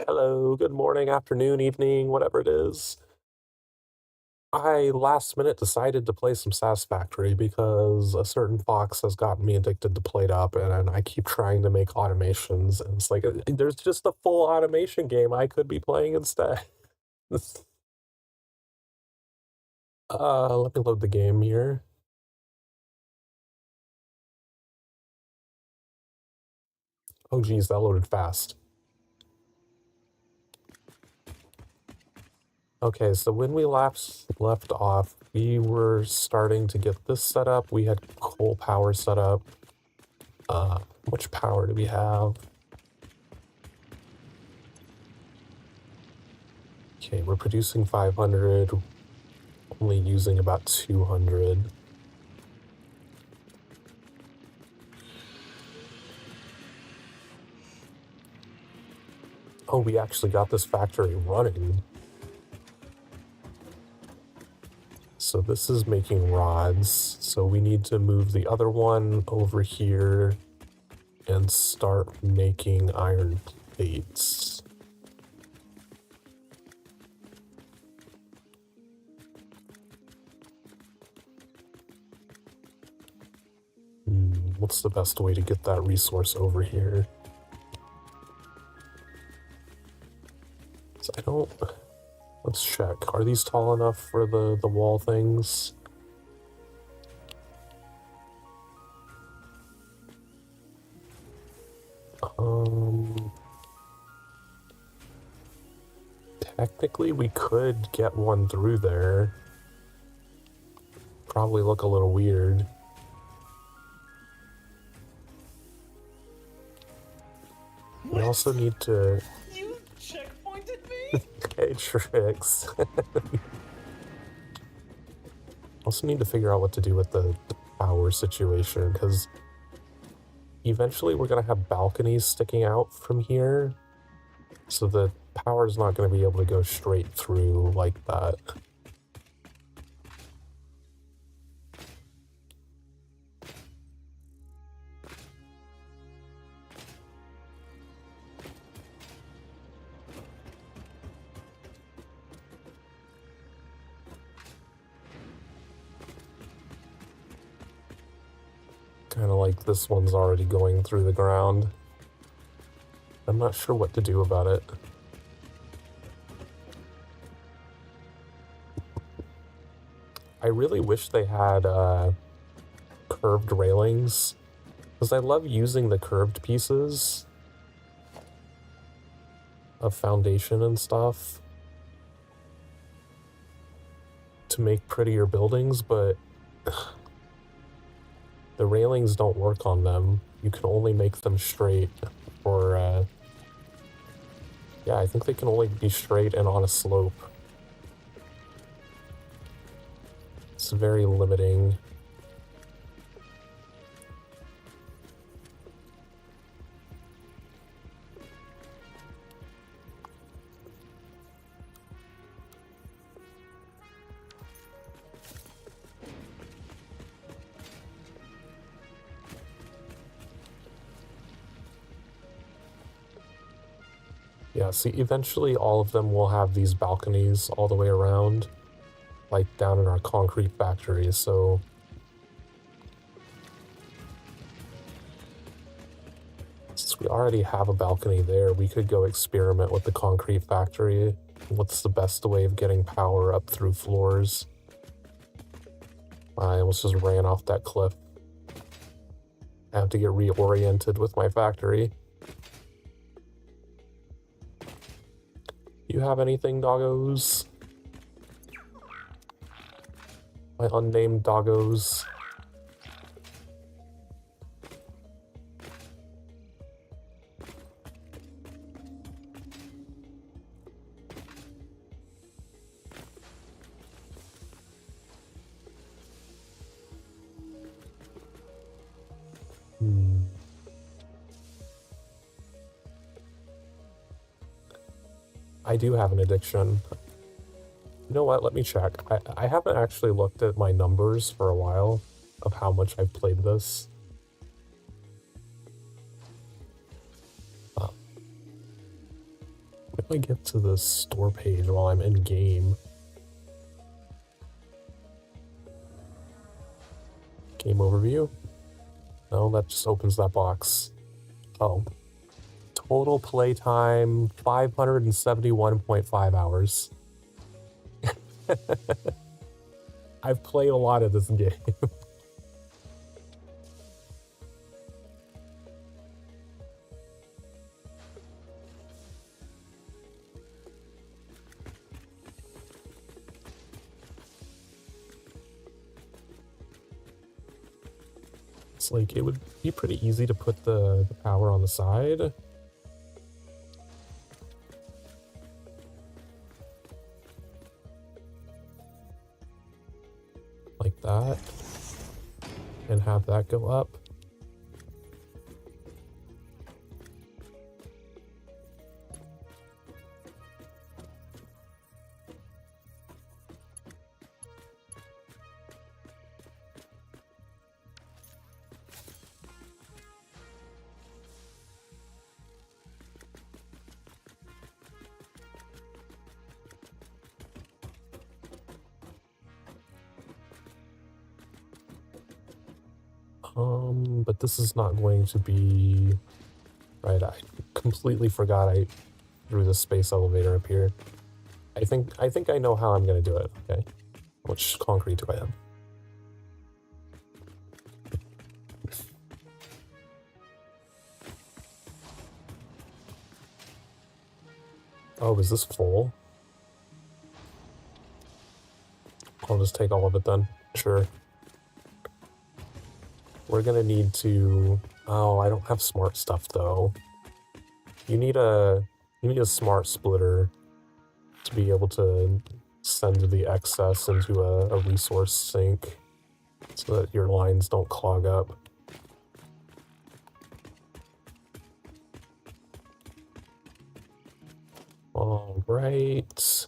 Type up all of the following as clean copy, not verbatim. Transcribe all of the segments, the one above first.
Hello, good morning, afternoon, evening, whatever it is. I last minute decided to play some Satisfactory because a certain fox has gotten me addicted to Played Up, and I keep trying to make automations, and it's like there's just a full automation game I could be playing instead. Let me load the game here. Oh geez, that loaded fast. Okay, so when we left off, we were starting to get this set up. We had coal power set up. How much power do we have? Okay, we're producing 500, only using about 200. Oh, we actually got this factory running. So this is making rods, so we need to move the other one over here and start making iron plates. What's the best way to get that resource over here? So I don't... Let's check. Are these tall enough for the wall things? Technically we could get one through there. Probably look a little weird. We also need to... You checkpointed me? Hey, tricks. Also need to figure out what to do with the power situation, because eventually we're going to have balconies sticking out from here, so the power's not going to be able to go straight through like that. Kind of like this one's already going through the ground. I'm not sure what to do about it. I really wish they had curved railings, because I love using the curved pieces of foundation and stuff to make prettier buildings, but the railings don't work on them. You can only make them straight, or yeah, I think they can only be straight and on a slope. It's very limiting. Yeah, see, eventually all of them will have these balconies all the way around, like down in our concrete factory, so... Since we already have a balcony there, we could go experiment with the concrete factory. What's the best way of getting power up through floors? I almost just ran off that cliff. I have to get reoriented with my factory. You have anything, doggos? My unnamed doggos. I do have an addiction. You know what? Let me check. I haven't actually looked at my numbers for a while of how much I've played this. do I get to the store page while I'm in game? Game overview? No, that just opens that box. Oh. Total playtime 571.5 hours. I've played a lot of this game. It's like, it would be pretty easy to put the power on the side. Like that. And have that go up. But this is not going to be right. I completely forgot I threw the space elevator up here. I think I know how I'm gonna do it. Okay, which concrete do I have? Oh, is this full? I'll just take all of it then. Sure. We're gonna need to... Oh, I don't have smart stuff though. You need a smart splitter to be able to send the excess into a resource sink so that your lines don't clog up. All right.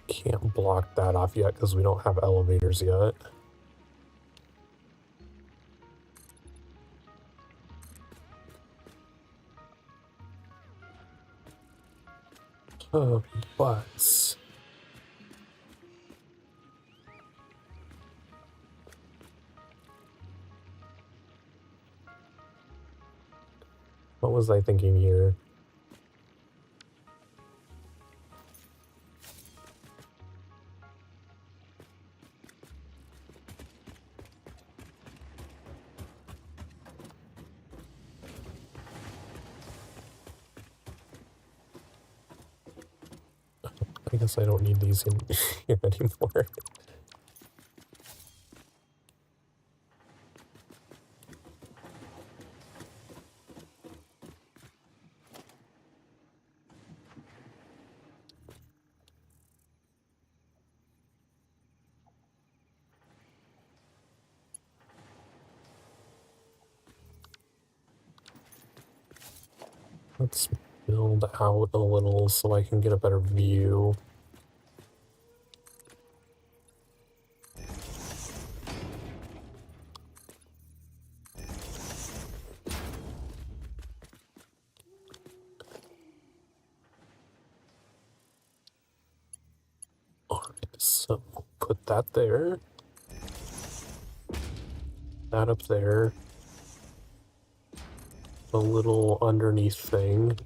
Can't block that off yet because we don't have elevators yet. But... What was I thinking here? I guess I don't need these in here anymore. Let's build out a little so I can get a better view. Alright, so put that there. That up there. The little underneath thing.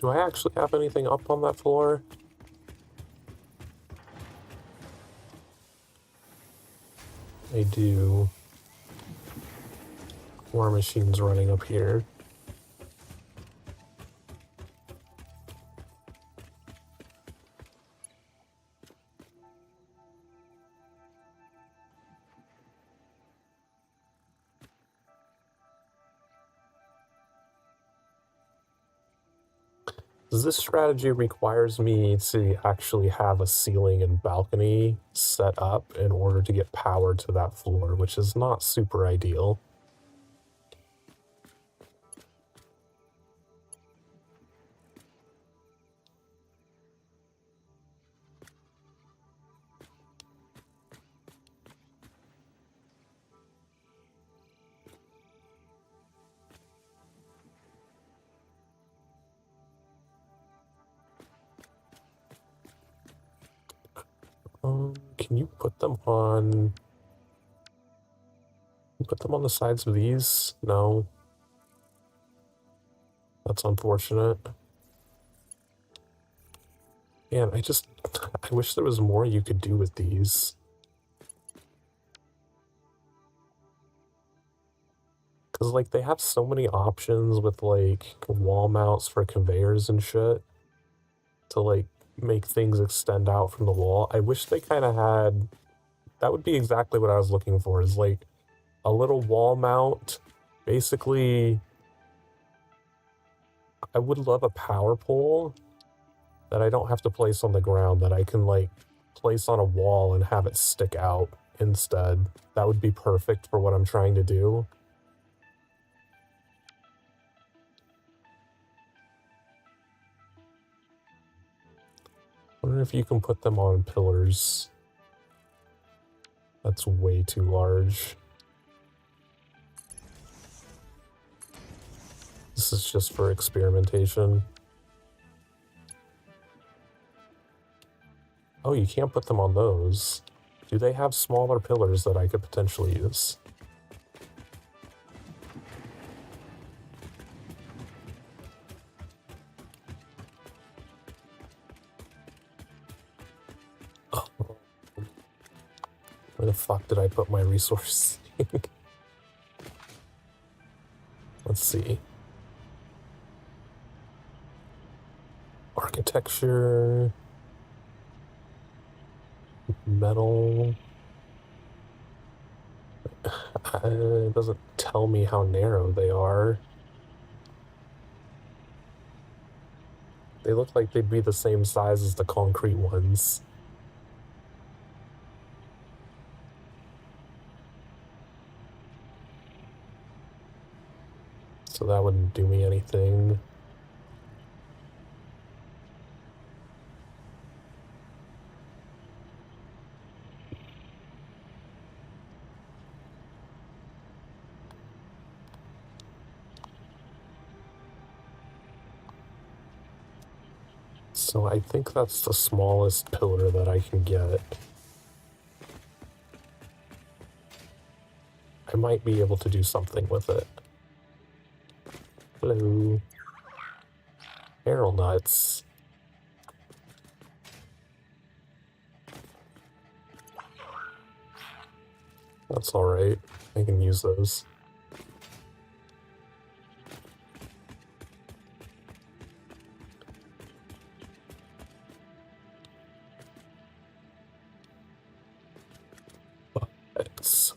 Do I actually have anything up on that floor? I do. More machines running up here. This strategy requires me to actually have a ceiling and balcony set up in order to get power to that floor, which is not super ideal. Can you put them on... Put them on the sides of these? No. That's unfortunate. Man, I wish there was more you could do with these. Because, like, they have so many options with, like, wall mounts for conveyors and shit to, like, make things extend out from the wall. I wish they kind of had... That would be exactly what I was looking for, is, like, a little wall mount. Basically, I would love a power pole that I don't have to place on the ground, that I can, like, place on a wall and have it stick out instead. That would be perfect for what I'm trying to do. I wonder if you can put them on pillars. That's way too large. This is just for experimentation. Oh, you can't put them on those. Do they have smaller pillars that I could potentially use? Oh. Where the fuck did I put my resource? Let's see. Architecture. Metal. It doesn't tell me how narrow they are. They look like they'd be the same size as the concrete ones. So that wouldn't do me anything. So I think that's the smallest pillar that I can get. I might be able to do something with it. Hello. Arrow nuts. That's alright. I can use those. It's,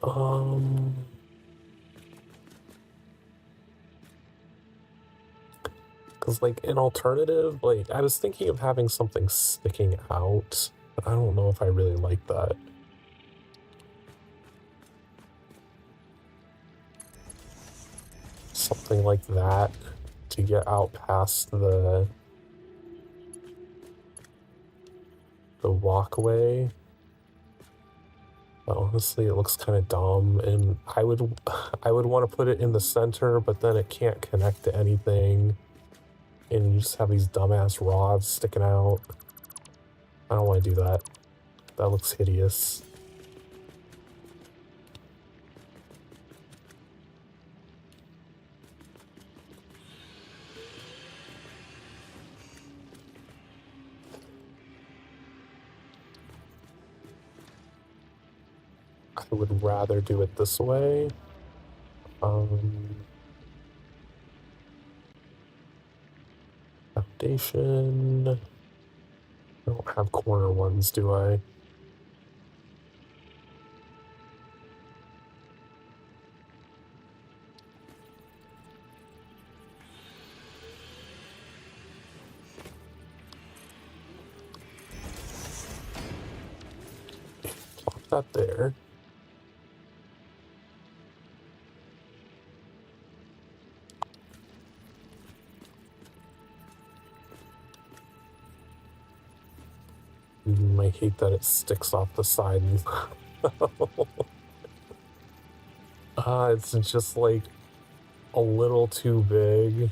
because, like, an alternative, like, I was thinking of having something sticking out, but I don't know if I really like that. Something like that to get out past the walkway. But honestly, it looks kind of dumb, and I would want to put it in the center, but then it can't connect to anything. And you just have these dumbass rods sticking out. I don't want to do that. That looks hideous. I would rather do it this way. Foundation. I don't have corner ones, do I? Plop that there. I hate that it sticks off the side. It's just like a little too big.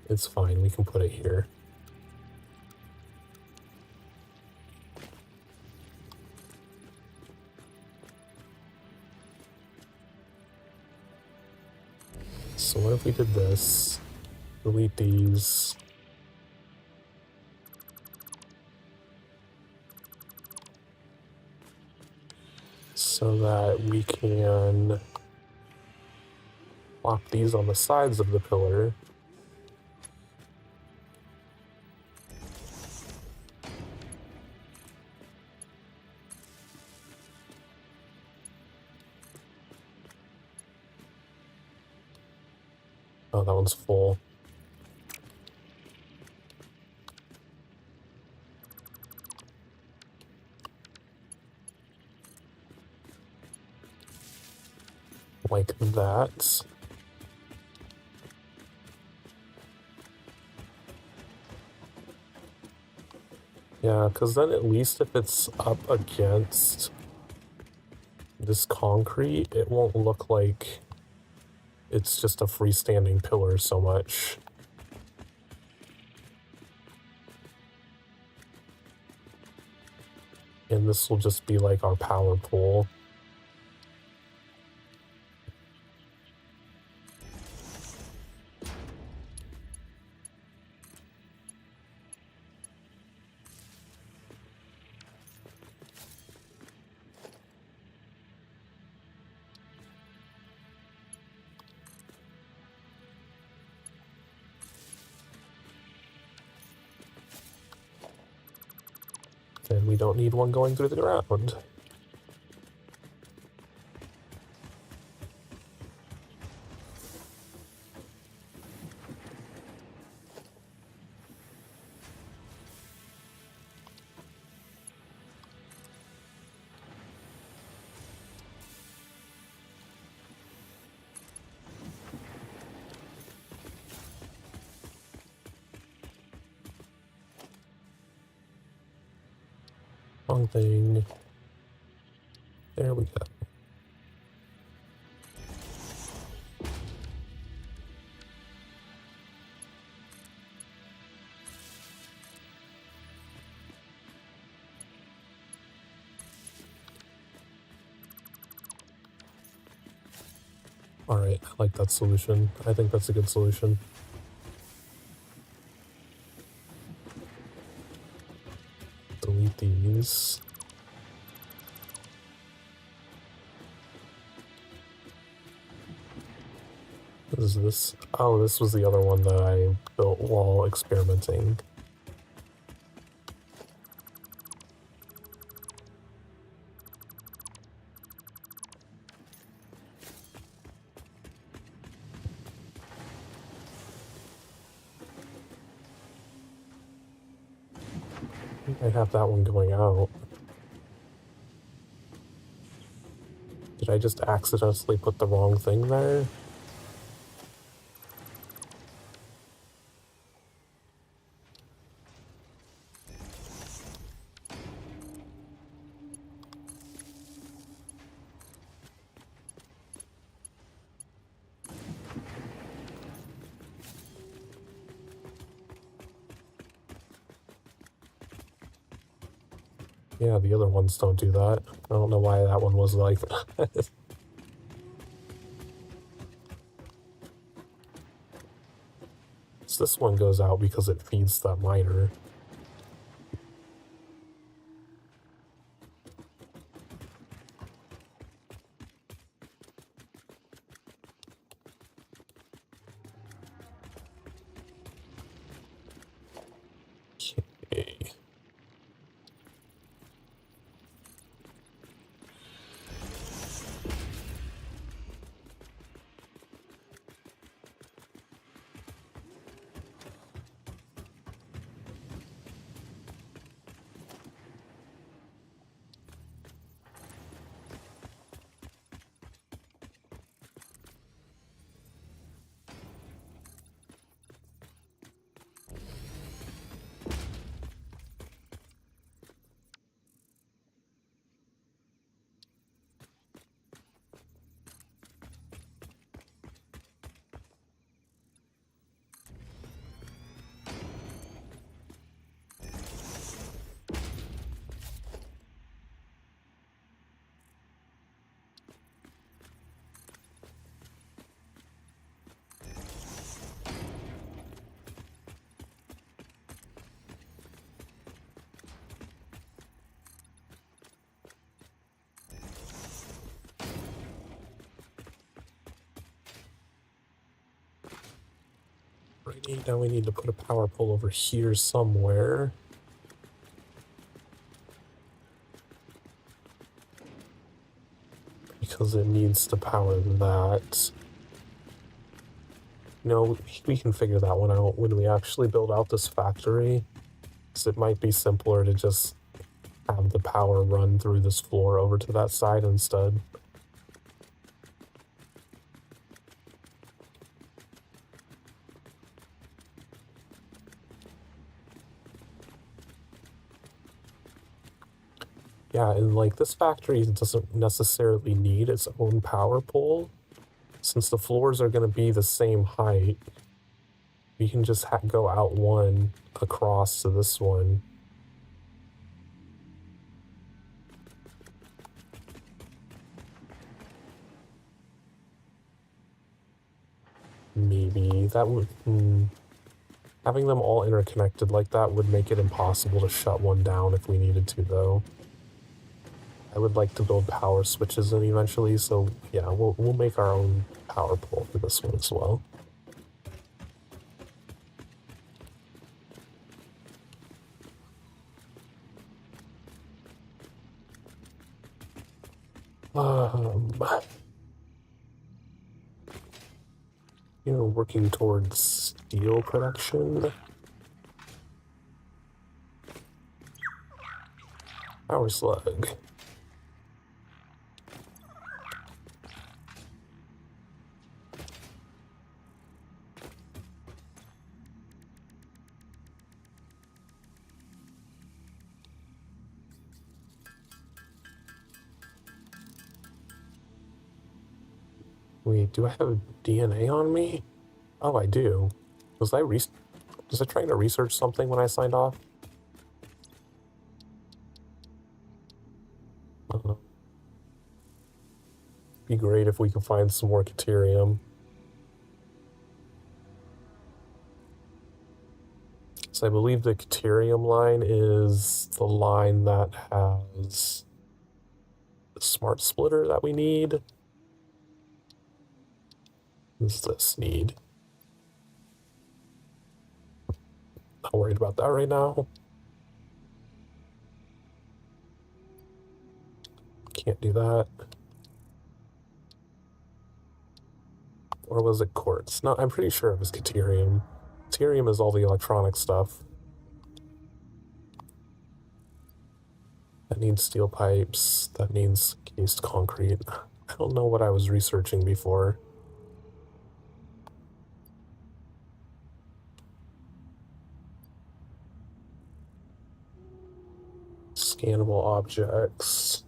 It's fine, we can put it here. So what if we did this? Delete these. So that we can plop these on the sides of the pillar. Oh, that one's full. Like that. Yeah, because then at least if it's up against this concrete, it won't look like it's just a freestanding pillar so much. And this will just be like our power pole. And we don't need one going through the ground. Wrong thing. There we go. Alright, I like that solution. I think that's a good solution. Delete these. What is this? Oh, this was the other one that I built while experimenting. I have that one going out. Did I just accidentally put the wrong thing there? Yeah, the other ones don't do that. I don't know why that one was like that. this one goes out because it feeds that miner. Okay. Righty, now we need to put a power pole over here somewhere. Because it needs to power that. No, we can figure that one out when we actually build out this factory. Because it might be simpler to just have the power run through this floor over to that side instead. Yeah, and like this factory doesn't necessarily need its own power pole. Since the floors are going to be the same height, we can just go out one across to this one. Maybe that would... Having them all interconnected like that would make it impossible to shut one down if we needed to, though. I would like to build power switches in eventually, so yeah, we'll make our own power pole for this one as well. You know, working towards steel production. Power slug. Wait, do I have DNA on me? Oh, I do. Was I trying to research something when I signed off? Be great if we could find some more Caterium. So I believe the Caterium line is the line that has the smart splitter that we need. What does this need? Not worried about that right now. Can't do that. Or was it quartz? No, I'm pretty sure it was Caterium. Caterium is all the electronic stuff. That needs steel pipes. That needs cased concrete. I don't know what I was researching before. Scannable objects.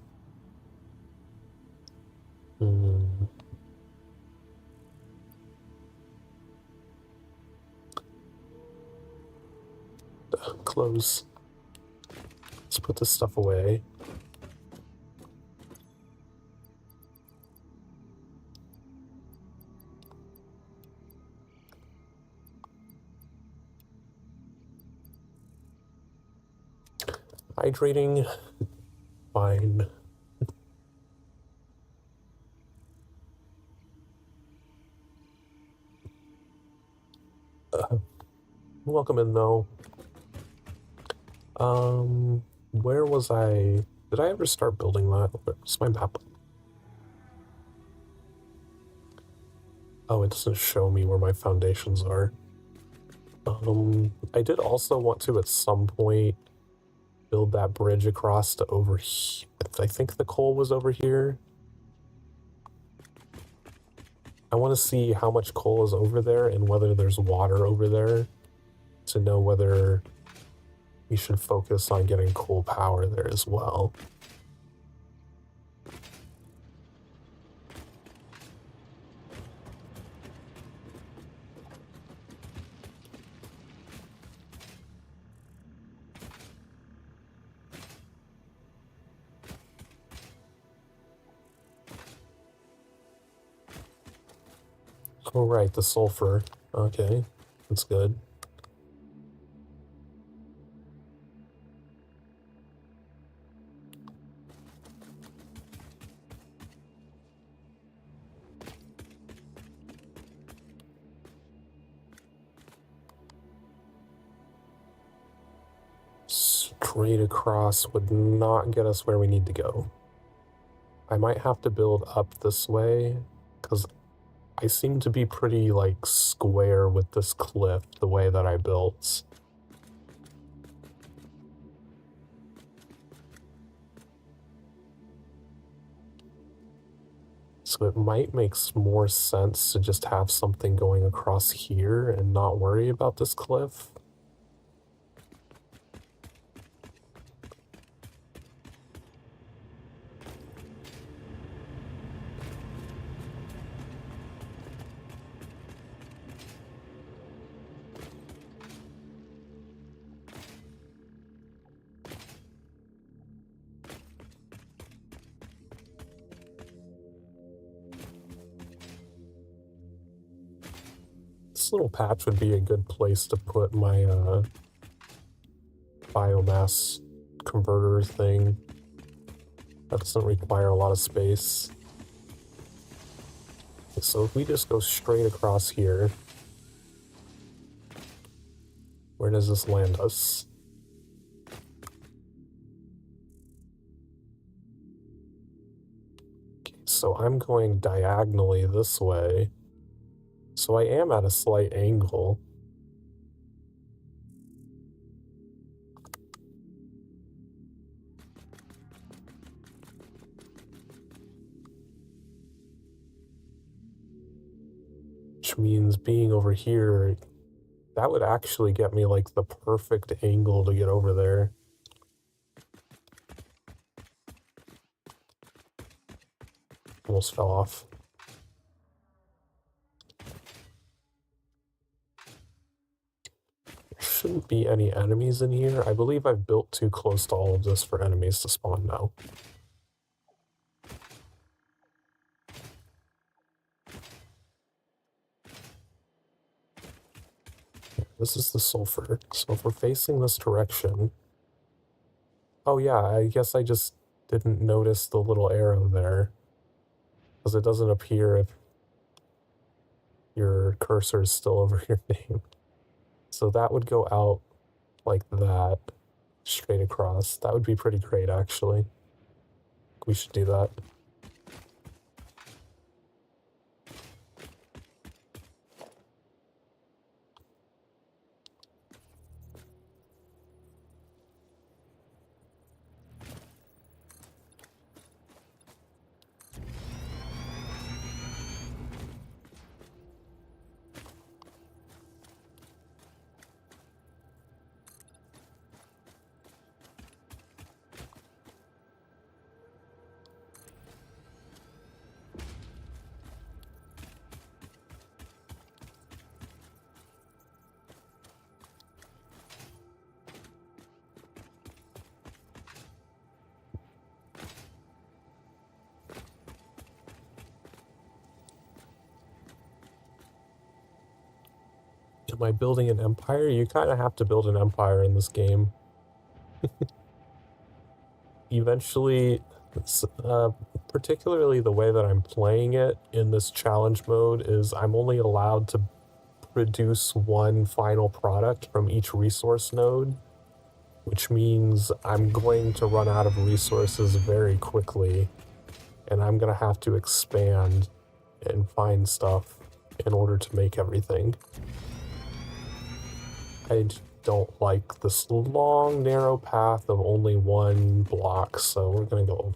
Close. Let's put this stuff away. hydrating. Fine. Welcome in, though. Where was I? Did I ever start building that? Where's my map? Oh, it doesn't show me where my foundations are. I did also want to, at some point, build that bridge across to over here. I think the coal was over here. I want to see how much coal is over there and whether there's water over there to know whether we should focus on getting coal power there as well. Oh, right, the sulfur. Okay, that's good. Straight across would not get us where we need to go. I might have to build up this way, because I seem to be pretty, like, square with this cliff, the way that I built. So it might make more sense to just have something going across here and not worry about this cliff. This little patch would be a good place to put my biomass converter thing. That doesn't require a lot of space. So if we just go straight across here, where does this land us? Okay, so I'm going diagonally this way. So I am at a slight angle. Which means being over here, that would actually get me like the perfect angle to get over there. Almost fell off. There shouldn't be any enemies in here. I believe I've built too close to all of this for enemies to spawn now. This is the sulfur. So if we're facing this direction... Oh yeah, I guess I just didn't notice the little arrow there. Because it doesn't appear if your cursor is still over your name. So that would go out like that, straight across. That would be pretty great, actually. We should do that. Am I building an empire? You kind of have to build an empire in this game. eventually, particularly the way that I'm playing it in this challenge mode is I'm only allowed to produce one final product from each resource node, which means I'm going to run out of resources very quickly, and I'm going to have to expand and find stuff in order to make everything. I don't like this long, narrow path of only one block, so we're going to go.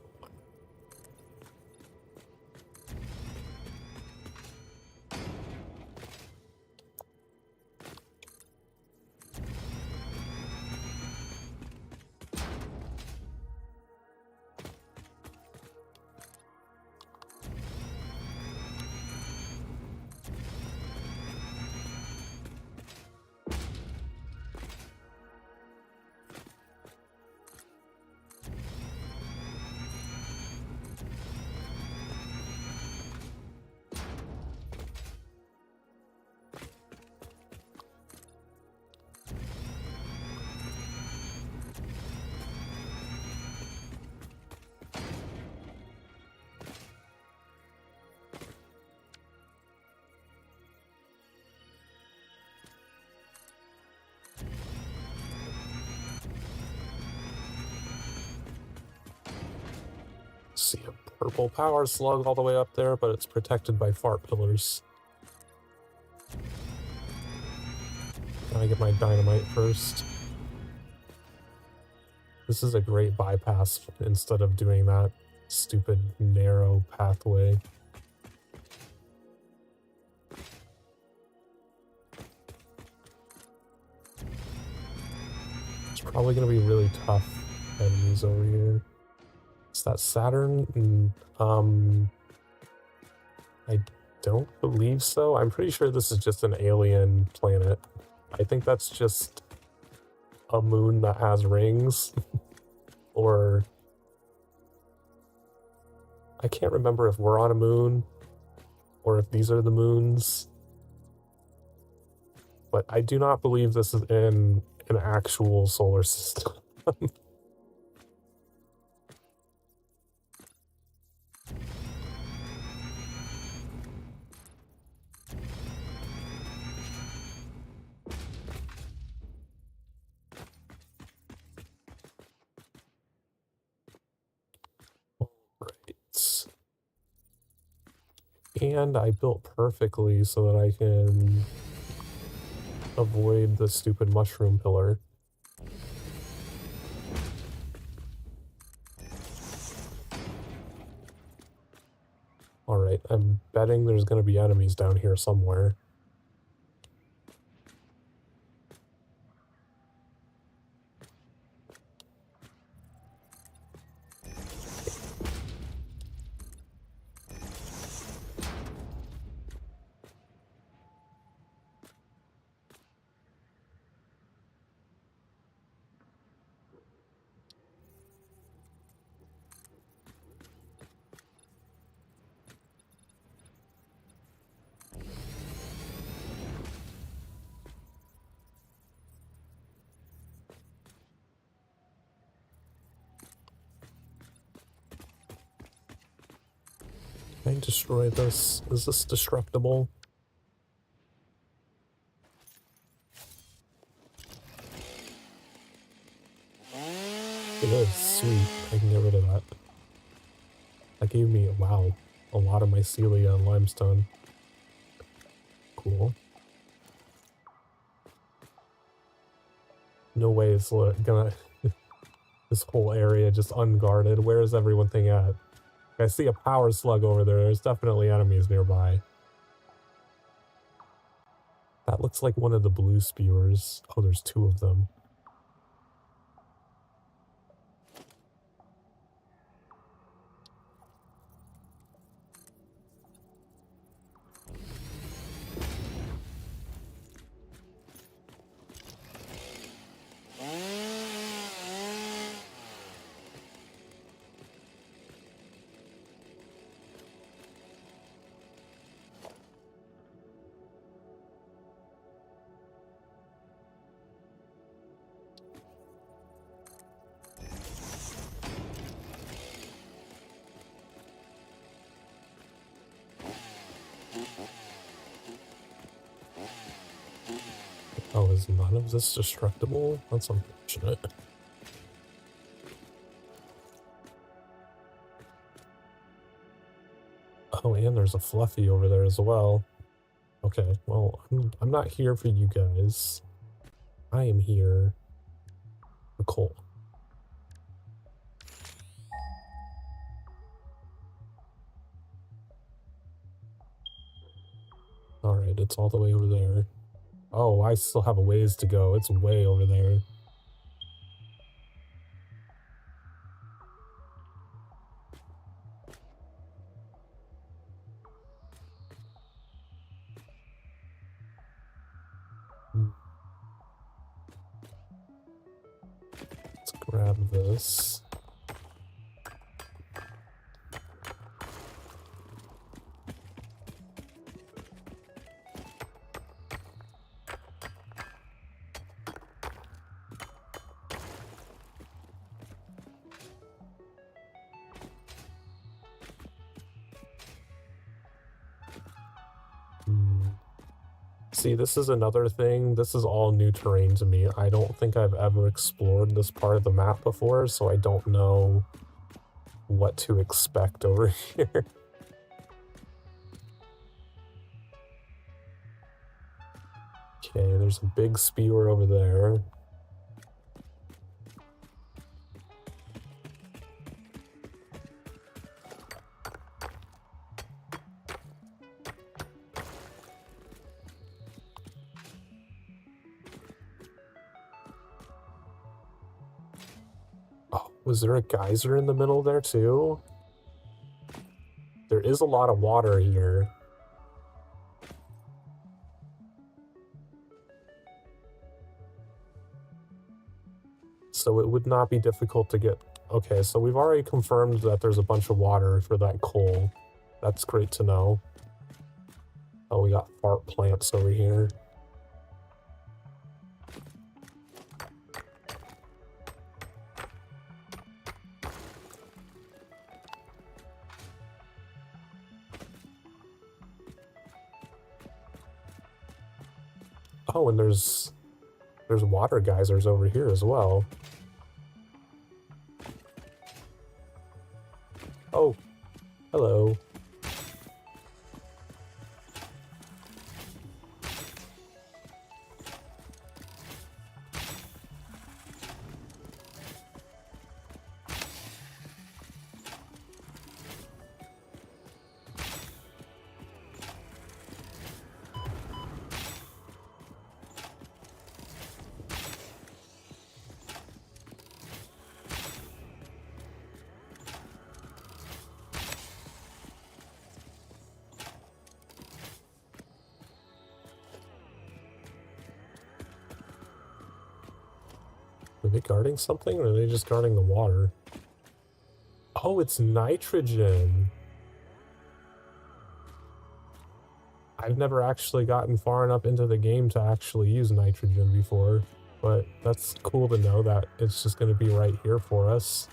See a purple power slug all the way up there, but it's protected by fart pillars. Gotta get my dynamite first. This is a great bypass instead of doing that stupid narrow pathway. It's probably gonna be really tough enemies over here. Is that Saturn? I don't believe so. I'm pretty sure this is just an alien planet. I think that's just a moon that has rings. Or I can't remember if we're on a moon or if these are the moons. But I do not believe this is in an actual solar system. Right. And I built perfectly so that I can avoid the stupid mushroom pillar. Alright, I'm betting there's gonna be enemies down here somewhere. Can I destroy this? Is this destructible? It is. Sweet. I can get rid of that. That gave me, wow, a lot of mycelia and limestone. Cool. No way it's gonna... this whole area just unguarded. Where is everything at? I see a power slug over there. There's definitely enemies nearby. That looks like one of the blue spewers. Oh, there's two of them. Oh, is none of this destructible? That's unfortunate. Oh, and there's a fluffy over there as well. Okay, well, I'm not here for you guys. I am here for coal. Alright, it's all the way over there. Oh, I still have a ways to go. It's way over there. Let's grab this. See, this is another thing. This is all new terrain to me. I don't think I've ever explored this part of the map before, so I don't know what to expect over here. Okay, there's a big spewer over there. Oh, was there a geyser in the middle there too? There is a lot of water here. So it would not be difficult to get... Okay, so we've already confirmed that there's a bunch of water for that coal. That's great to know. Oh, we got fart plants over here. Oh, and there's water geysers over here as well. Oh, hello. Are they guarding something, or are they just guarding the water? Oh, it's nitrogen! I've never actually gotten far enough into the game to actually use nitrogen before, but that's cool to know that it's just going to be right here for us.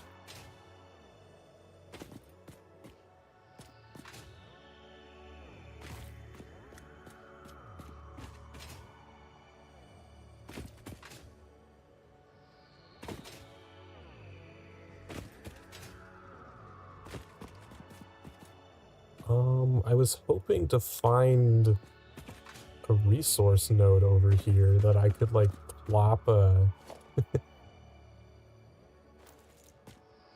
I was hoping to find a resource node over here that I could, like, plop a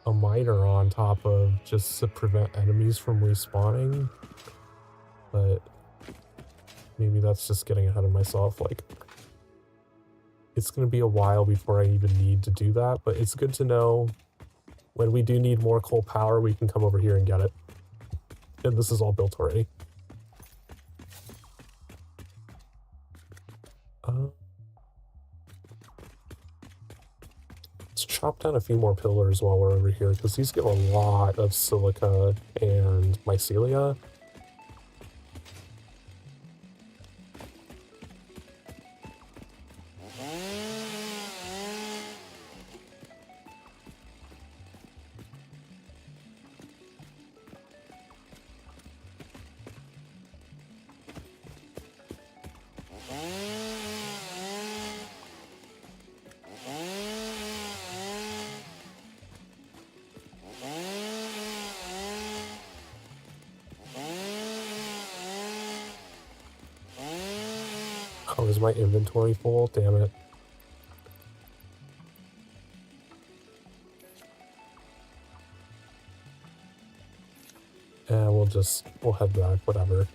miner on top of just to prevent enemies from respawning, but maybe that's just getting ahead of myself. Like, it's gonna be a while before I even need to do that, but it's good to know when we do need more coal power, we can come over here and get it. And this is all built already. Let's chop down a few more pillars while we're over here, because these give a lot of silica and mycelia. Oh, is my inventory full? Damn it. We'll head back, whatever.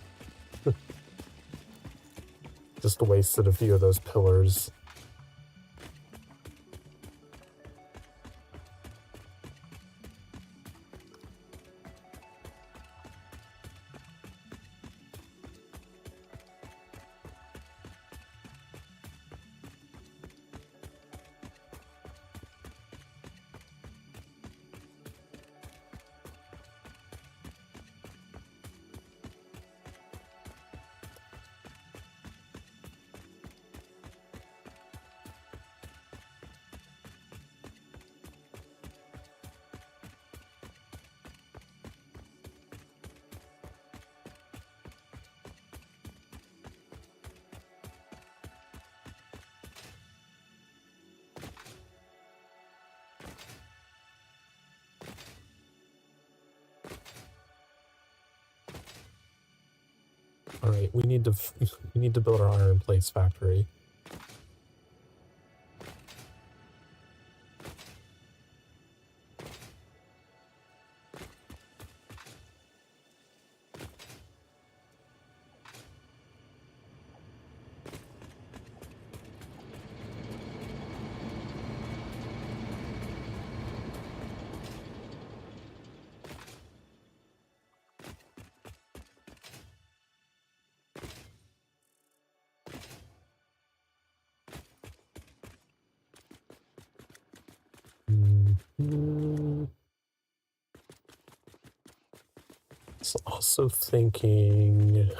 Just wasted a few of those pillars. All right, we need to build our iron plates factory. Was also thinking.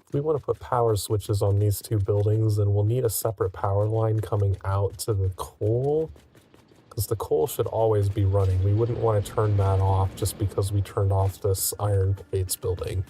If we want to put power switches on these two buildings, then we'll need a separate power line coming out to the coal. Because the coal should always be running. We wouldn't want to turn that off just because we turned off this iron plates building.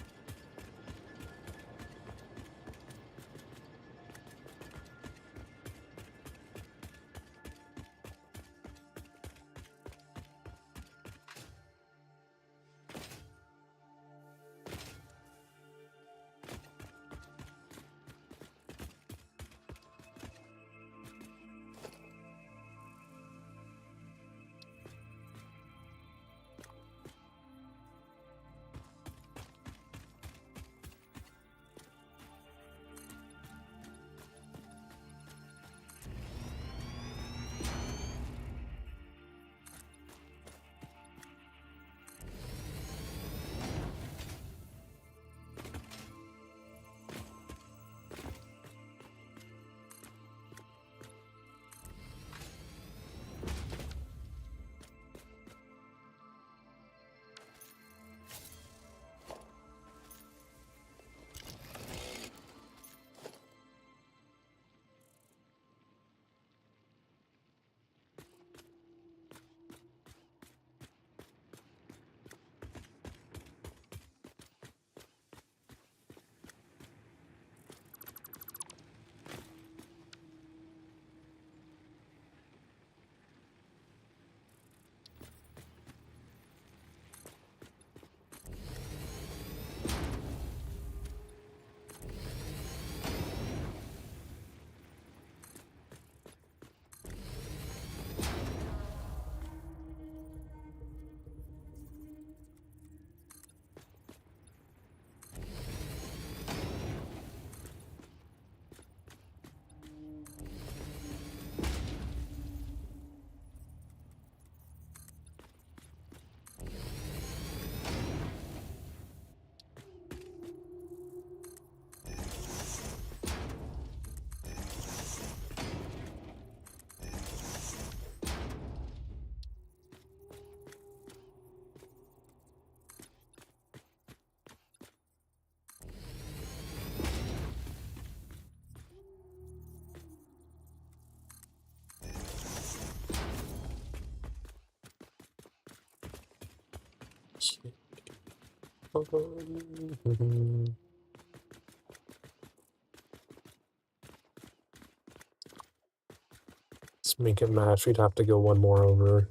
Let's make it match. We'd have to go one more over.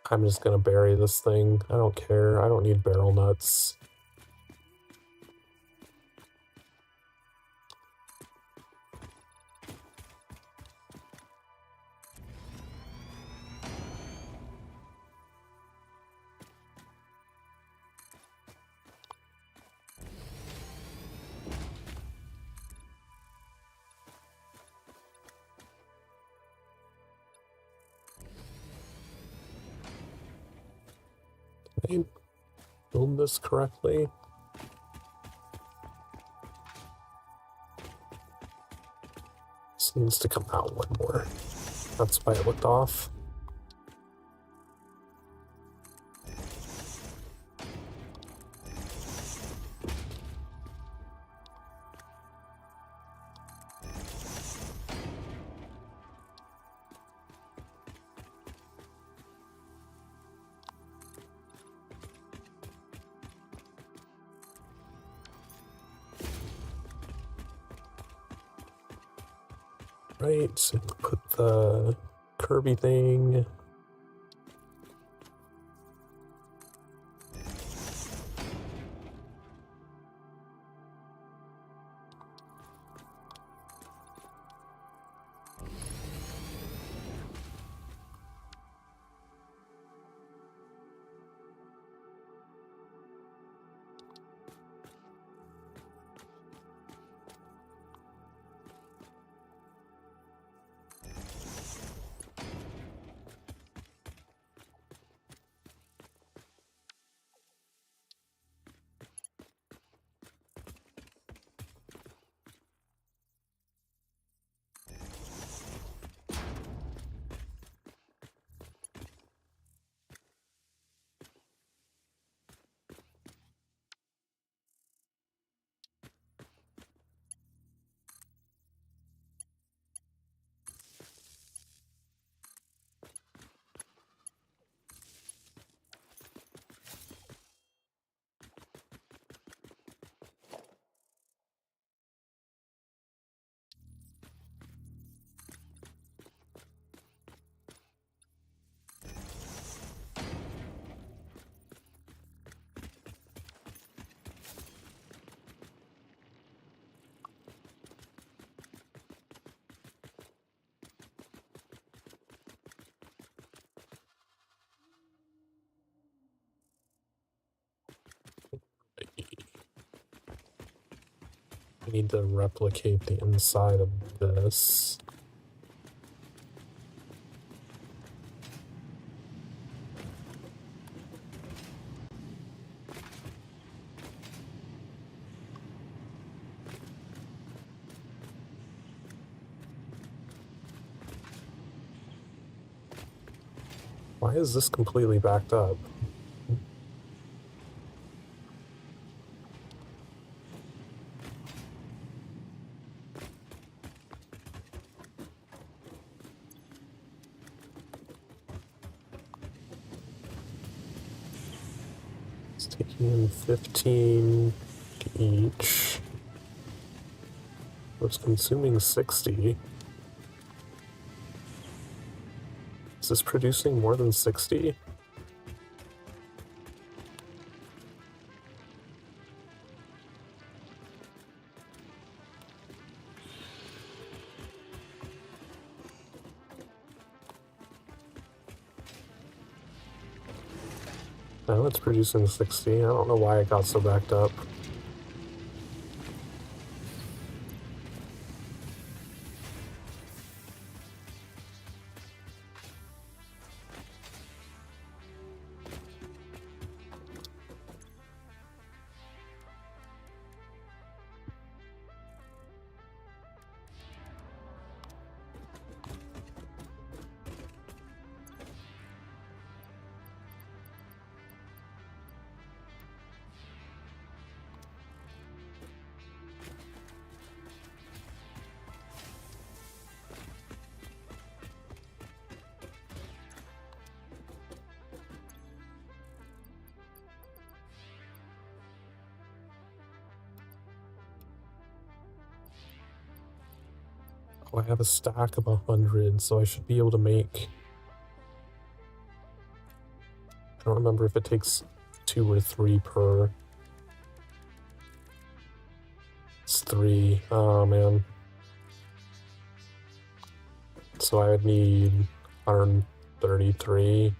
I'm just gonna bury this thing. I don't care. I don't need barrel nuts. Did I build this correctly? This needs to come out one more. That's why it looked off. Right, so put the Kirby thing. I need to replicate the inside of this. Why is this completely backed up? It's taking in 15 each. It's consuming 60. Is this producing more than 60? No, it's producing 60. I don't know why it got so backed up. Oh, I have a stack of 100, so I should be able to make don't remember if it takes 2 or 3 per. It's 3. Oh, man. So I would need 133.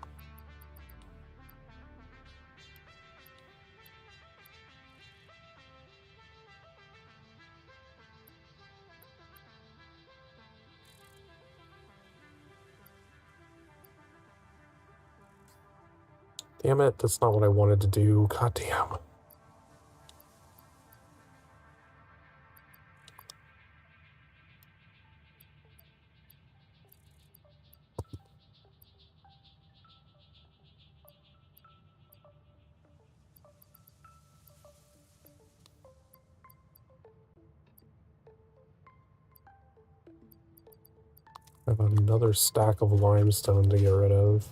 Damn it, that's not what I wanted to do. God damn. I have another stack of limestone to get rid of.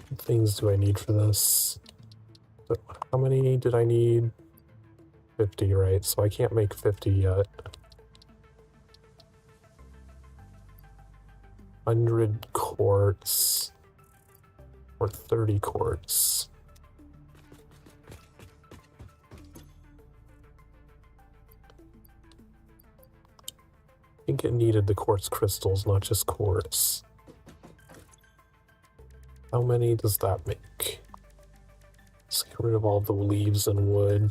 What things do I need for this? So how many did I need? 50, right? So I can't make 50 yet. 100 quartz. Or 30 quartz. I think it needed the quartz crystals, not just quartz. How many does that make? Let's get rid of all the leaves and wood.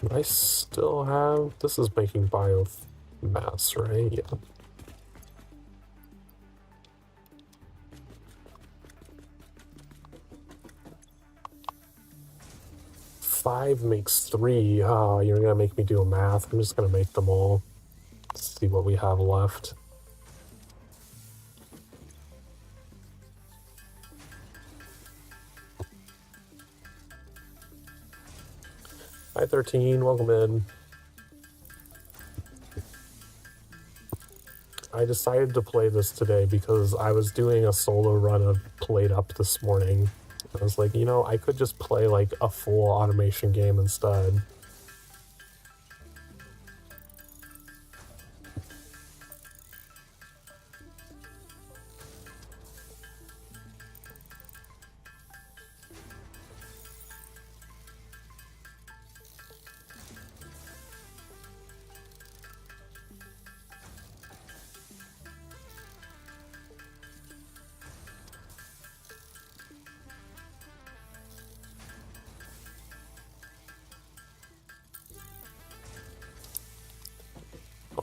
Do I still have... This is making biomass, right? Yeah. 5 makes 3. Oh, you're gonna make me do a math. I'm just gonna make them all. Let's see what we have left. Hi 13, welcome in. I decided to play this today because I was doing a solo run of Played Up this morning. I was like, you know, I could just play like a full automation game instead.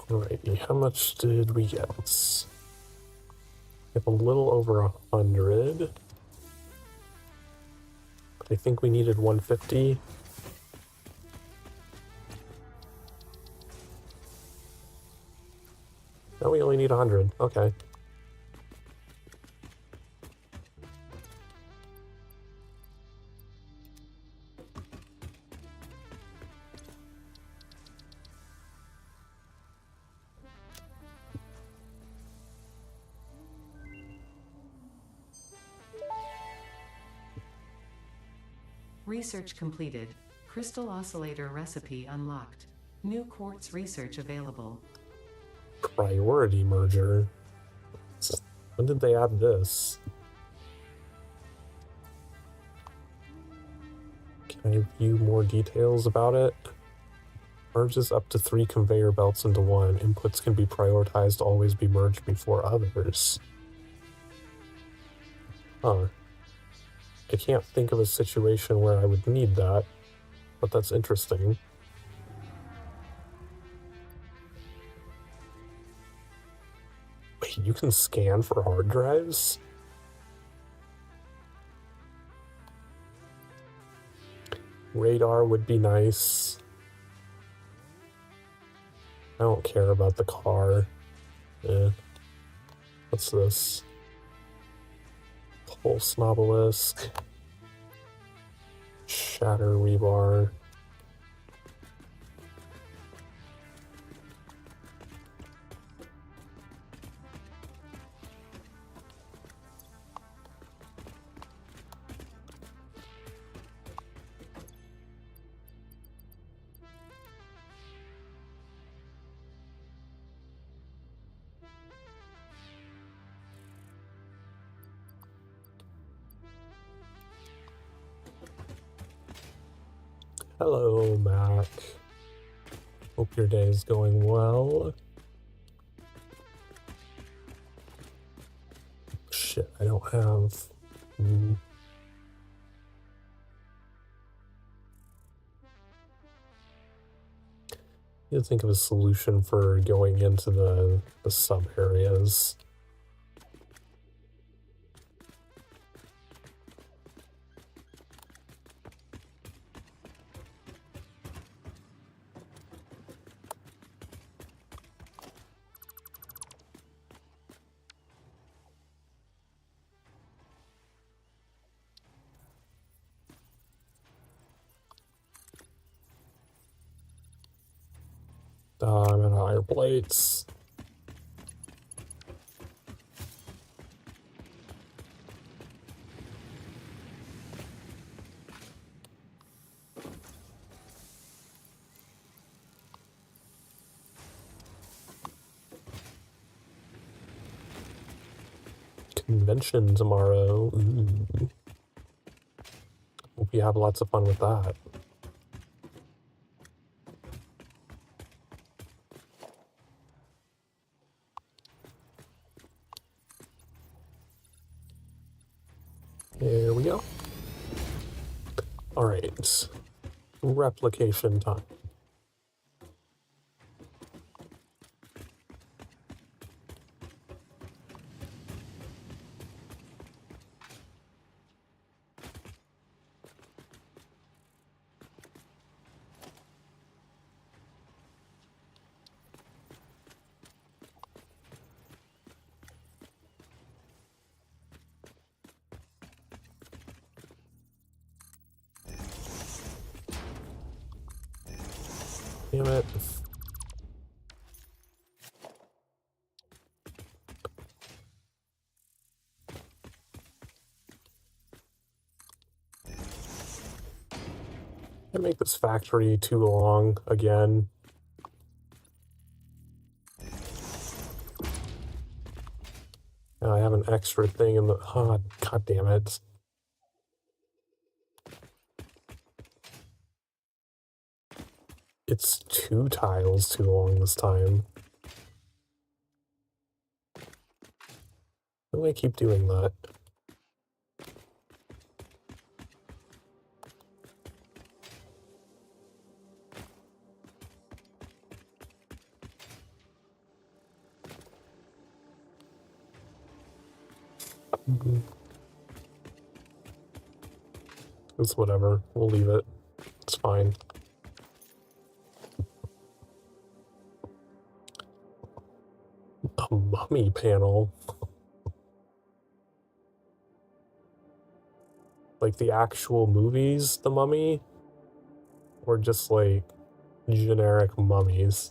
Alrighty, how much did we get? We have a little over 100. I think we needed 150. No, we only need 100. Okay. Research completed. Crystal oscillator recipe unlocked. New quartz research available. Priority merger. When did they add this? Can I view more details about it? Merges up to 3 conveyor belts into one. Inputs can be prioritized to always be merged before others. Huh. I can't think of a situation where I would need that, but that's interesting. Wait, you can scan for hard drives? Radar would be nice. I don't care about the car. Eh. What's this? Pulse Obelisk. Shatter Rebar. Hello, Mac. Hope your day is going well. Shit, I don't have... You think of a solution for going into the sub areas. I'm in higher plates. Convention tomorrow. Ooh. Hope you have lots of fun with that. Here we go. Alright. Replication time. Damn it. I make this factory too long again. And I have an extra thing in the... Oh, God damn it. It's 2 tiles too long this time. Why do I keep doing that? It's whatever. We'll leave it. It's fine. A mummy panel? Like the actual movies, The Mummy? Or just like generic mummies?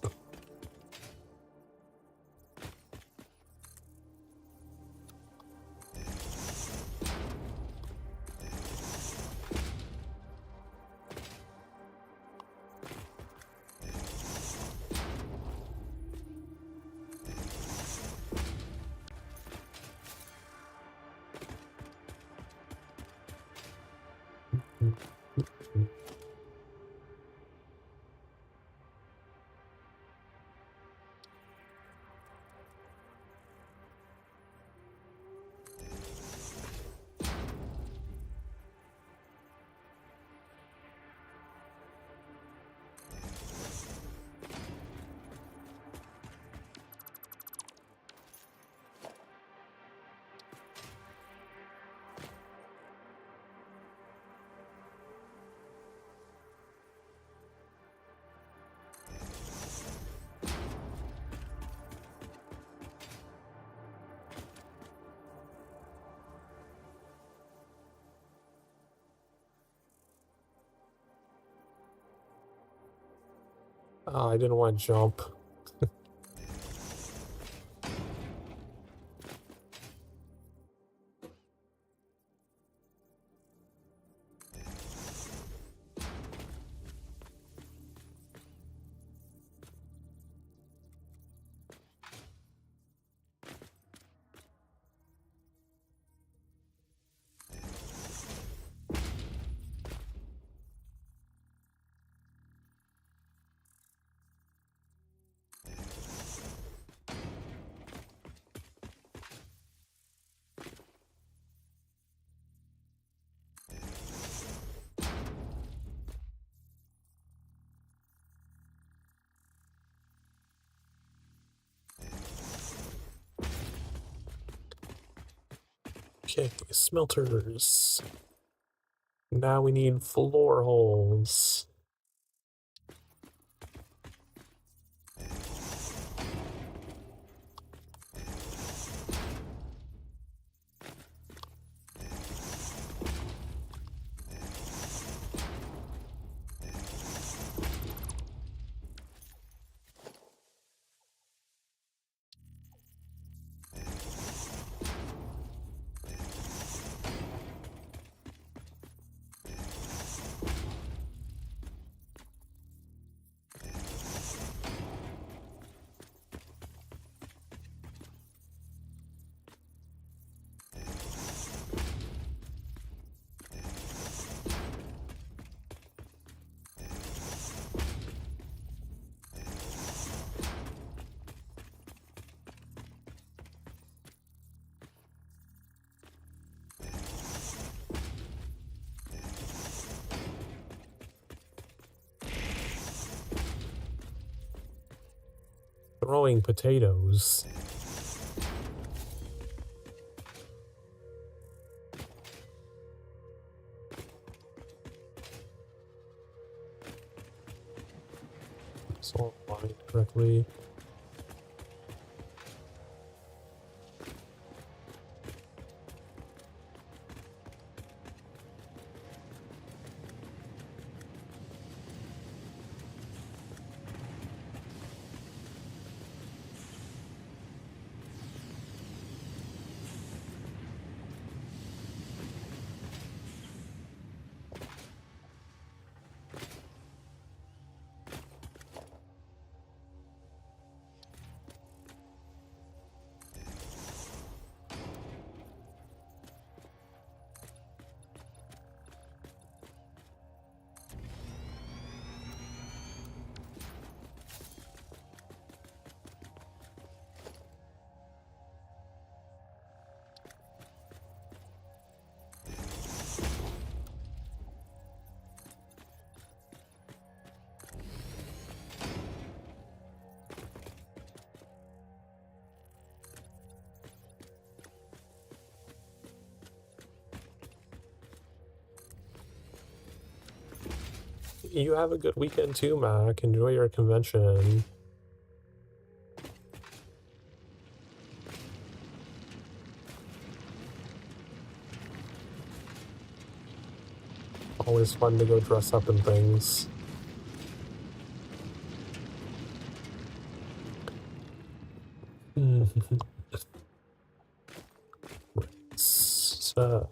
Oh, I didn't want to jump. Okay, smelters. Now we need floor holes. Throwing potatoes. It's all aligned correctly. You have a good weekend too, Mac. Enjoy your convention. Always fun to go dress up in things. So...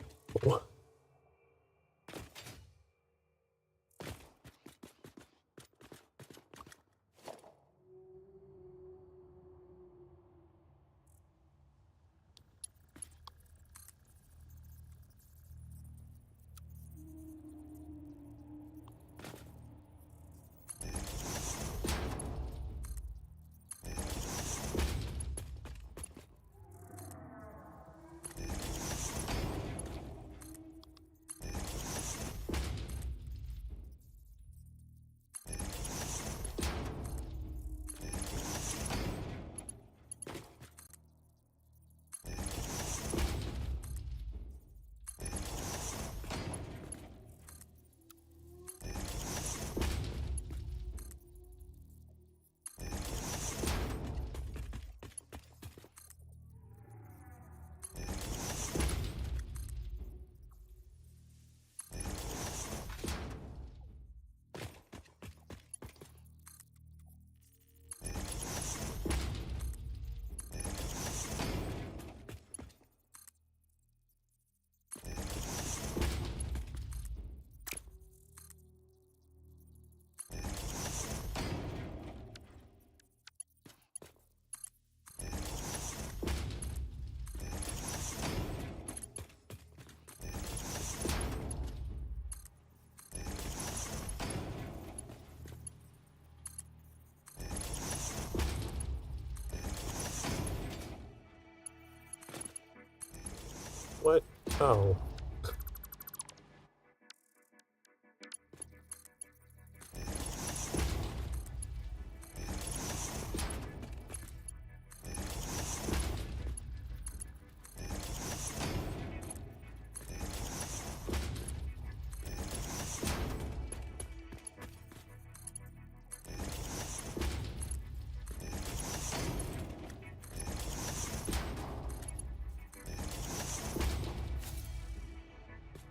What? Oh.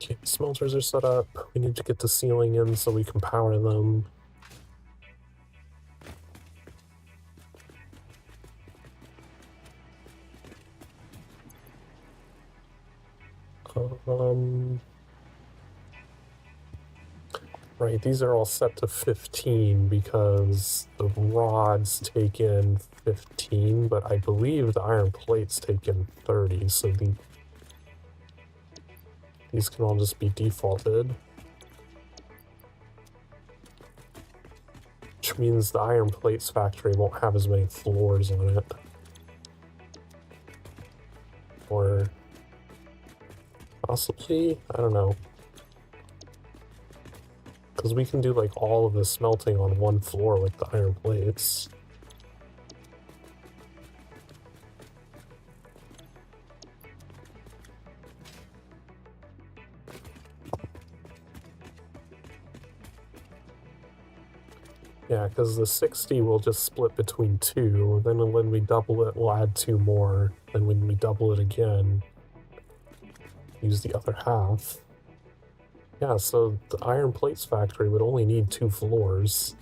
Okay, smelters are set up. We need to get the ceiling in so we can power them. Right, these are all set to 15 because the rods take in 15, but I believe the iron plates take in 30, so these can all just be defaulted. Which means the iron plates factory won't have as many floors on it. Or possibly, I don't know. Because we can do like all of the smelting on one floor with the iron plates. Yeah, because the 60 will just split between two, then when we double it, we'll add two more, and when we double it again, use the other half. Yeah, so the iron plates factory would only need 2 floors.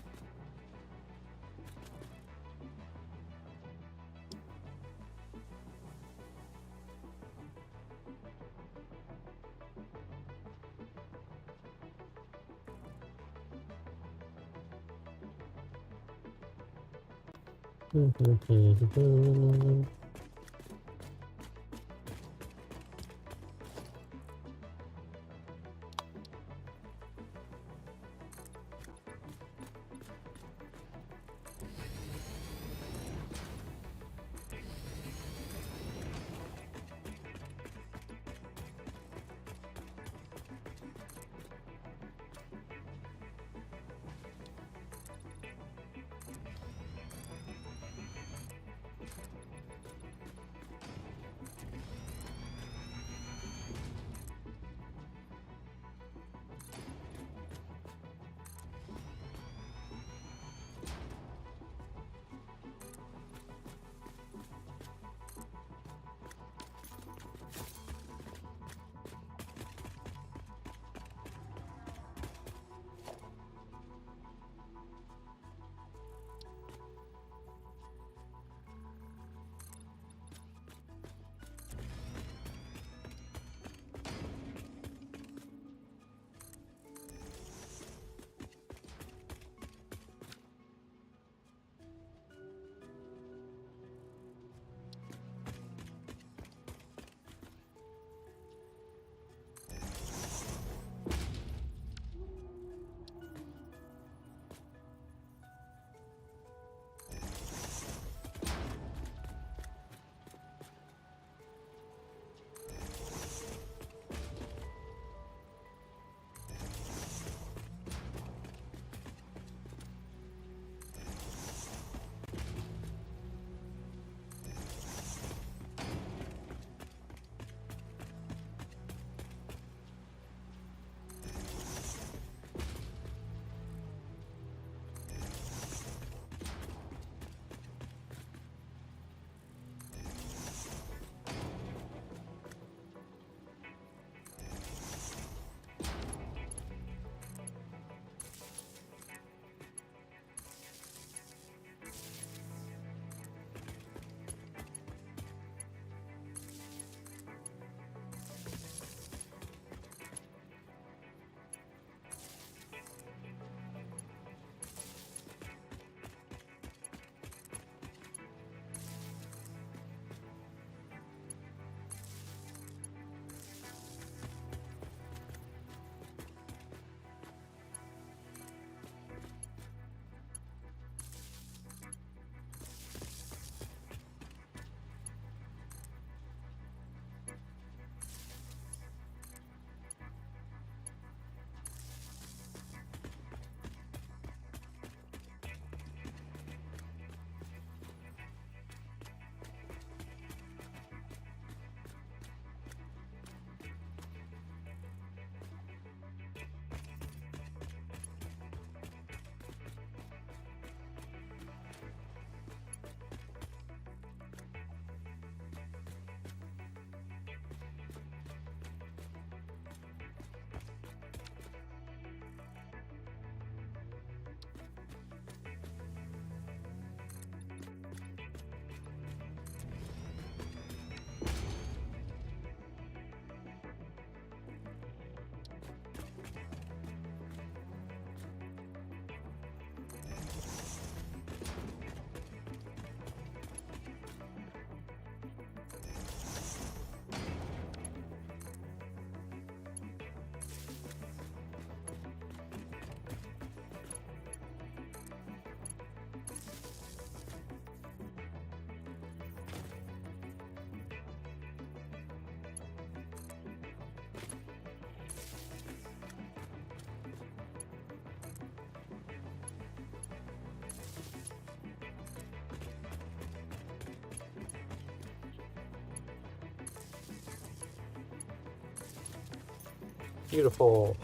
Beautiful.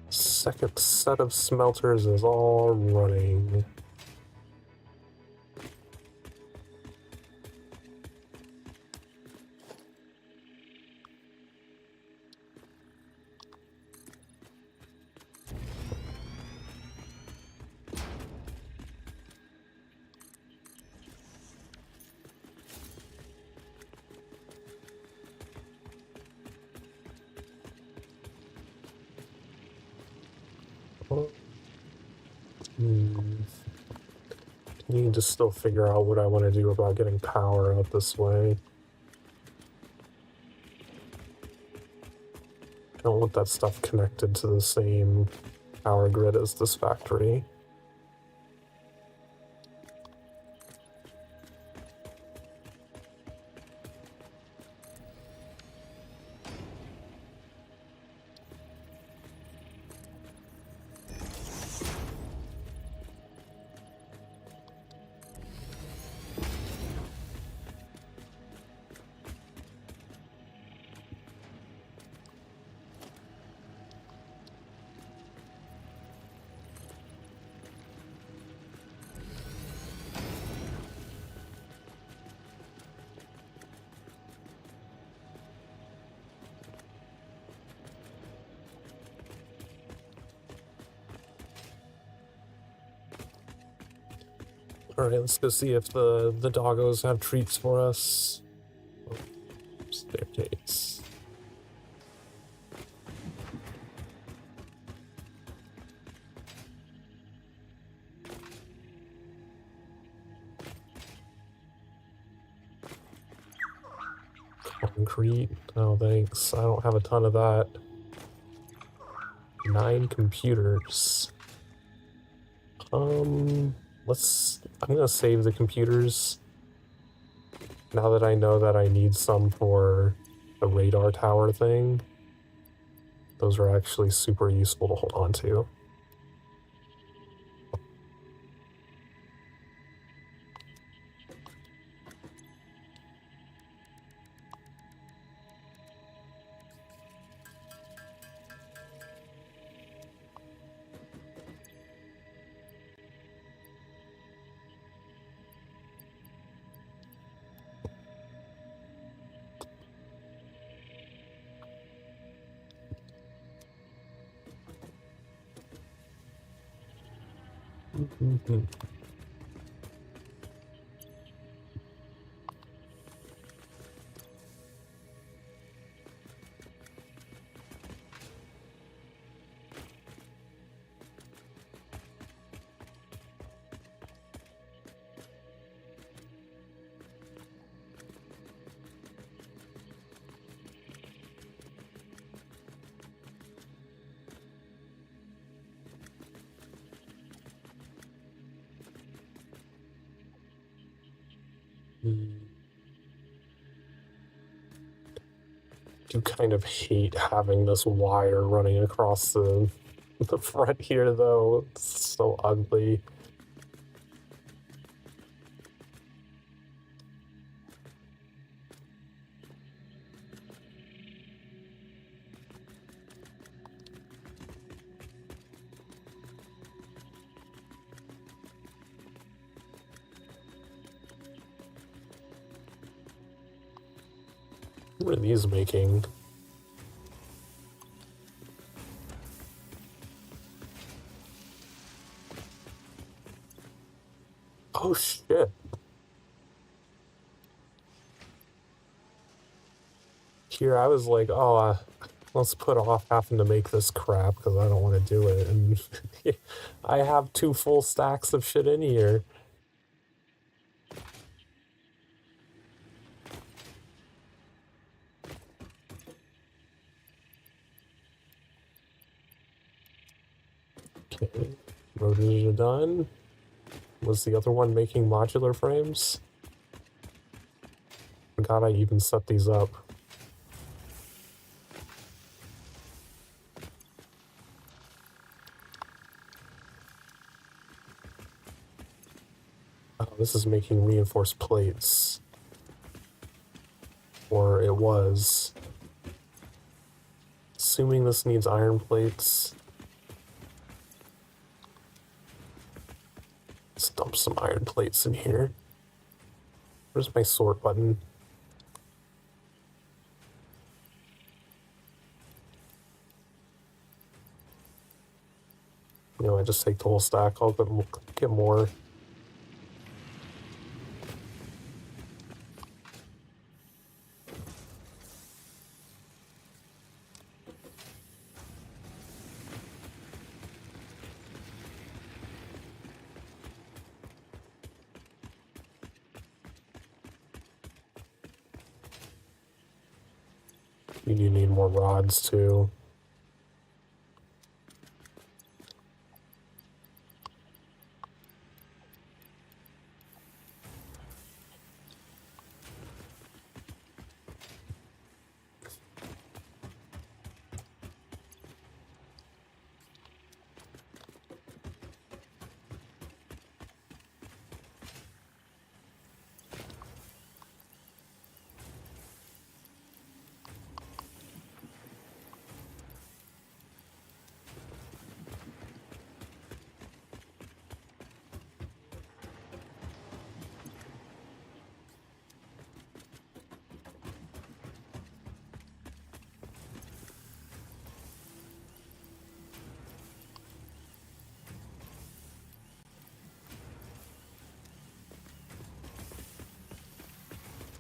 Second set of smelters is all running. Need to still figure out what I want to do about getting power out this way. I don't want that stuff connected to the same power grid as this factory. Alright, let's go see if the doggos have treats for us. Oh, staircase. Concrete. Oh, thanks. I don't have a ton of that. 9 computers. I'm gonna save the computers now that I know that I need some for the radar tower thing. Those are actually super useful to hold on to. Do kind of hate having this wire running across the front here, though. It's so ugly. What are these making? Oh shit. Here I was like, oh, let's put off having to make this crap because I don't want to do it. And I have 2 full stacks of shit in here. Okay, rotors are done. Was the other one making modular frames? Forgot I even set these up. Oh, this is making reinforced plates. Or it was. assuming this needs iron plates. Let's dump some iron plates in here. Where's my sort button? You know, I just take the whole stack. I'll get more. You do need more rods too.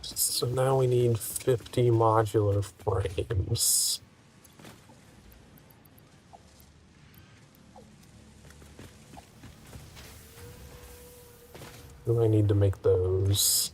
So now we need 50 modular frames. Do I need to make those?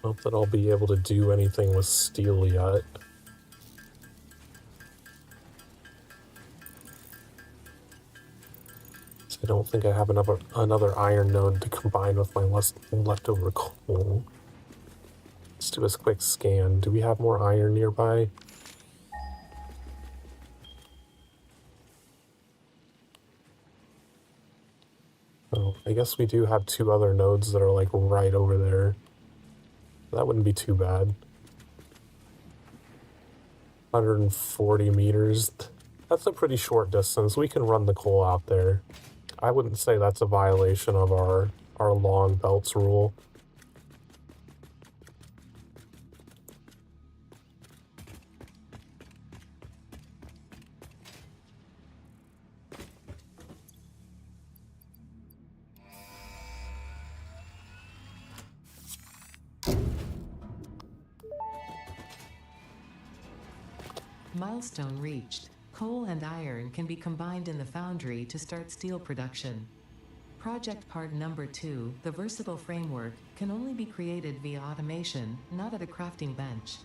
Not that I'll be able to do anything with steel yet. I don't think I have another iron node to combine with my leftover coal. Let's do a quick scan. Do we have more iron nearby? Oh, I guess we do have 2 other nodes that are like right over there. That wouldn't be too bad. 140 meters. That's a pretty short distance. We can run the coal out there. I wouldn't say that's a violation of our long belts rule. Milestone reached. Coal and iron can be combined in the foundry to start steel production. Project part number 2, the versatile framework, can only be created via automation, not at a crafting bench.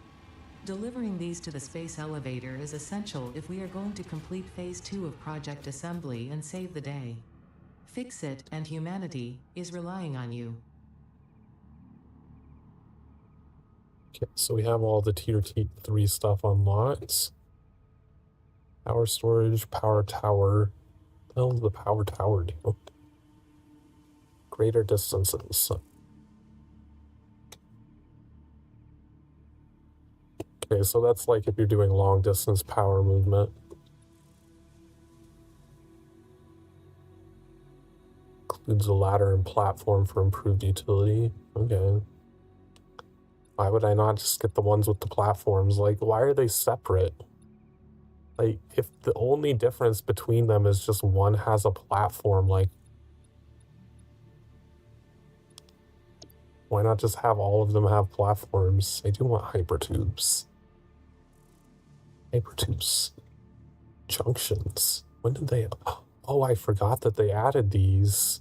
Delivering these to the space elevator is essential if we are going to complete phase 2 of project assembly and save the day. Fix It and humanity is relying on you. Okay, so we have all the tier 3 stuff unlocked. Power storage, power tower. What the hell does the power tower do? greater distances. Okay, so that's like if you're doing long distance power movement. Includes a ladder and platform for improved utility. Okay. Why would I not just get the ones with the platforms? Like, why are they separate? Like, if the only difference between them is just one has a platform, like, why not just have all of them have platforms? I do want hypertubes. Hypertubes. Junctions. When did they... Oh, I forgot that they added these.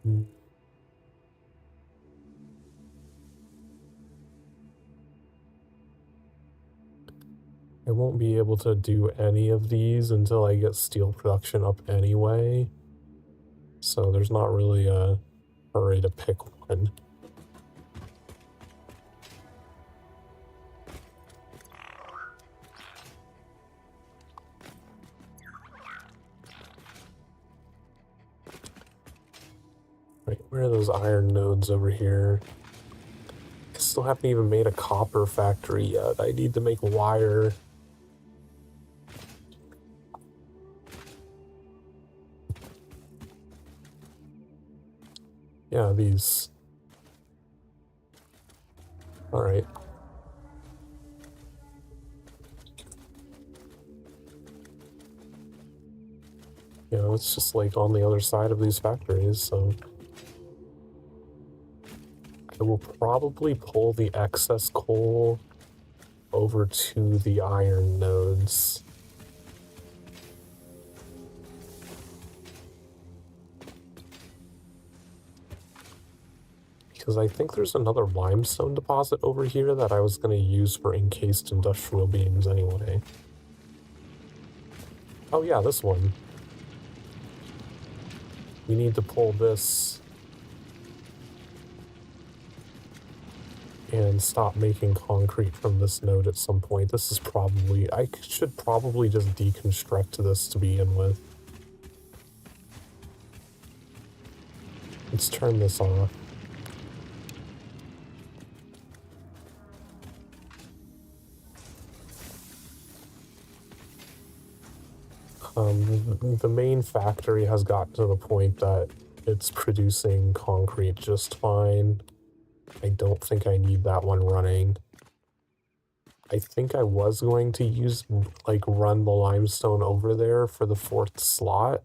Hmm. I won't be able to do any of these until I get steel production up anyway. So there's not really a hurry to pick one. Right, where are those iron nodes over here? I still haven't even made a copper factory yet. I need to make wire. Yeah, these. Alright. You know, it's just like on the other side of these factories, so... I will probably pull the excess coal over to the iron nodes. Because I think there's another limestone deposit over here that I was going to use for encased industrial beams anyway. Oh yeah, this one. We need to pull this and stop making concrete from this node at some point. This is probably... I should probably just deconstruct this to begin with. Let's turn this off. The main factory has gotten to the point that it's producing concrete just fine. I don't think I need that one running. I think I was going to use, like, run the limestone over there for the 4th slot.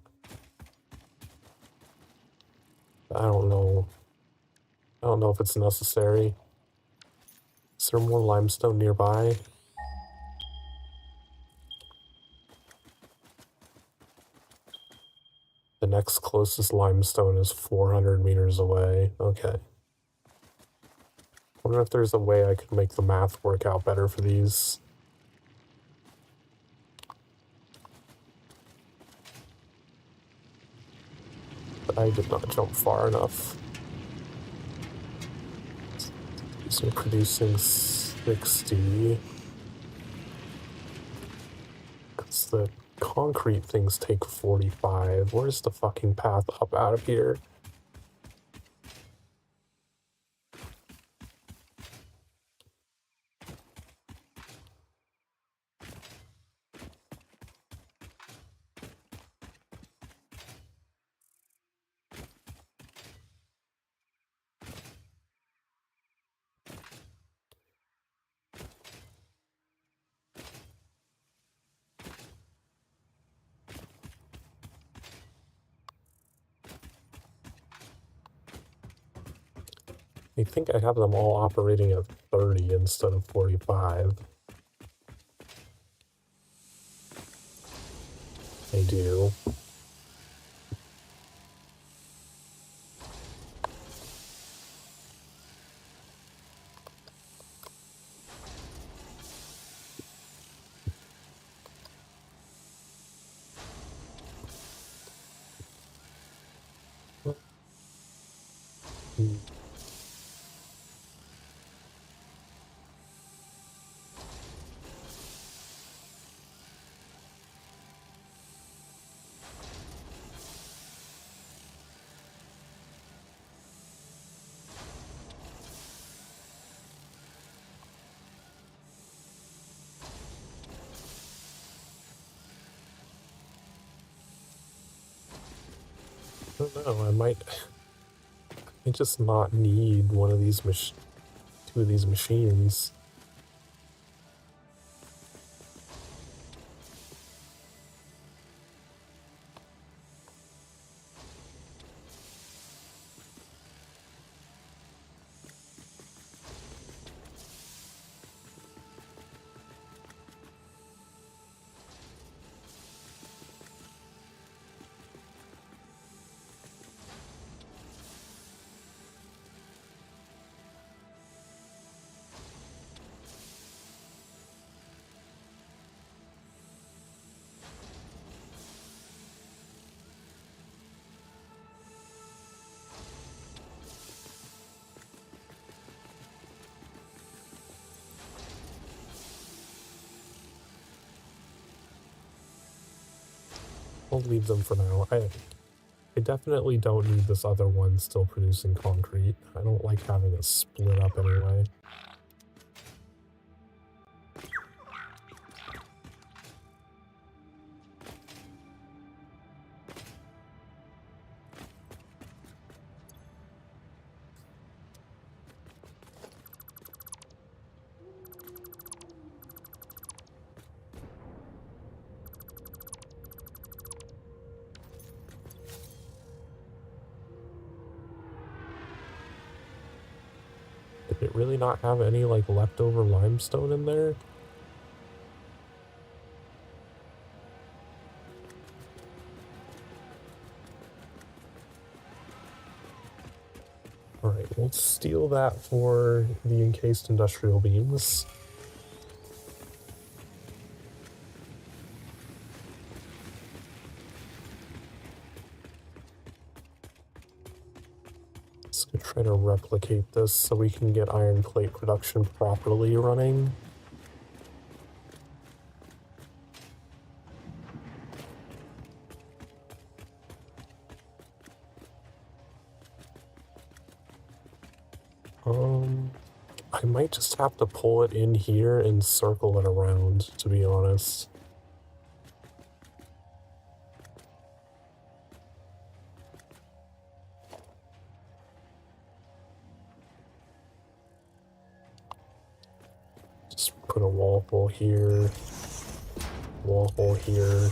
I don't know. I don't know if it's necessary. Is there more limestone nearby? The next closest limestone is 400 meters away. Okay. I wonder if there's a way I could make the math work out better for these. But I did not jump far enough. So producing 60. Because the concrete things take 45. Where's the fucking path up out of here? I think I have them all operating at 30 instead of 45. I do. don't know. I might just not need one of these two of these machines. I'll leave them for now. I definitely don't need this other one still producing concrete. I don't like having it split up anyway. Did it really not have any, like, leftover limestone in there? Alright, we'll steal that for the encased industrial beams. Let's go try to replicate this so we can get iron plate production properly running. I might just have to pull it in here and circle it around, to be honest. Just put a wall hole here, wall hole here.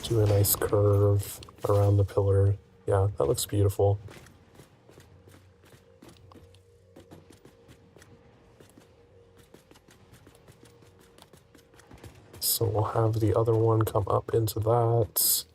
Do a nice curve around the pillar. Yeah, that looks beautiful. So we'll have the other one come up into that.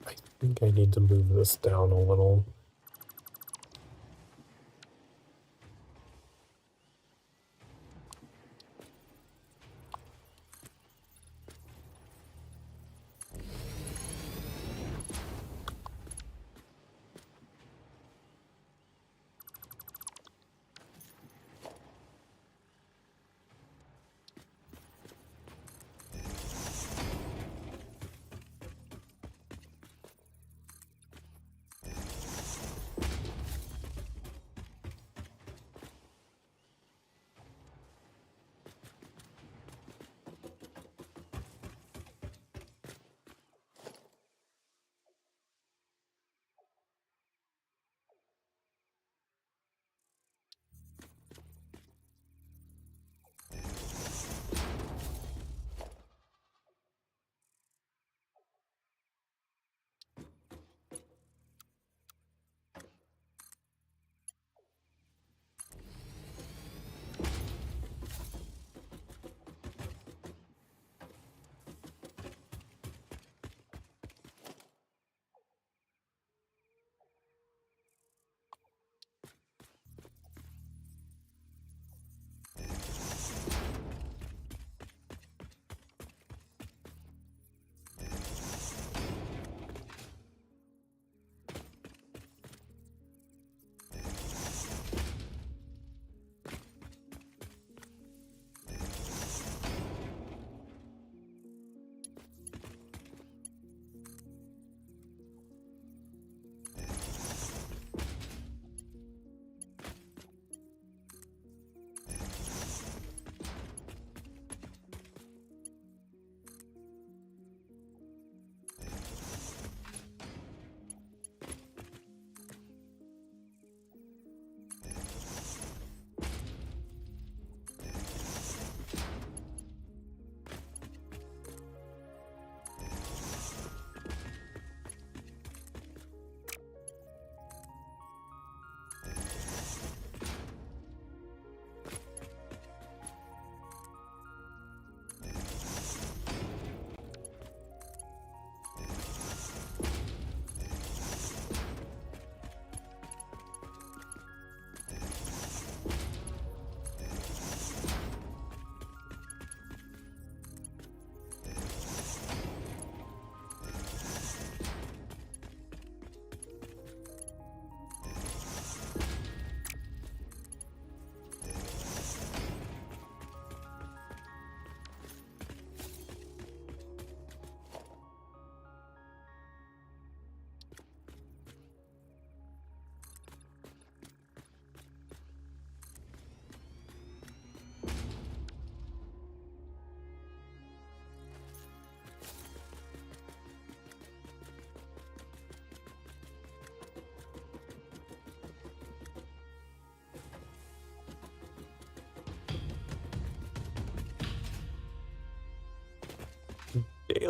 I think I need to move this down a little.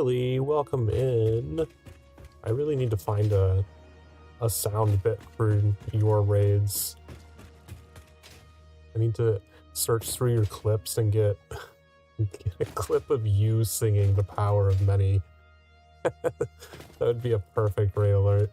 Haley, welcome in. I really need to find a sound bit for your raids. I need to search through your clips and get a clip of you singing The Power of Many. That would be a perfect raid alert.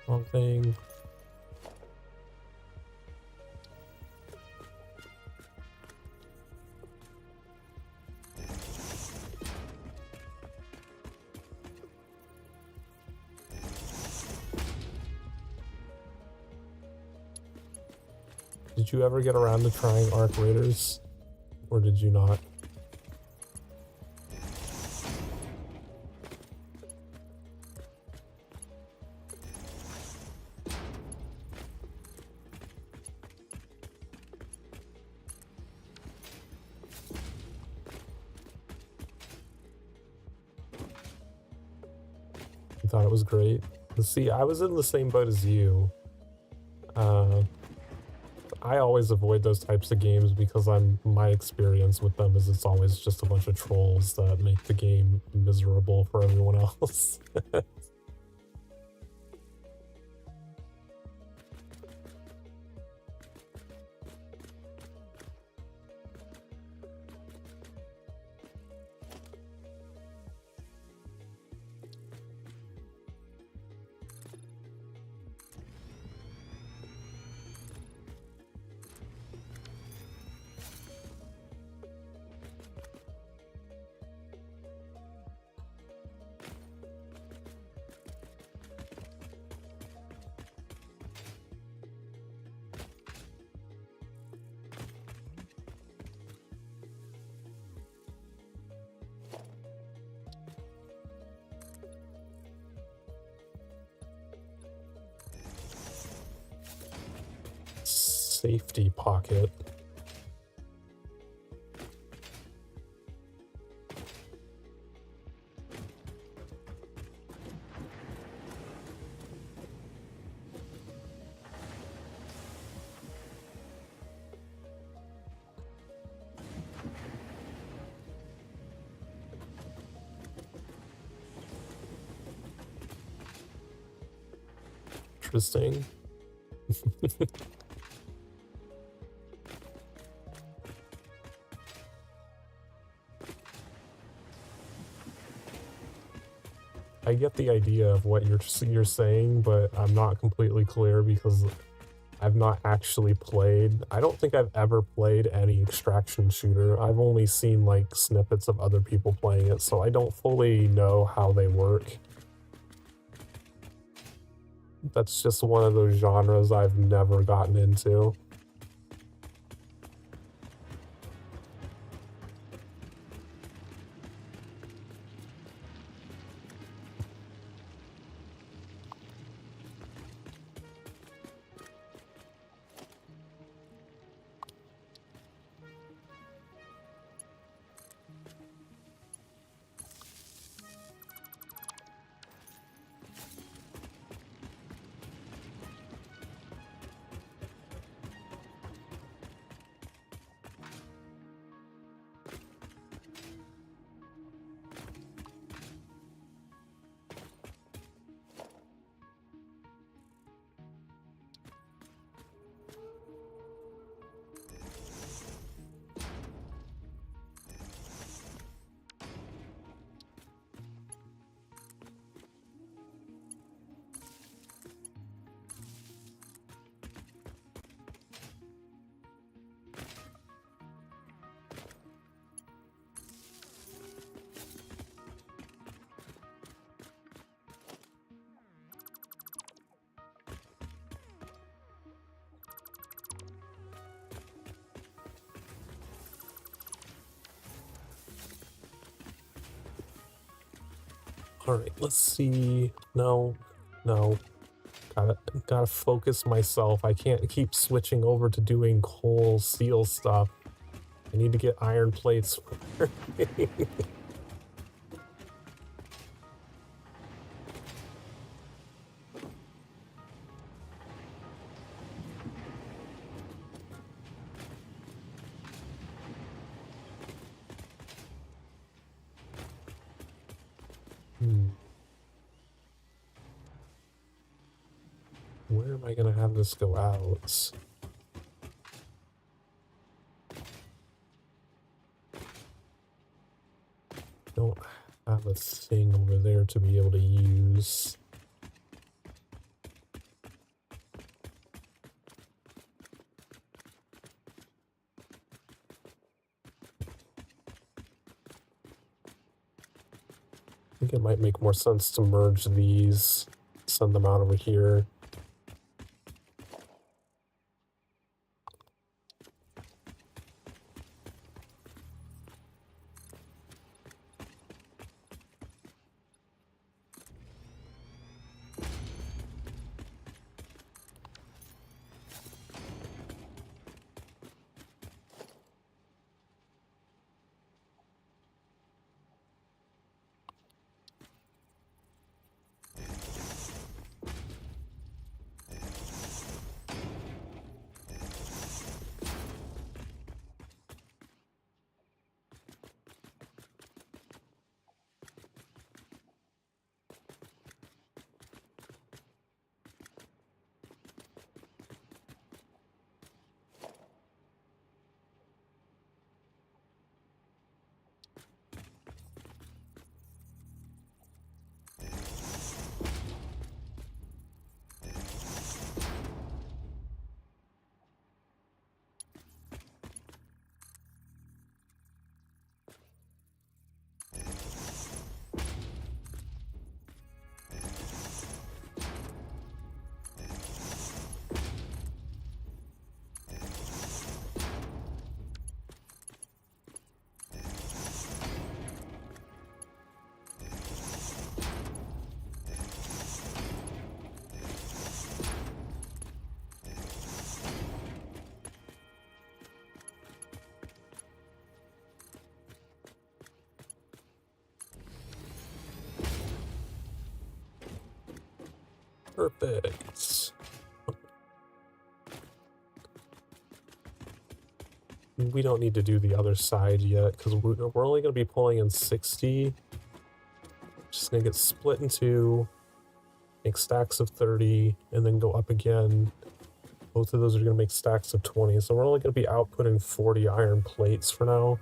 Wrong thing. Did you ever get around to trying Arc Raiders? Or did you not? You thought it was great? See, I was in the same boat as you. I always avoid those types of games because my experience with them is it's always just a bunch of trolls that make the game miserable for everyone else. Safety pocket. Interesting. I get the idea of what you're saying, but I'm not completely clear because I've not actually played. I don't think I've ever played any extraction shooter. I've only seen like snippets of other people playing it, so I don't fully know how they work. That's just one of those genres I've never gotten into. Alright, let's see. No, no. Gotta focus myself. I can't keep switching over to doing coal steel stuff. I need to get iron plates. Where am I gonna have this go out? Don't have a thing over there to be able to use. I think it might make more sense to merge these, send them out over here. Perfect. We don't need to do the other side yet because we're only going to be pulling in 60. Just going to get split in two, make stacks of 30, and then go up again. Both of those are going to make stacks of 20, so we're only going to be outputting 40 iron plates for now.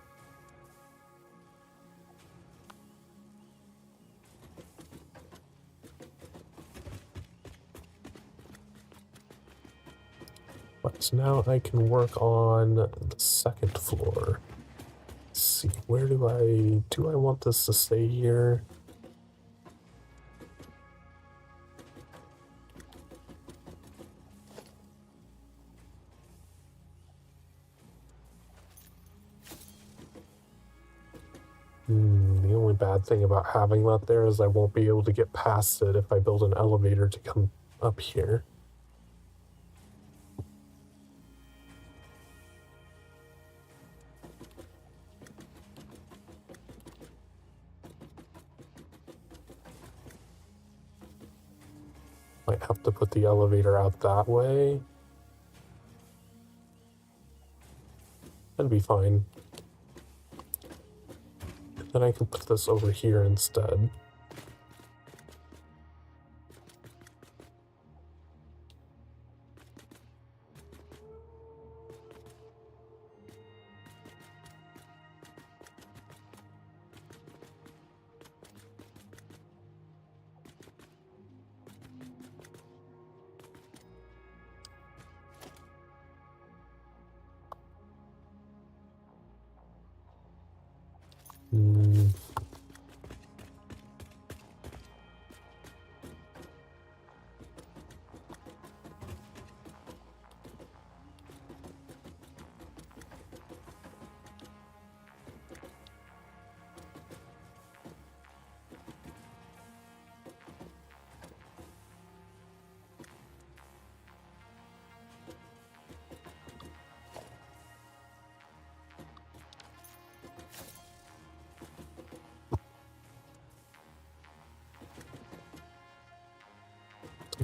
But now I can work on the second floor. Let's see, where do I want this to stay here? The only bad thing about having that there is I won't be able to get past it if I build an elevator to come up here. Might have to put the elevator out that way. That'd be fine. Then I can put this over here instead.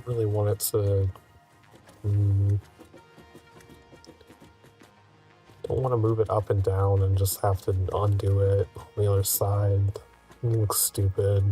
don't really want it to... don't want to move it up and down and just have to undo it on the other side. It looks stupid.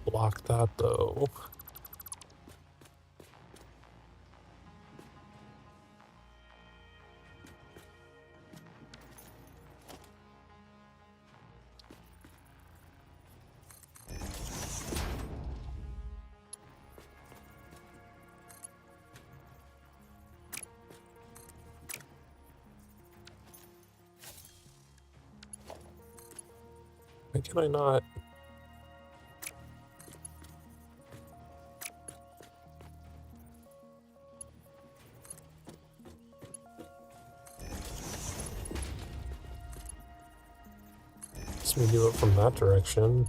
Block that though. Why can I not? Let me do it from that direction.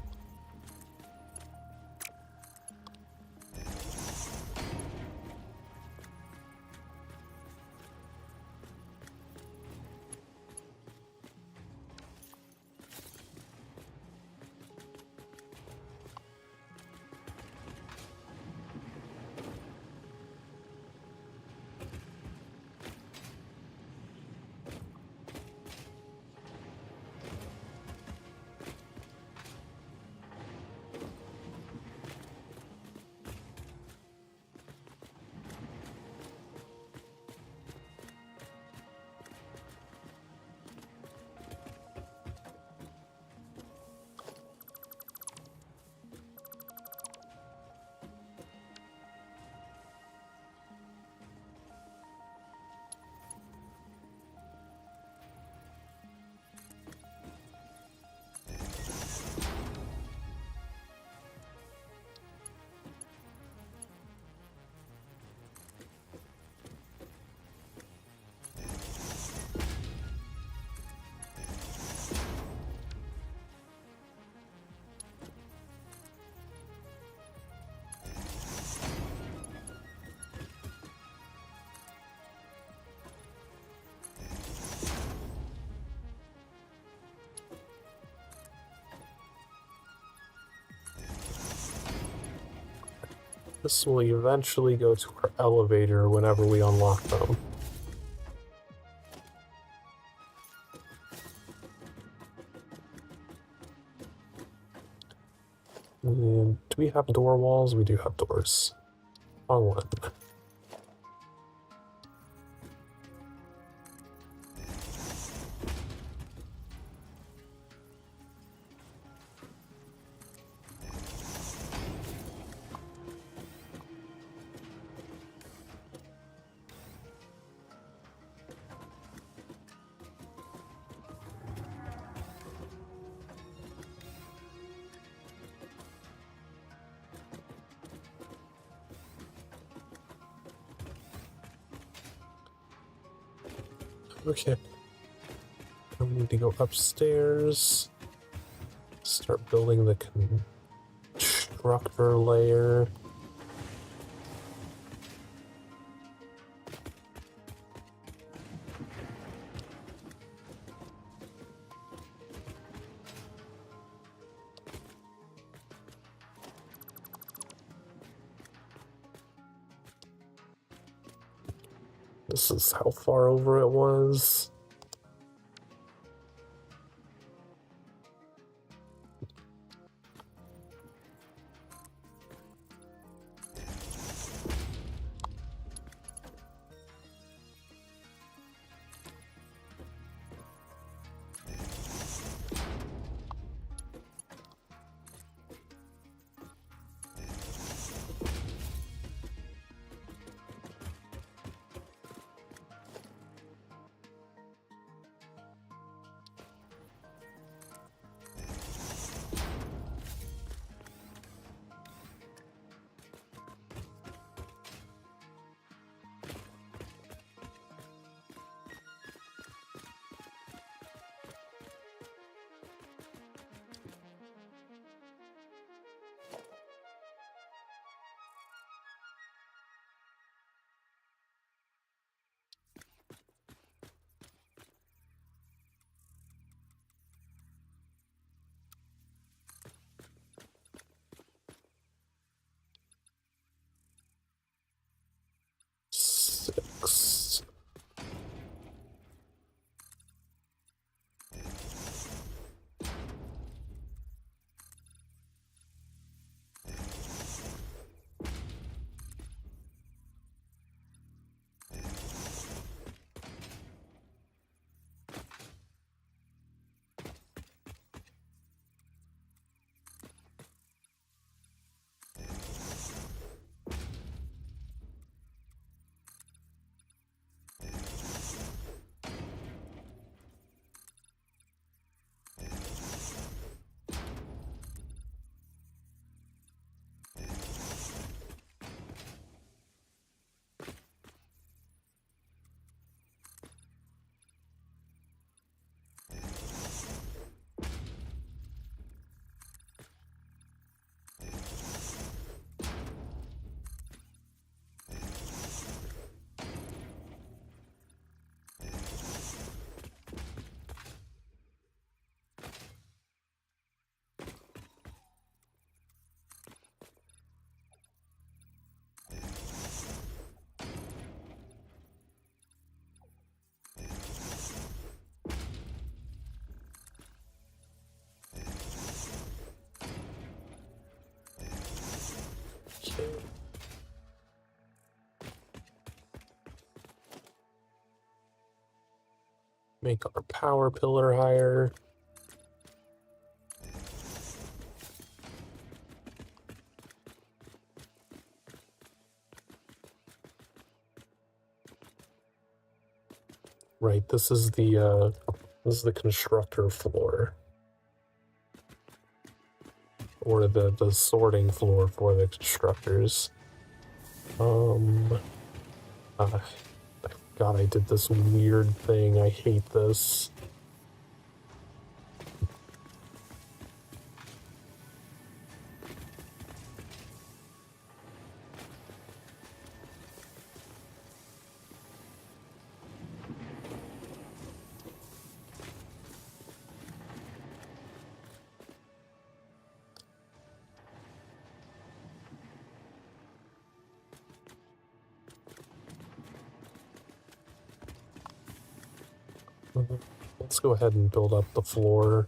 This will eventually go to our elevator whenever we unlock them. And do we have door walls? We do have doors. Wrong one. Okay. I need to go upstairs. Start building the constructor layer. This is how far over it was. Make our power pillar higher. Right, this is the constructor floor. Or the sorting floor for the constructors. God, I did this weird thing. I hate this. Let's go ahead and build up the floor.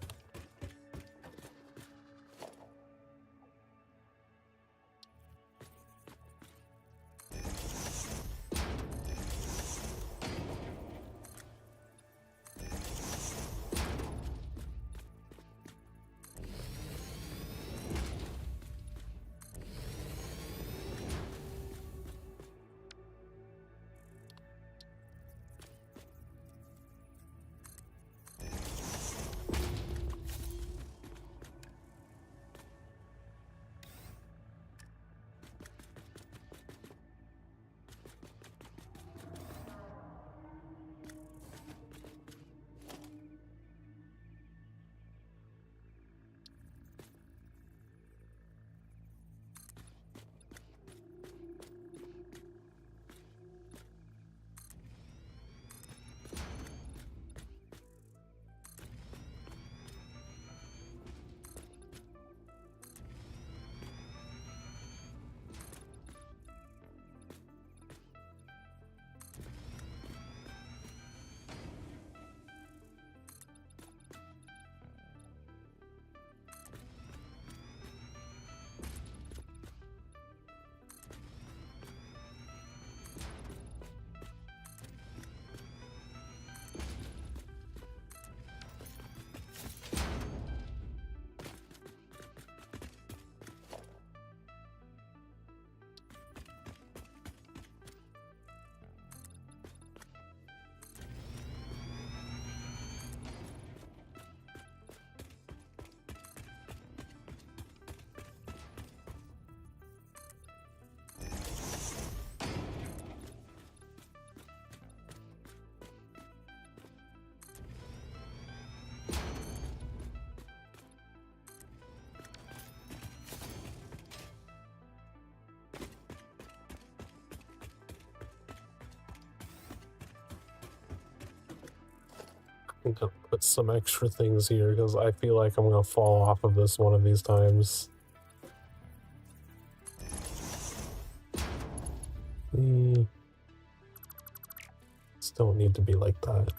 I'm gonna put some extra things here because I feel like I'm gonna fall off of this one of these times. Still need to be like that.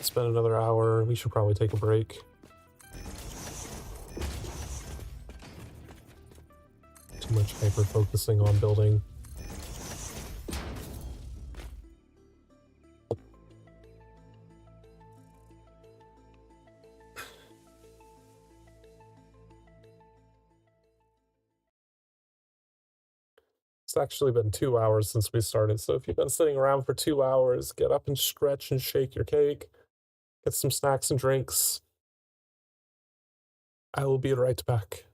Spend another hour. We should probably take a break. 2 much hyper-focusing on building. It's actually been 2 hours since we started, so if you've been sitting around for 2 hours, get up and stretch and shake your cake, get some snacks and drinks. I will be right back.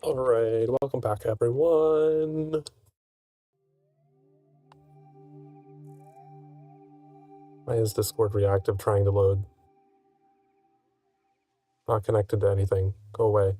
Alright, welcome back everyone. Why is Discord reactive trying to load? Not connected to anything. Go away.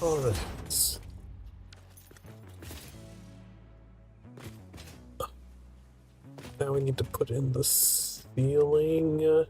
Alright. Now we need to put in the ceiling.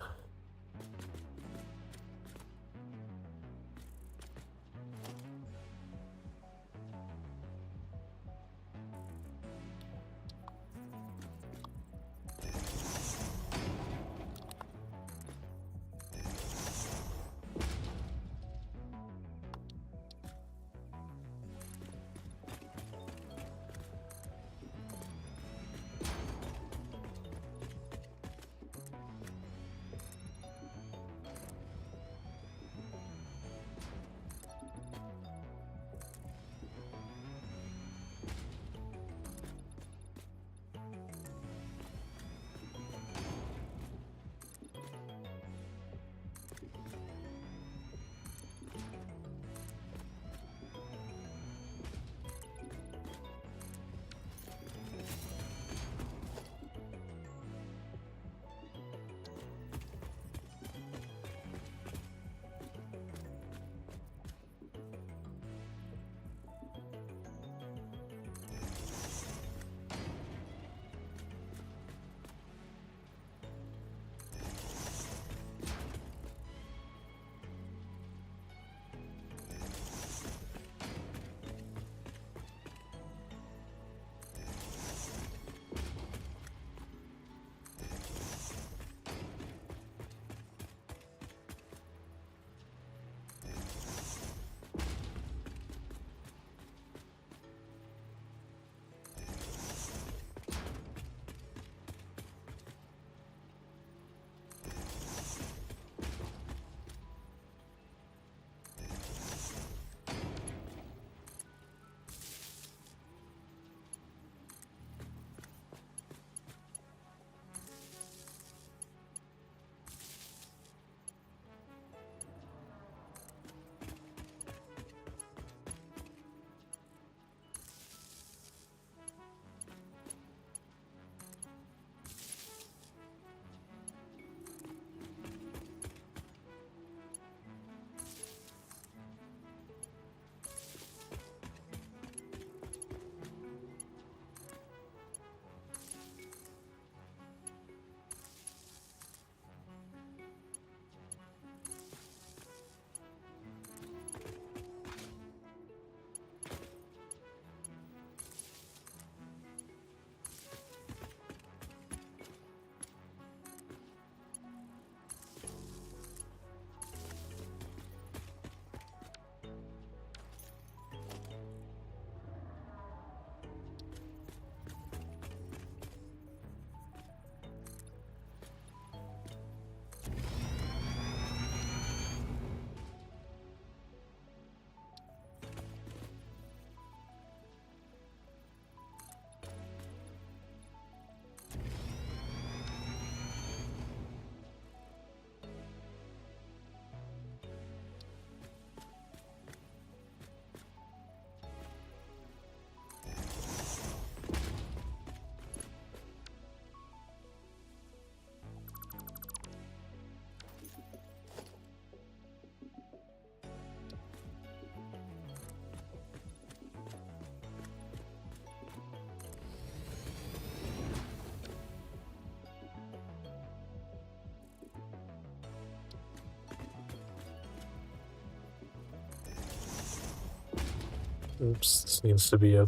Oops, this needs to be a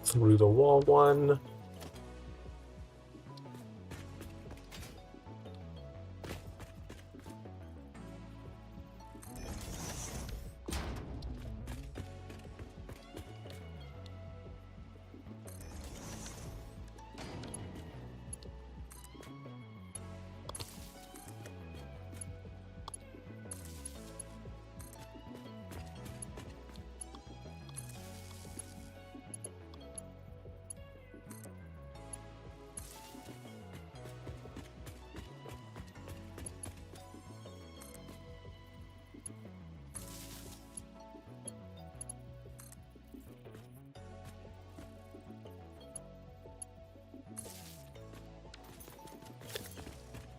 through the wall one.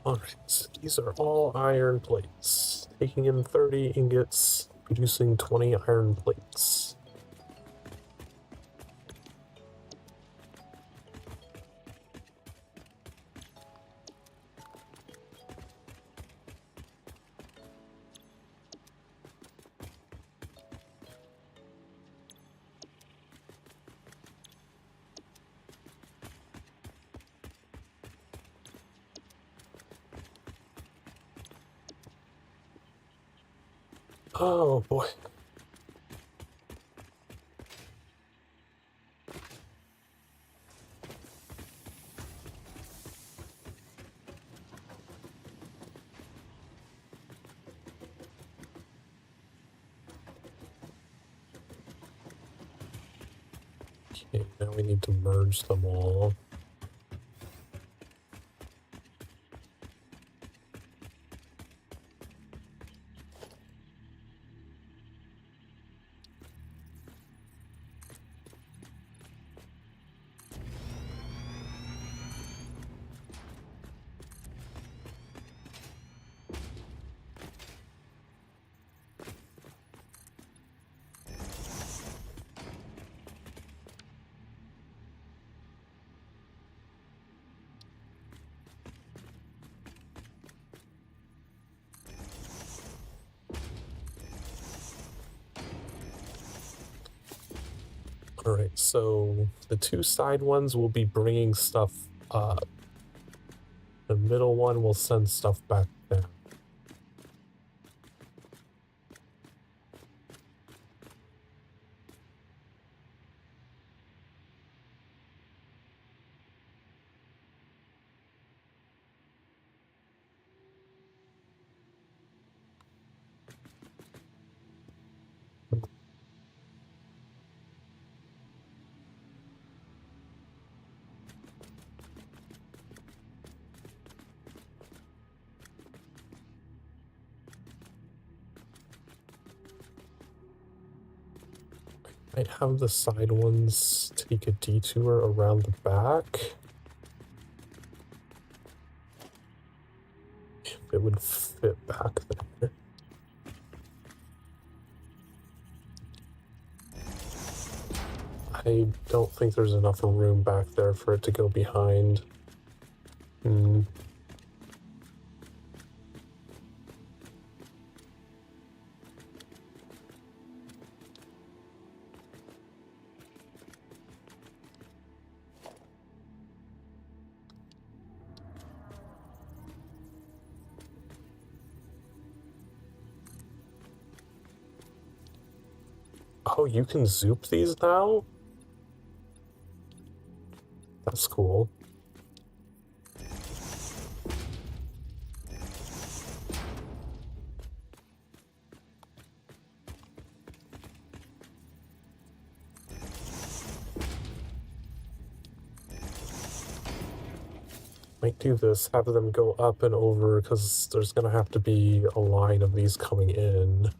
Alright, these are all iron plates. Taking in 30 ingots, producing 20 iron plates. Oh boy. Okay, now we need to merge them all. Alright, so the two side ones will be bringing stuff up. The middle one will send stuff back down. Might have the side ones take a detour around the back. If it would fit back there. I don't think there's enough room back there for it to go behind. Oh, you can zoop these now? That's cool. Might do this, have them go up and over, because there's gonna have to be a line of these coming in.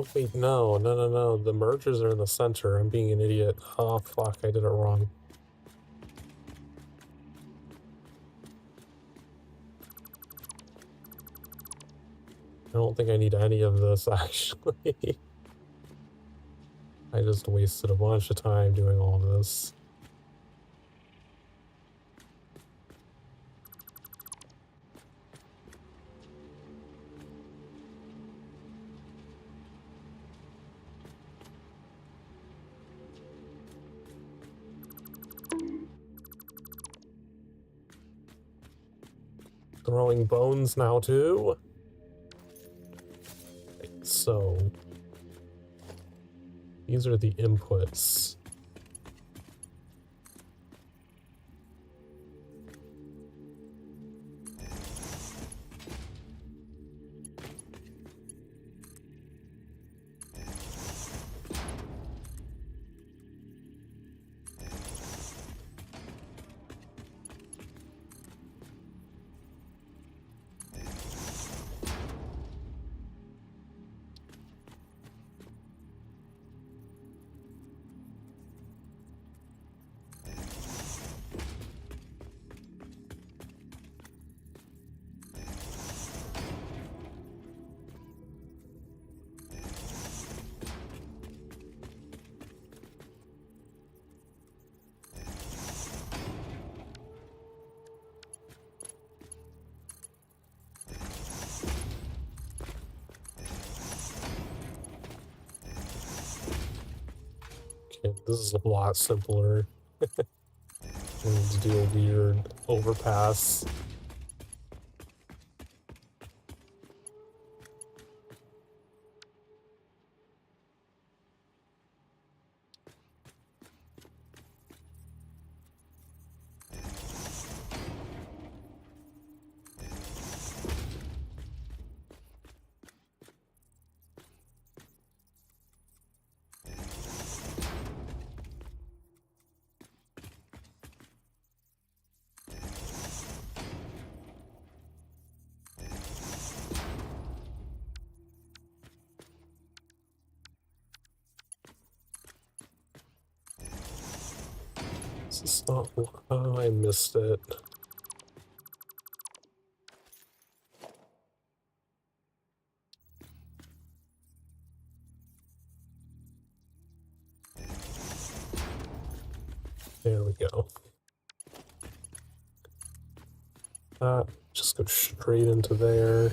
Oh wait, no. The mergers are in the center. I'm being an idiot. Oh fuck, I did it wrong. I don't think I need any of this, actually. I just wasted a bunch of time doing all this. Throwing bones now, too. So, these are the inputs. Okay, this is a lot simpler. I need to do a weird overpass. This is not. Oh, I missed it. There we go. Just go straight into there.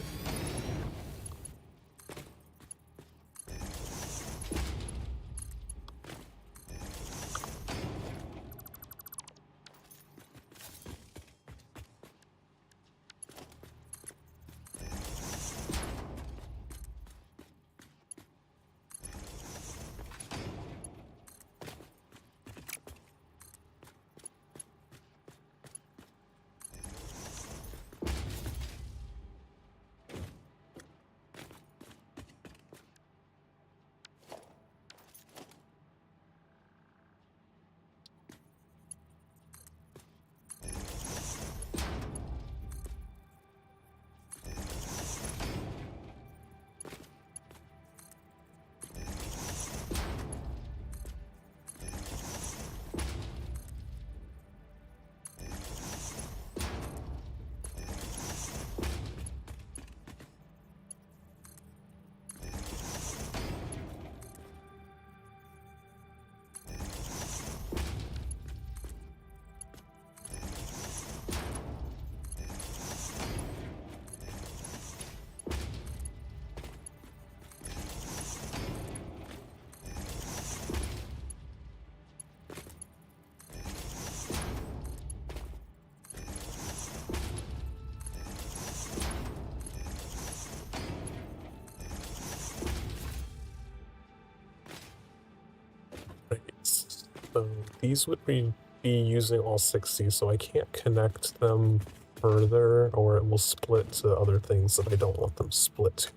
Right. So these would be using all 60, so I can't connect them further, or it will split to other things that I don't want them split to.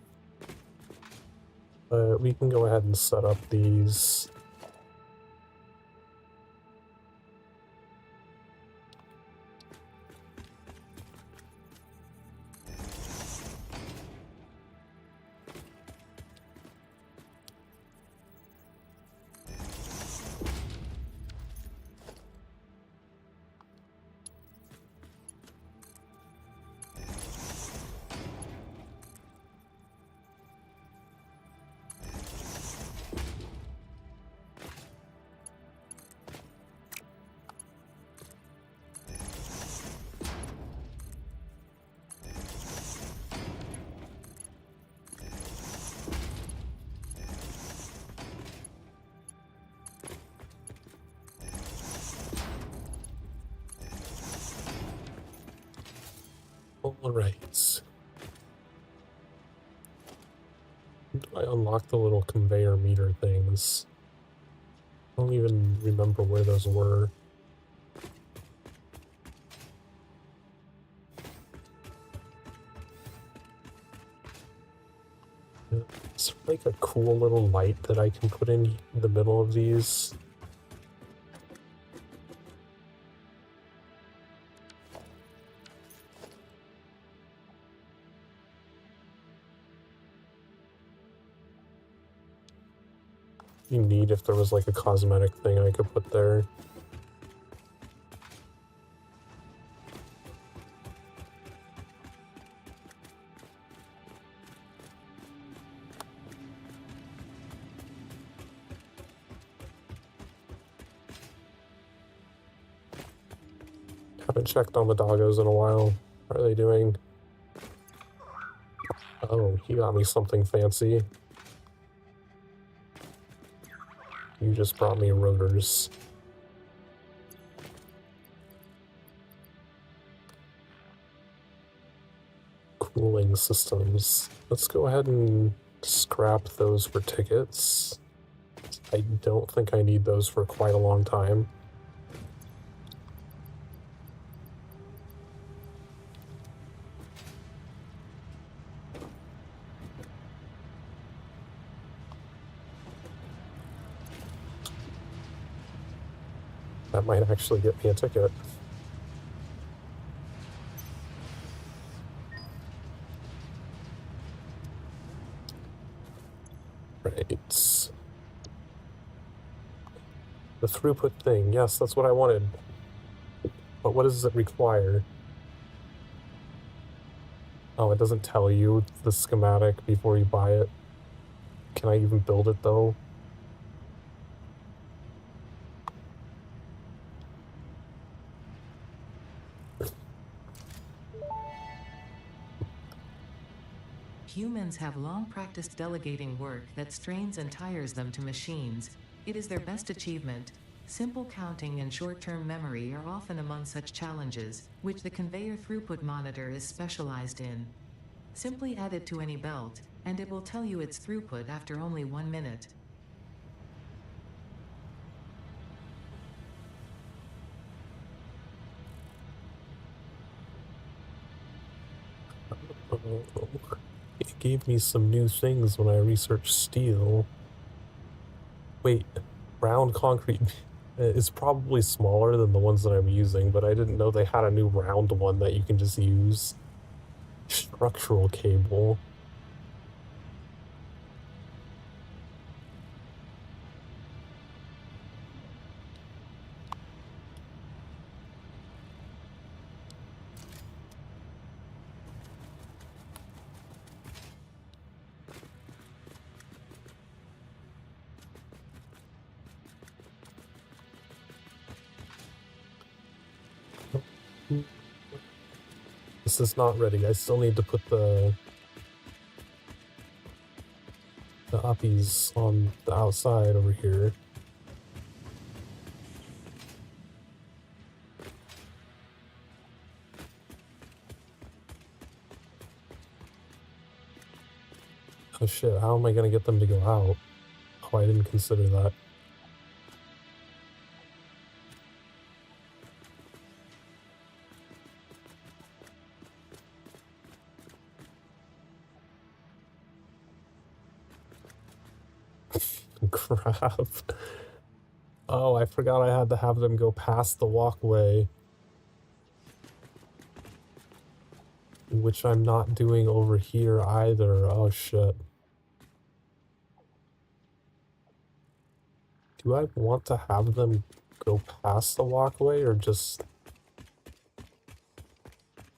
But we can go ahead and set up these. Alright. Do I unlock the little conveyor meter things? I don't even remember where those were. It's like a cool little light that I can put in the middle of these. Be neat if there was like a cosmetic thing I could put there. Haven't checked on the doggos in a while. How are they doing? Oh, he got me something fancy. You just brought me rotors. Cooling systems. Let's go ahead and scrap those for tickets. I don't think I need those for quite a long time. That might actually get me a ticket. Right. The throughput thing. Yes, that's what I wanted. But what does it require? Oh, it doesn't tell you the schematic before you buy it. Can I even build it though? Humans have long practiced delegating work that strains and tires them to machines. It is their best achievement. Simple counting and short-term memory are often among such challenges, which the conveyor throughput monitor is specialized in. Simply add it to any belt, and it will tell you its throughput after only 1 minute. It gave me some new things when I researched steel. Wait, round concrete is probably smaller than the ones that I'm using, but I didn't know they had a new round one that you can just use. Structural cable. This is not ready. I still need to put the uppies on the outside over here. Oh shit, how am I gonna get them to go out? Oh, I didn't consider that. Crap. Oh, I forgot I had to have them go past the walkway. Which I'm not doing over here either. Oh shit. Do I want to have them go past the walkway or just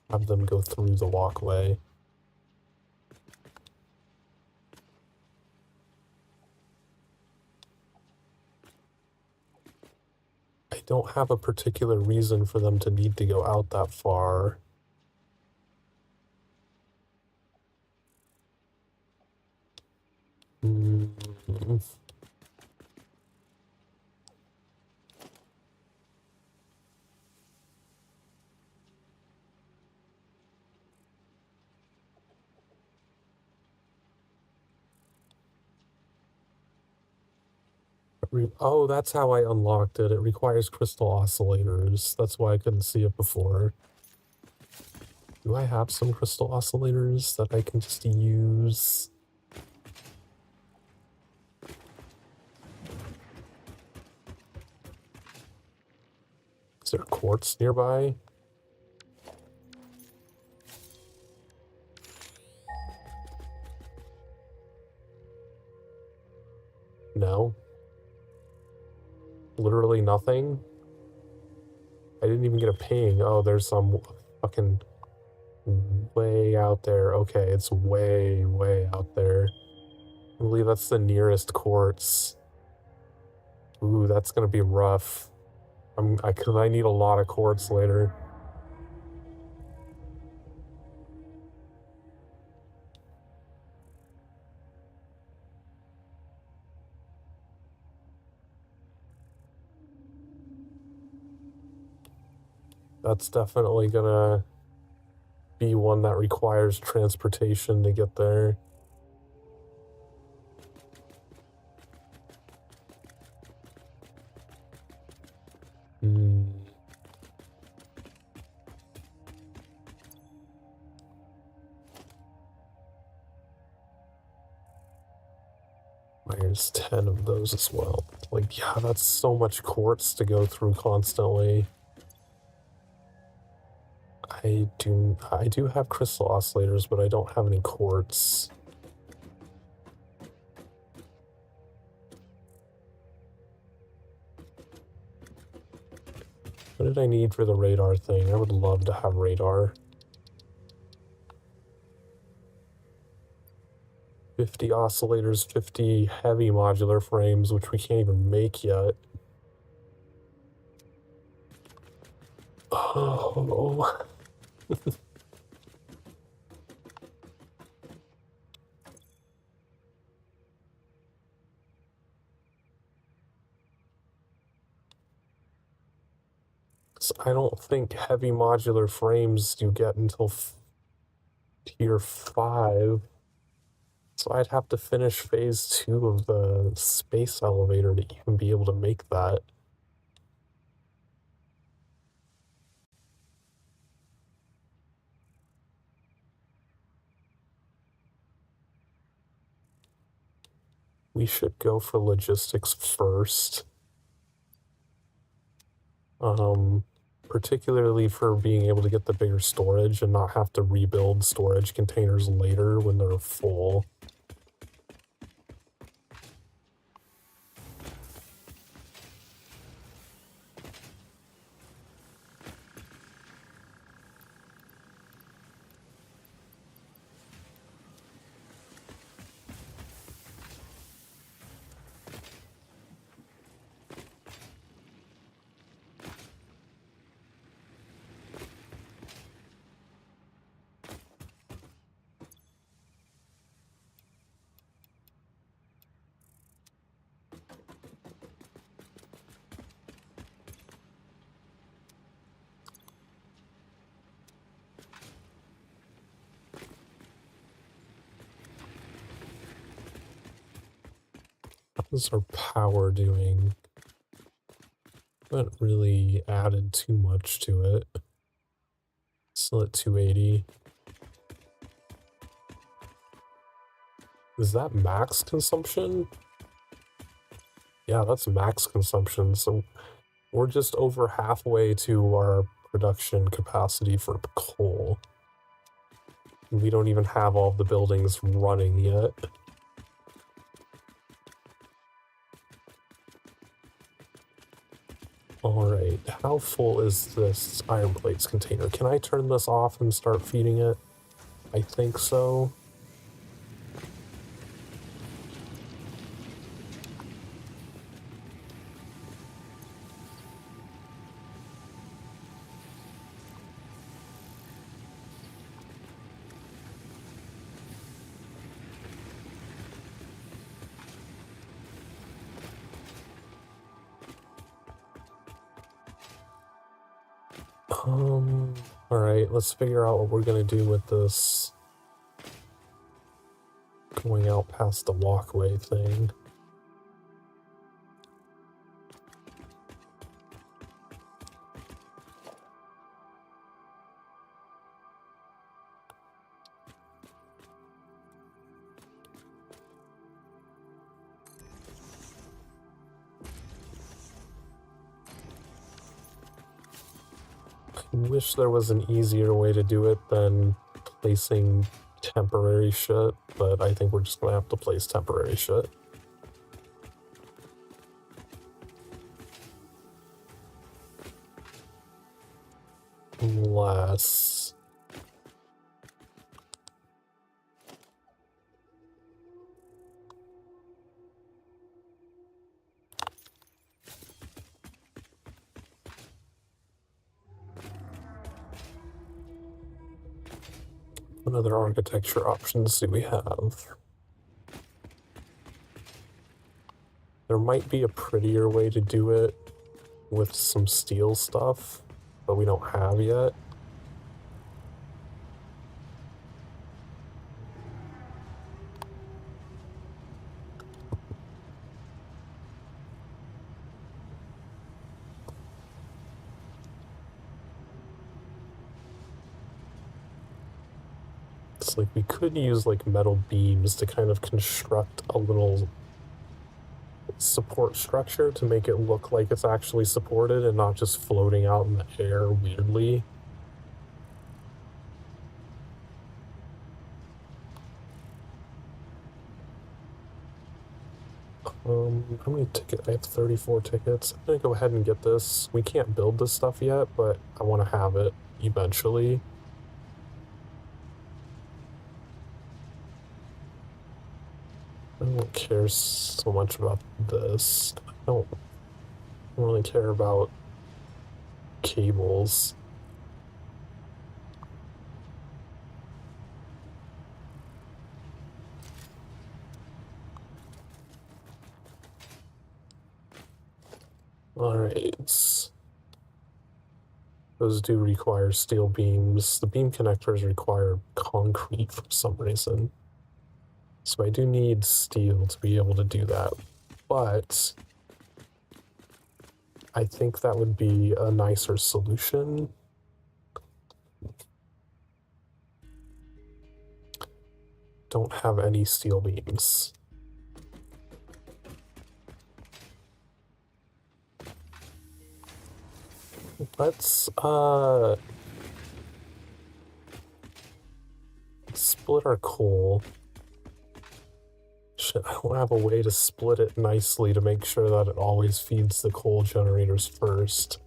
have them go through the walkway? I don't have a particular reason for them to need to go out that far. Mm. Oh, that's how I unlocked it. It requires crystal oscillators. That's why I couldn't see it before. Do I have some crystal oscillators that I can just use? Is there quartz nearby? No. Literally nothing? I didn't even get a ping. Oh, there's some fucking way out there. Okay, it's way, way out there. I believe that's the nearest quartz. Ooh, that's gonna be rough. Cause I need a lot of quartz later. That's definitely gonna be one that requires transportation to get there. Hmm. There's 10 of those as well. Like, yeah, that's so much quartz to go through constantly. I do have crystal oscillators, but I don't have any quartz. What did I need for the radar thing? I would love to have radar. 50 oscillators, 50 heavy modular frames, which we can't even make yet. Oh. So I don't think heavy modular frames you get until tier 5. So I'd have to finish phase 2 of the space elevator to even be able to make that. We should go for logistics first. Particularly for being able to get the bigger storage and not have to rebuild storage containers later when they're full. How's our power doing? Not really added too much to it. Still at 280. Is that max consumption? Yeah, that's max consumption. So we're just over halfway to our production capacity for coal. We don't even have all the buildings running yet. Alright, how full is this iron plates container? Can I turn this off and start feeding it? I think so. Alright, let's figure out what we're gonna do with this going out past the walkway thing. wish there was an easier way to do it than placing temporary shit, but I think we're just gonna have to place temporary shit. Unless... what other architecture options do we have? There might be a prettier way to do it with some steel stuff, but we don't have yet. It's like we could use like metal beams to kind of construct a little support structure to make it look like it's actually supported and not just floating out in the air weirdly. How many tickets? I have 34 tickets. I'm gonna go ahead and get this. We can't build this stuff yet, but I want to have it eventually. I don't care so much about this. I don't really care about cables. Alright. Those do require steel beams. The beam connectors require concrete for some reason. So I do need steel to be able to do that. But I think that would be a nicer solution. Don't have any steel beams. Let's split our coal. Shit, I don't have a way to split it nicely to make sure that it always feeds the coal generators first.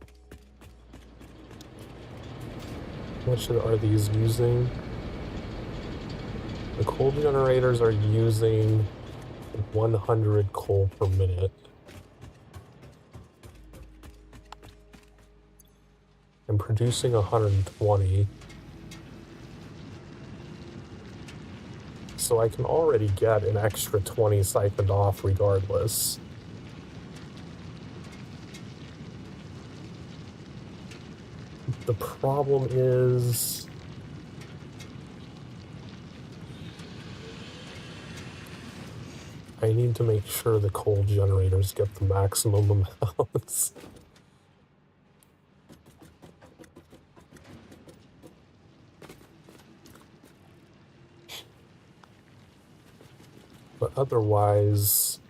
How much are these using? The coal generators are using 100 coal per minute. I'm producing 120. So I can already get an extra 20 siphoned off regardless. The problem is... I need to make sure the coal generators get the maximum amounts. But otherwise,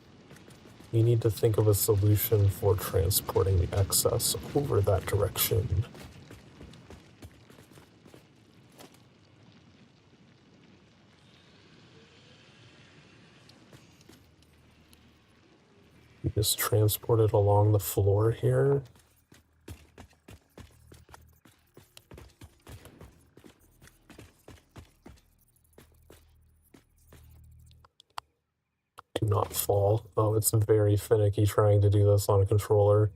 you need to think of a solution for transporting the excess over that direction. You just transport it along the floor here. Do not fall. Oh, it's very finicky trying to do this on a controller.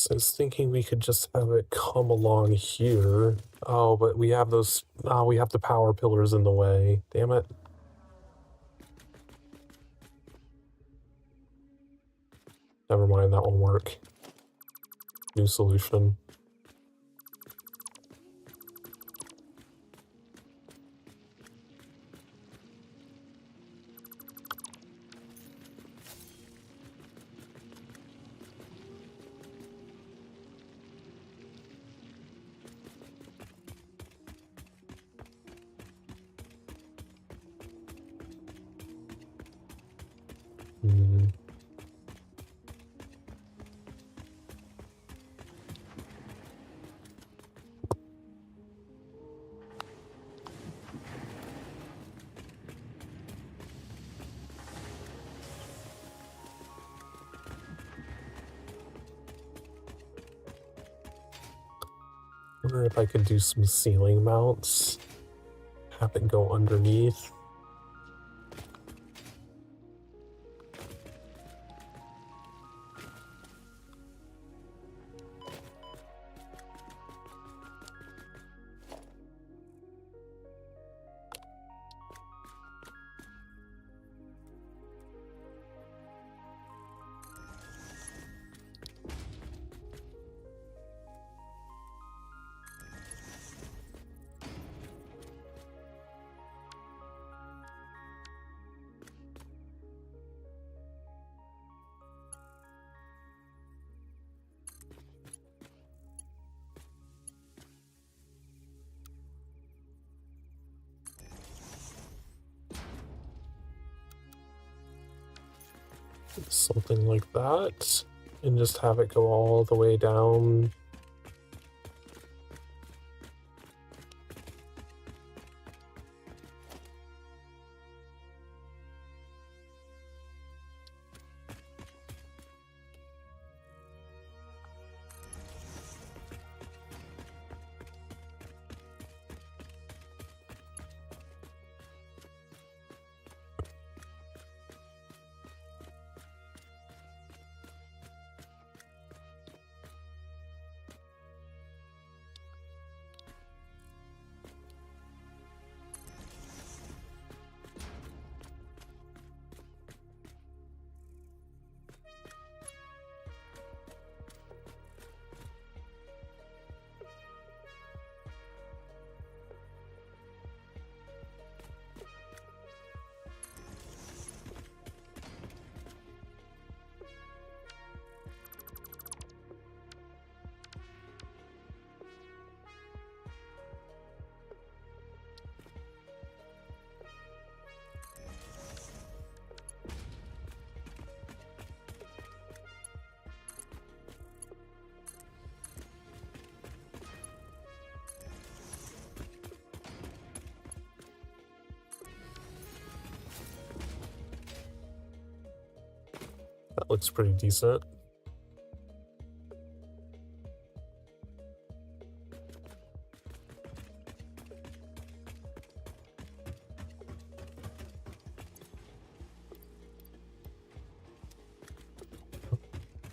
So I was thinking we could just have it come along here. Oh, but we have those... Oh, we have the power pillars in the way. Damn it. Never mind, that won't work. New solution. Hmm. Wonder if I could do some ceiling mounts. Have it go underneath. Something like that. And just have it go all the way down. That looks pretty decent.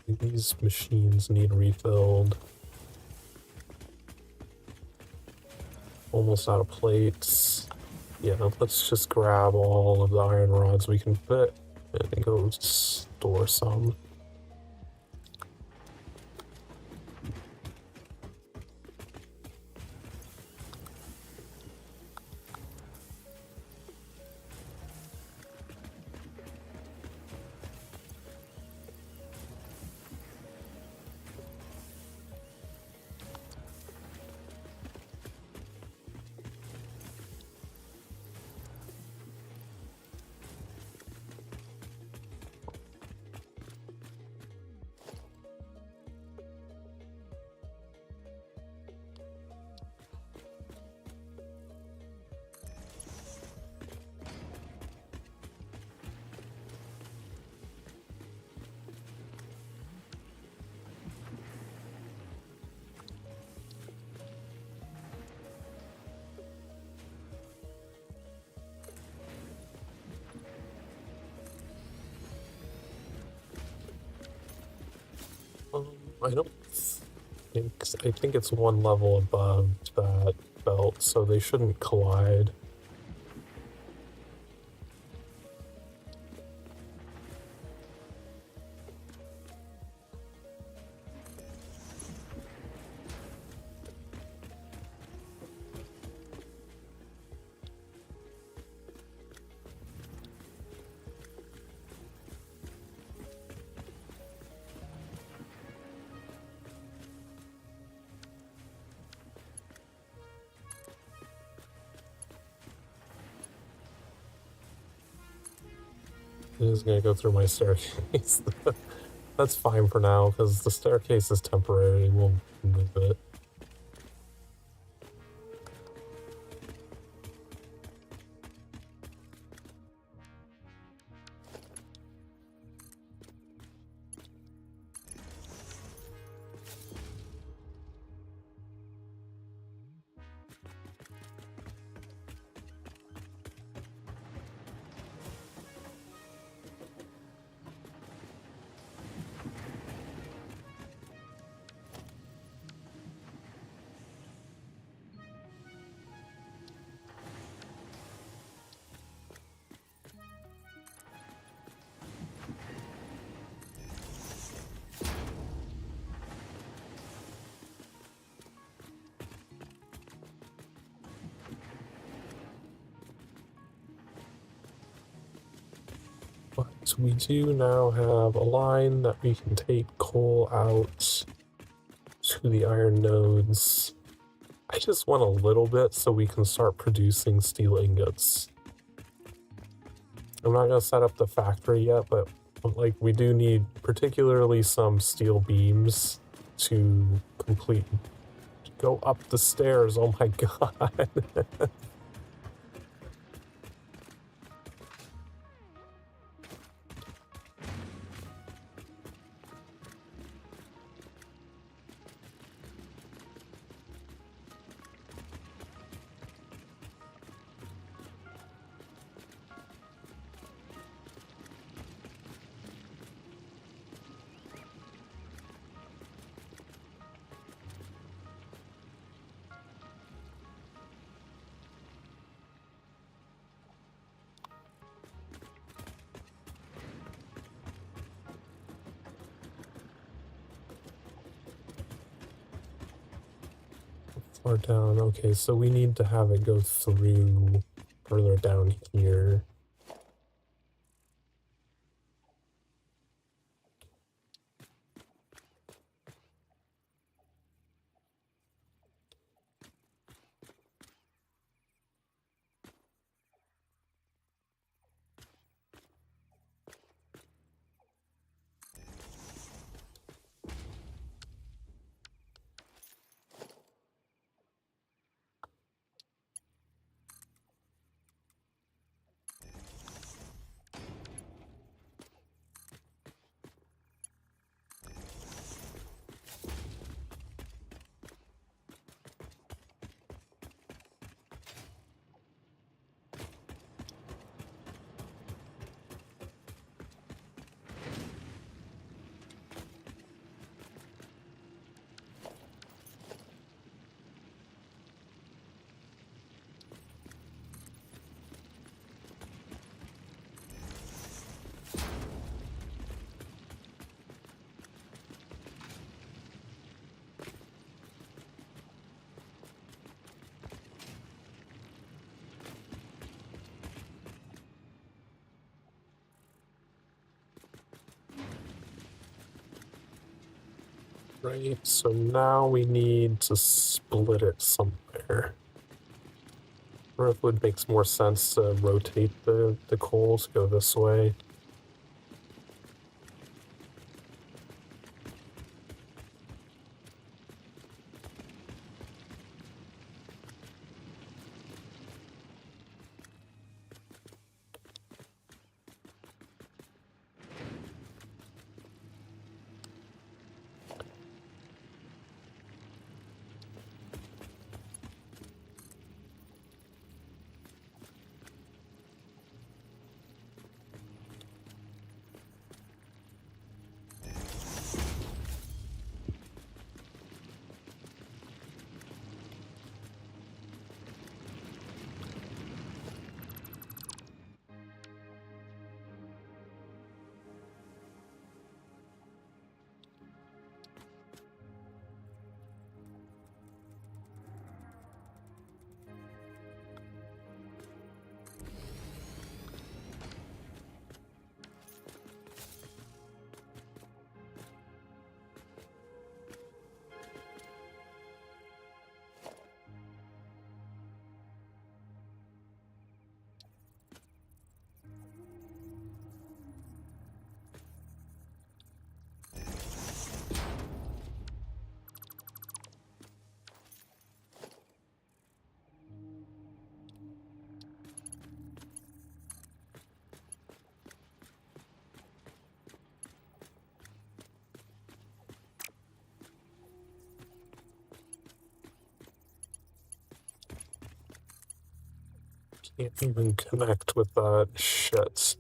These machines need refilled. Almost out of plates. Yeah, let's just grab all of the iron rods we can fit and go store some. I don't I think it's one level above that belt, so they shouldn't collide. It is gonna go through my staircase. That's fine for now, because the staircase is temporary. We'll move it. But we do now have a line that we can take coal out to the iron nodes. I just want a little bit so we can start producing steel ingots. I'm not gonna set up the factory yet, but like we do need particularly some steel beams to complete. Go up the stairs, oh my god. Far down, okay, so we need to have it go through further down here. Right, so now we need to split it somewhere. Or if it makes more sense to rotate the coal to go this way. Can't even connect with that shit.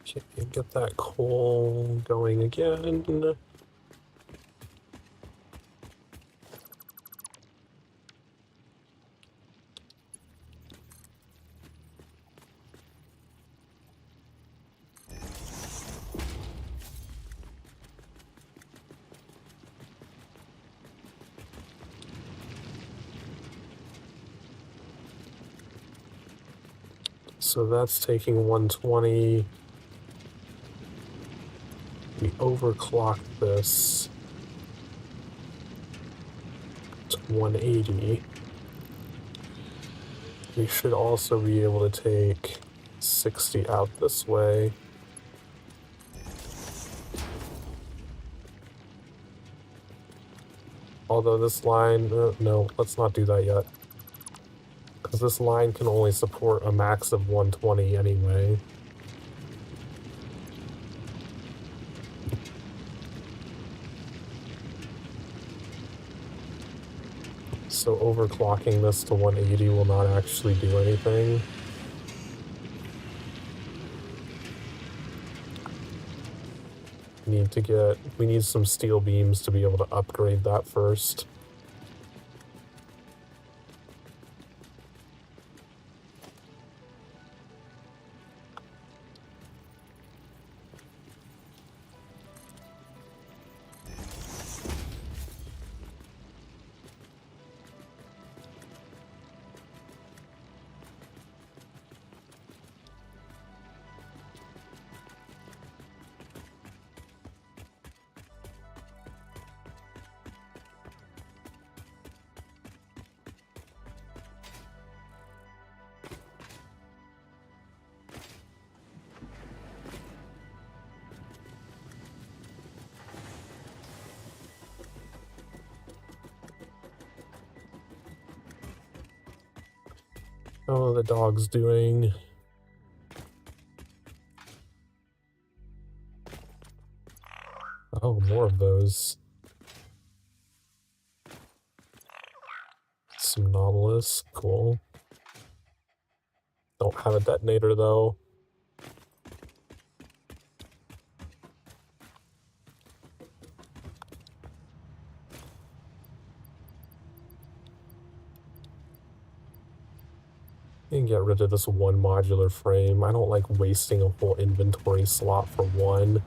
Okay, get that coal going again. So that's taking 120. We overclocked this to 180. We should also be able to take 60 out this way. Although this line, no, let's not do that yet. Because this line can only support a max of 120 anyway. So overclocking this to 180 will not actually do anything. We need some steel beams to be able to upgrade that first. How are the dogs doing? Oh, more of those. Some Nautilus, cool. Don't have a detonator though. And get rid of this one modular frame. I don't like wasting a whole inventory slot for one.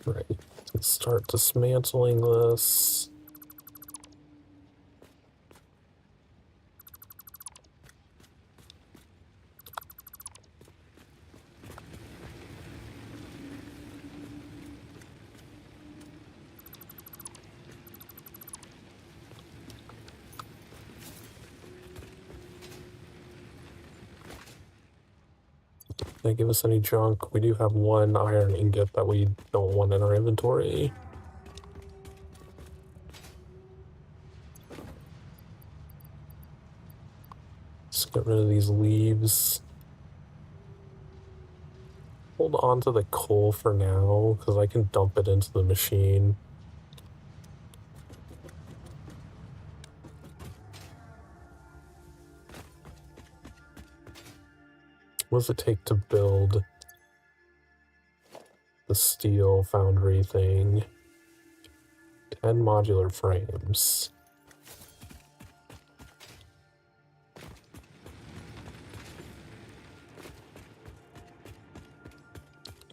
Right, let's start dismantling this. They give us any junk. We do have one iron ingot that we don't want in our inventory. Get rid of these leaves. Hold on to the coal for now, because I can dump it into the machine. What does it take to build the steel foundry thing? 10 modular frames.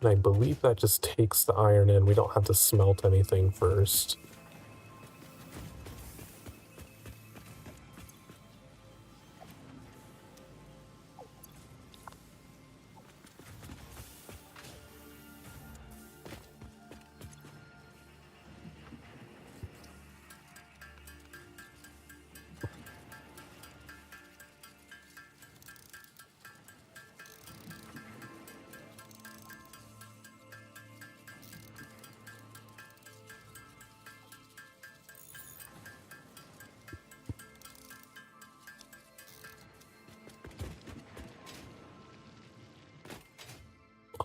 And I believe that just takes the iron in. We don't have to smelt anything first.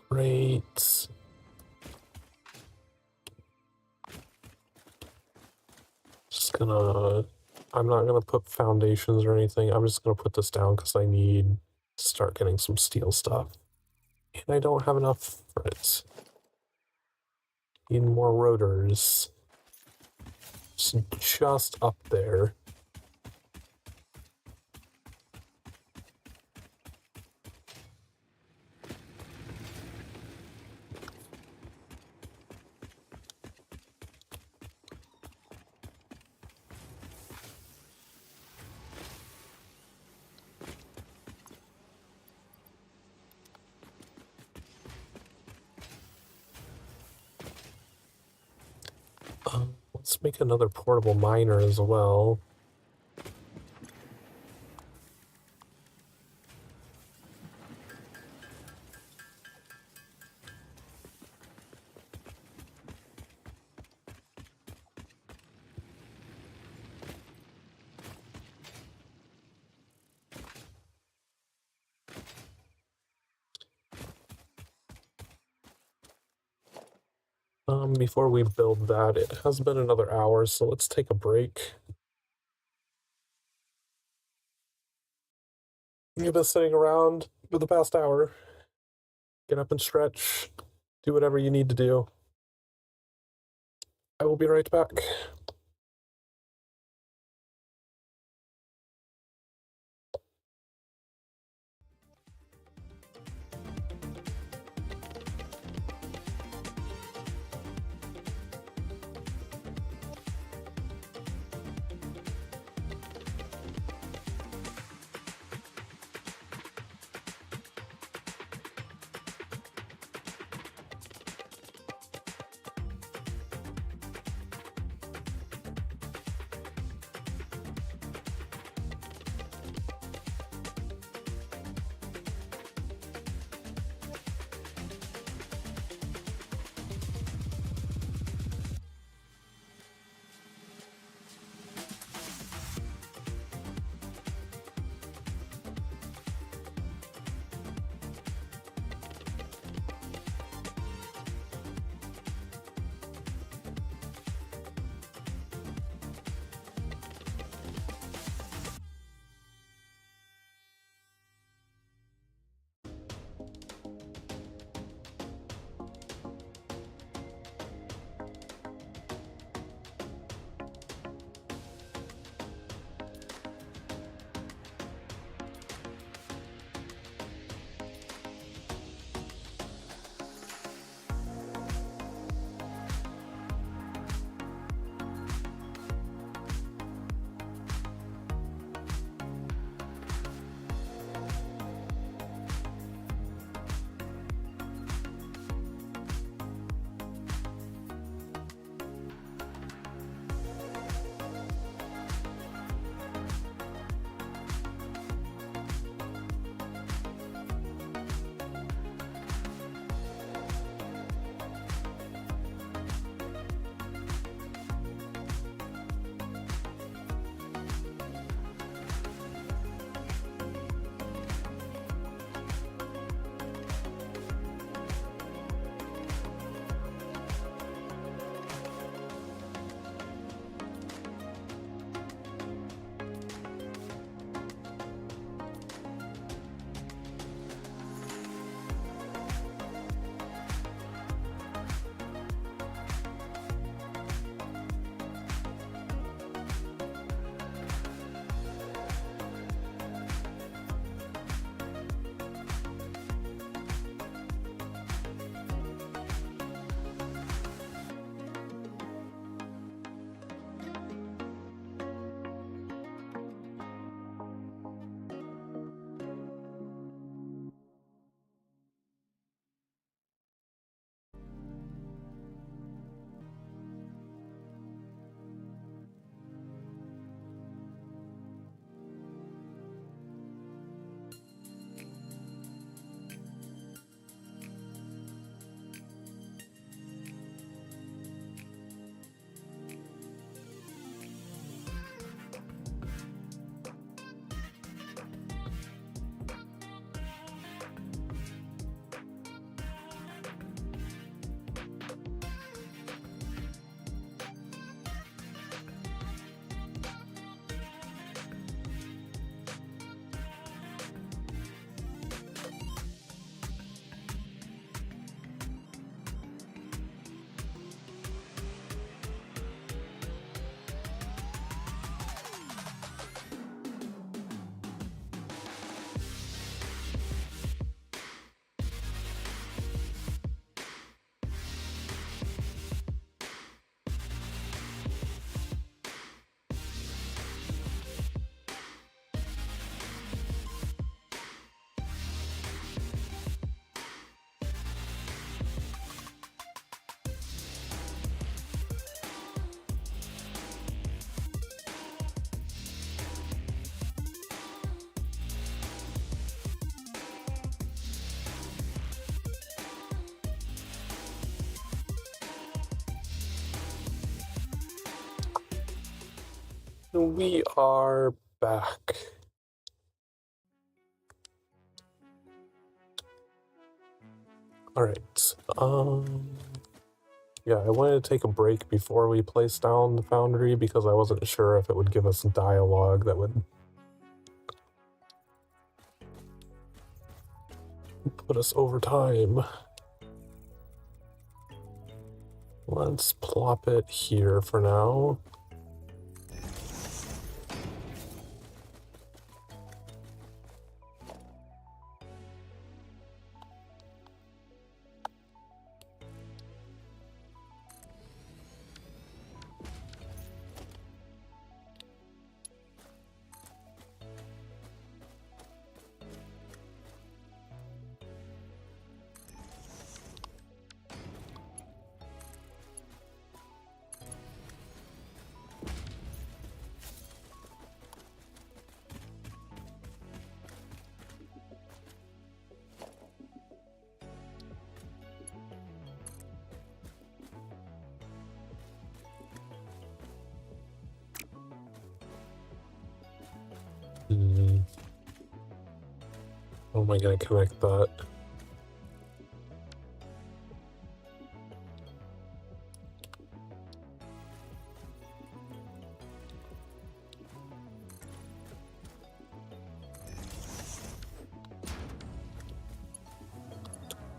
Great. Just gonna... I'm not gonna put foundations or anything. I'm just gonna put this down because I need to start getting some steel stuff. And I don't have enough for it. Need more rotors. Just up there. Let's make another portable miner as well. Before we build that, it has been another hour, so let's take a break. You've been sitting around for the past hour. Get up and stretch. Do whatever you need to do. I will be right back. We are back. Alright, yeah, I wanted to take a break before we placed down the foundry because I wasn't sure if it would give us dialogue that would put us over time. Let's plop it here for now. How am I going to connect that?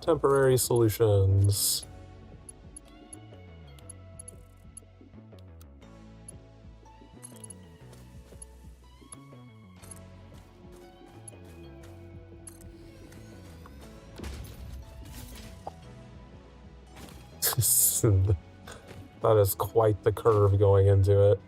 Temporary solutions. That is quite the curve going into it.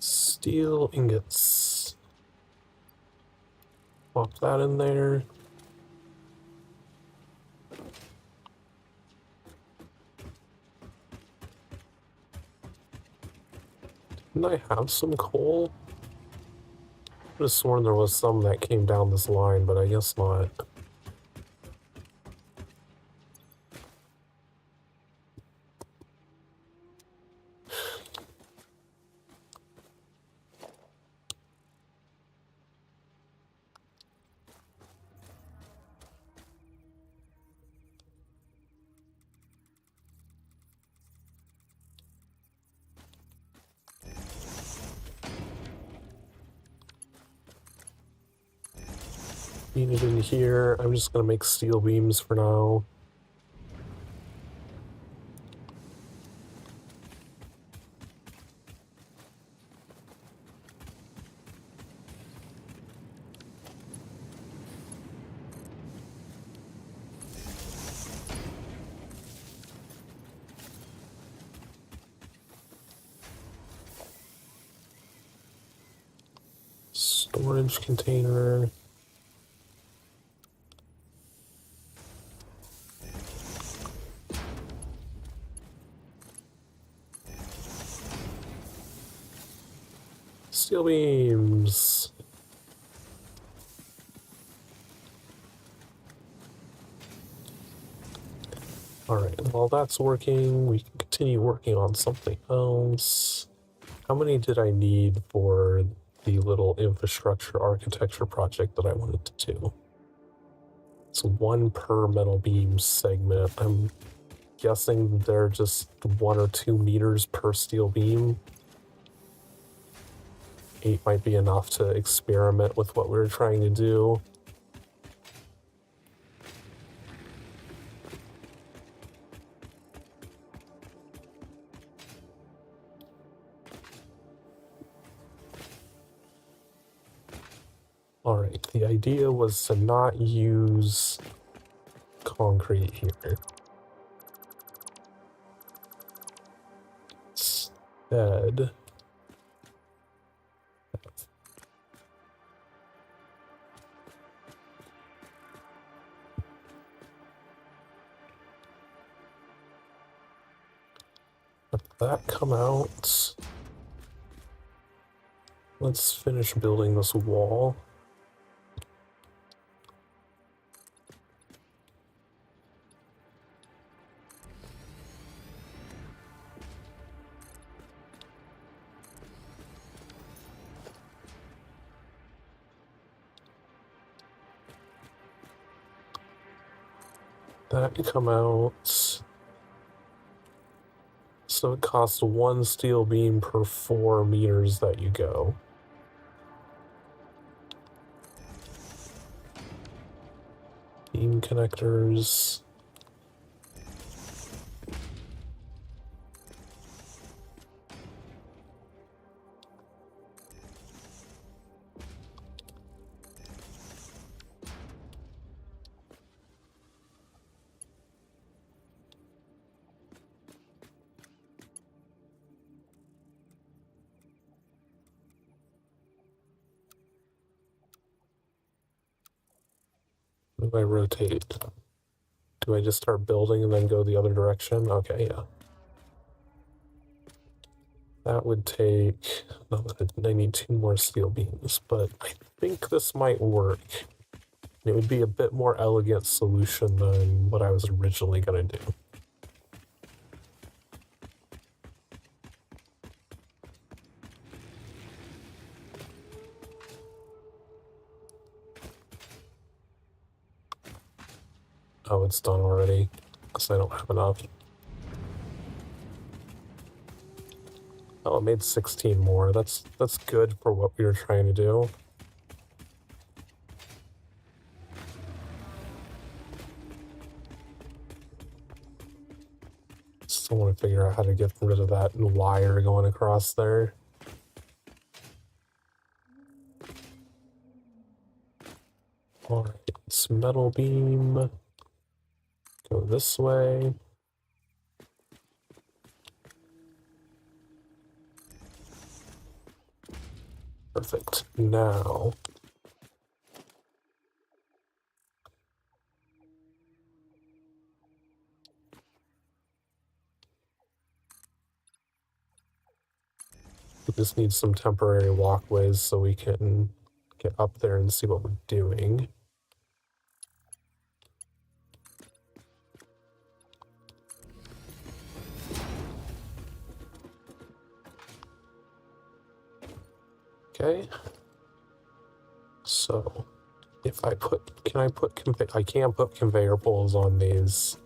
Steel ingots. Pop that in there. Didn't I have some coal? I could have sworn there was some that came down this line, but I guess not. Need it in here. I'm just gonna make steel beams for now. Storage container. Steel beams. Alright, while that's working, we can continue working on something else. How many did I need for the little infrastructure architecture project that I wanted to do? It's one per metal beam segment. I'm guessing they're just 1 or 2 meters per steel beam. 8 might be enough to experiment with what we were trying to do. Alright. Alright, the idea was to not use concrete here. Instead, let that come out. Let's finish building this wall. That can come out. So it costs 1 steel beam per 4 meters that you go. Beam connectors. What do I rotate? Do I just start building and then go the other direction? Okay, yeah. That would take... No, I need 2 more steel beams, but I think this might work. It would be a bit more elegant solution than what I was originally going to do. Oh, it's done already, because I don't have enough. Oh, it made 16 more. That's good for what we were trying to do. Still want to figure out how to get rid of that wire going across there. Alright, it's metal beam. Go this way. Perfect. Now... we just need some temporary walkways so we can get up there and see what we're doing. Okay. So, if I put, I can put conveyor poles on these.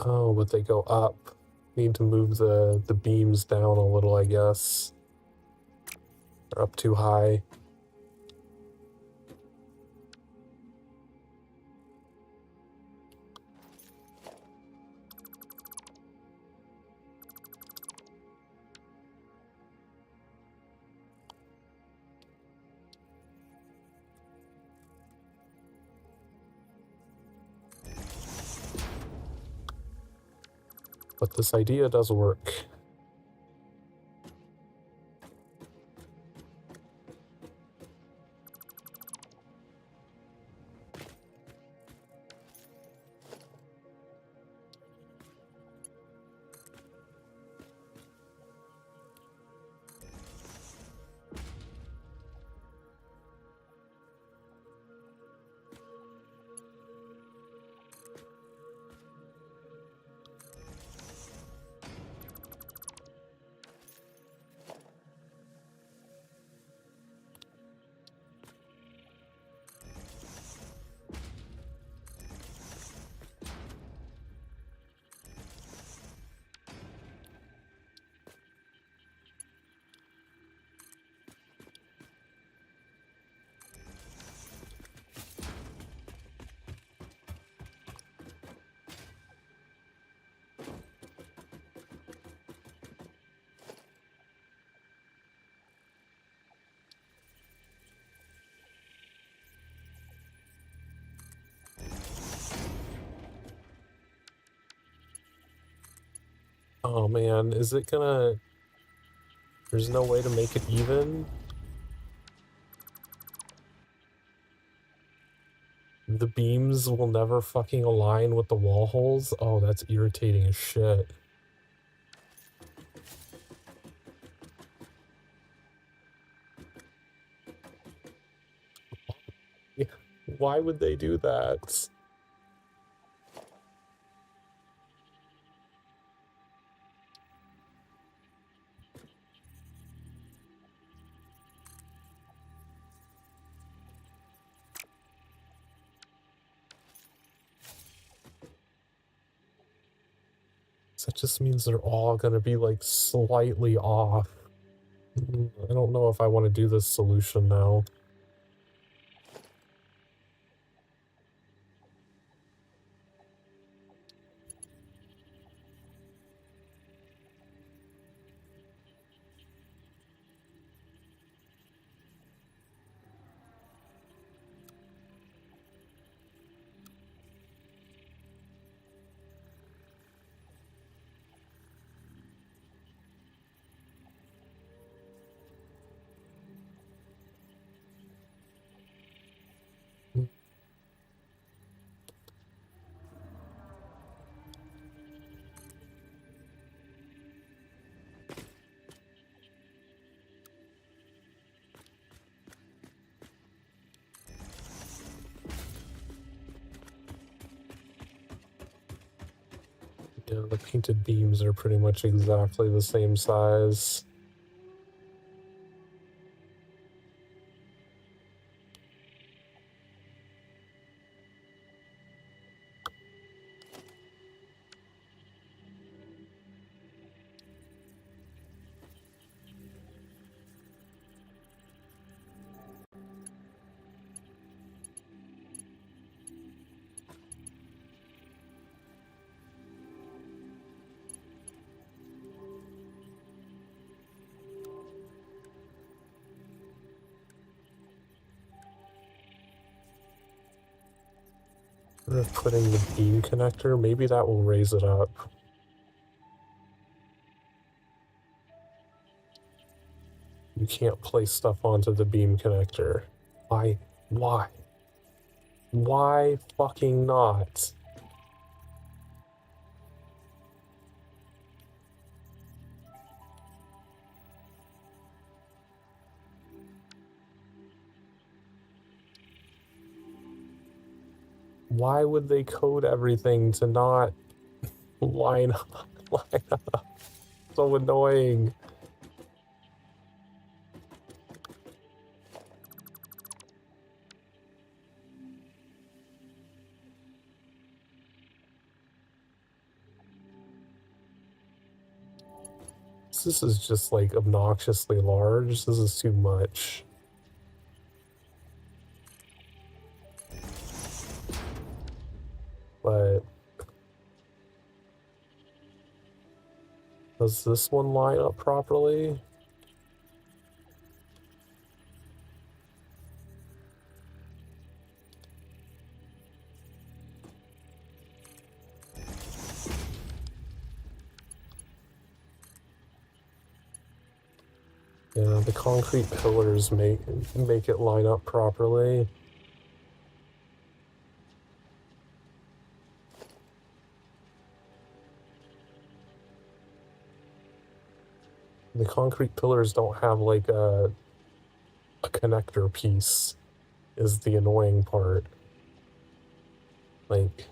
Oh, but they go up. Need to move the beams down a little, I guess. They're up too high. But this idea does work. Oh man, is it gonna... There's no way to make it even? The beams will never fucking align with the wall holes? Oh, that's irritating as shit. Yeah, why would they do that? So that just means they're all gonna be like slightly off. I don't know if I want to do this solution now. Yeah, the painted beams are pretty much exactly the same size. Instead of putting the beam connector, maybe that will raise it up. You can't place stuff onto the beam connector. Why? Why? Why fucking not? Why would they code everything to not line up? Line up? So annoying. This is just like obnoxiously large. This is too much. But does this one line up properly? Yeah, the concrete pillars make it line up properly. The concrete pillars don't have like a connector piece is the annoying part. Like,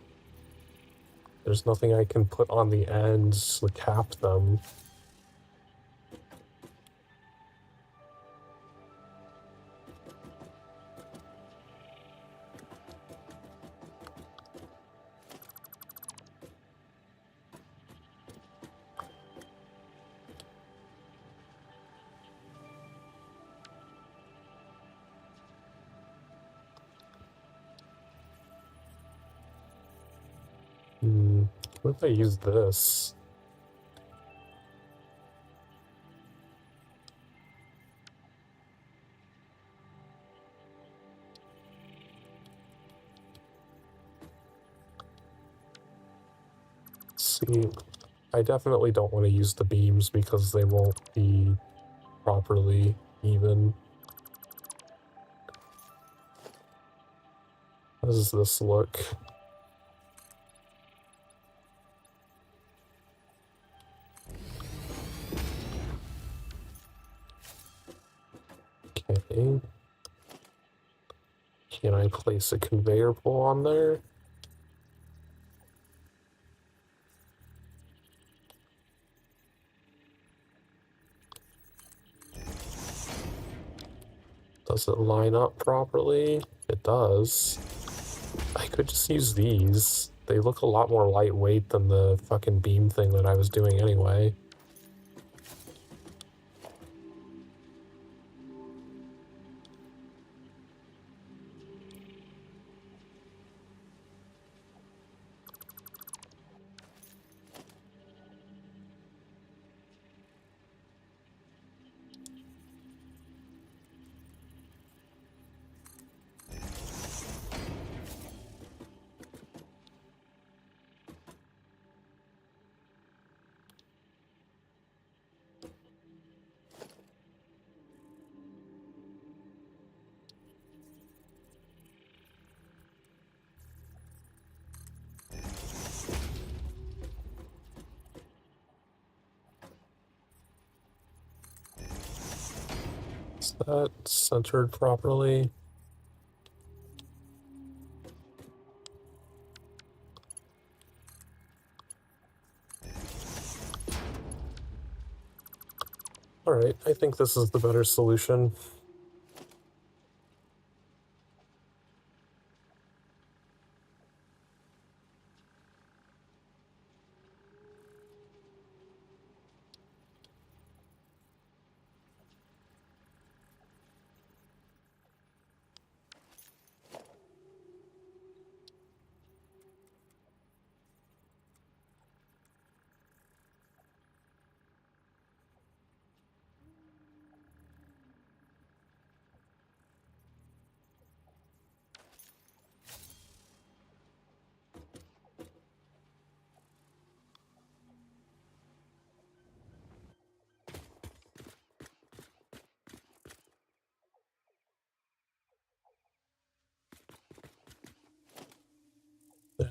there's nothing I can put on the ends to cap them. What if I use this? Let's see. I definitely don't want to use the beams because they won't be properly even. How does this look? Okay. Can I place a conveyor pull on there? Does it line up properly? It does. I could just use these. They look a lot more lightweight than the fucking beam thing that I was doing anyway. Is that centered properly? Alright, I think this is the better solution.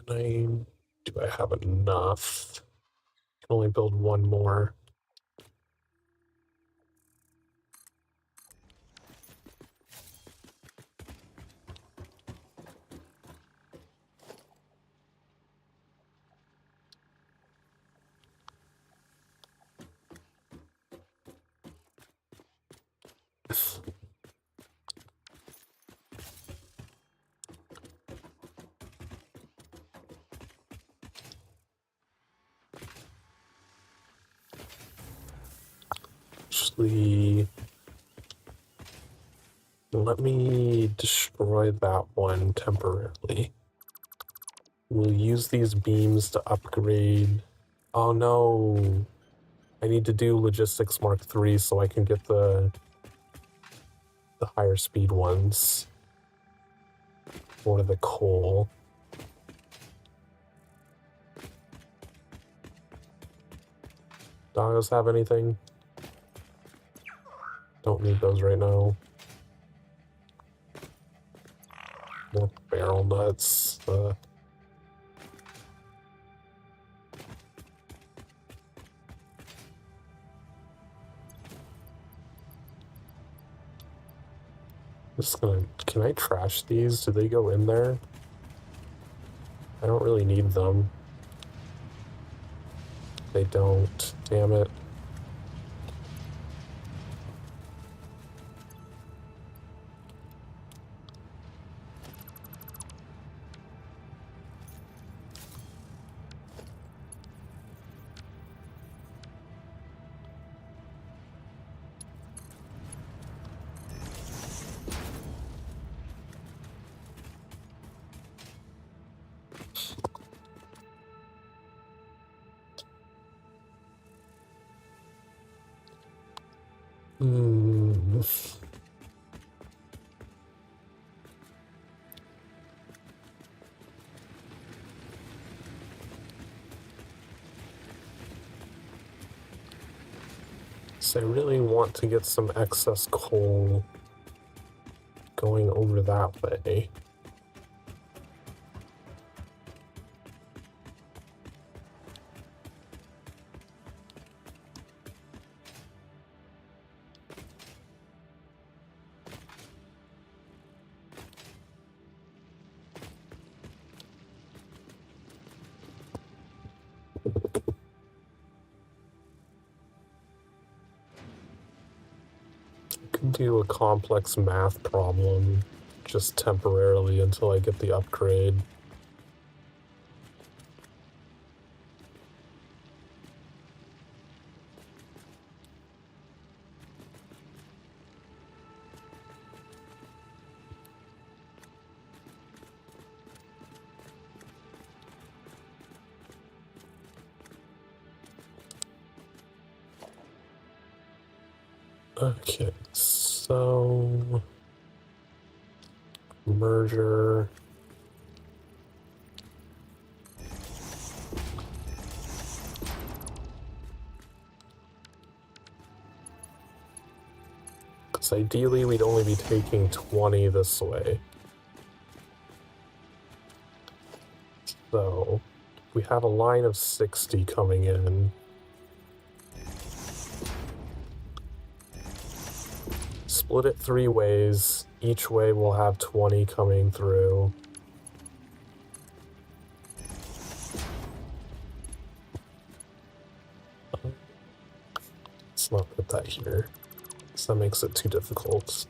And do I have enough? I can only build one more. Actually, let me destroy that one temporarily. We'll use these beams to upgrade. Oh no! I need to do Logistics Mark III so I can get the higher speed ones. Or the coal. Doggos have anything? Don't need those right now. More barrel nuts. Just gonna. Can I trash these? Do they go in there? I don't really need them. They don't. Damn it. So I really want to get some excess coal going over that way. Do a complex math problem just temporarily until I get the upgrade. Okay, so merger. Because ideally we'd only be taking 20 this way. So we have a line of 60 coming in. Split it 3 ways. Each way will have 20 coming through. Let's not put that here, so that makes it too difficult.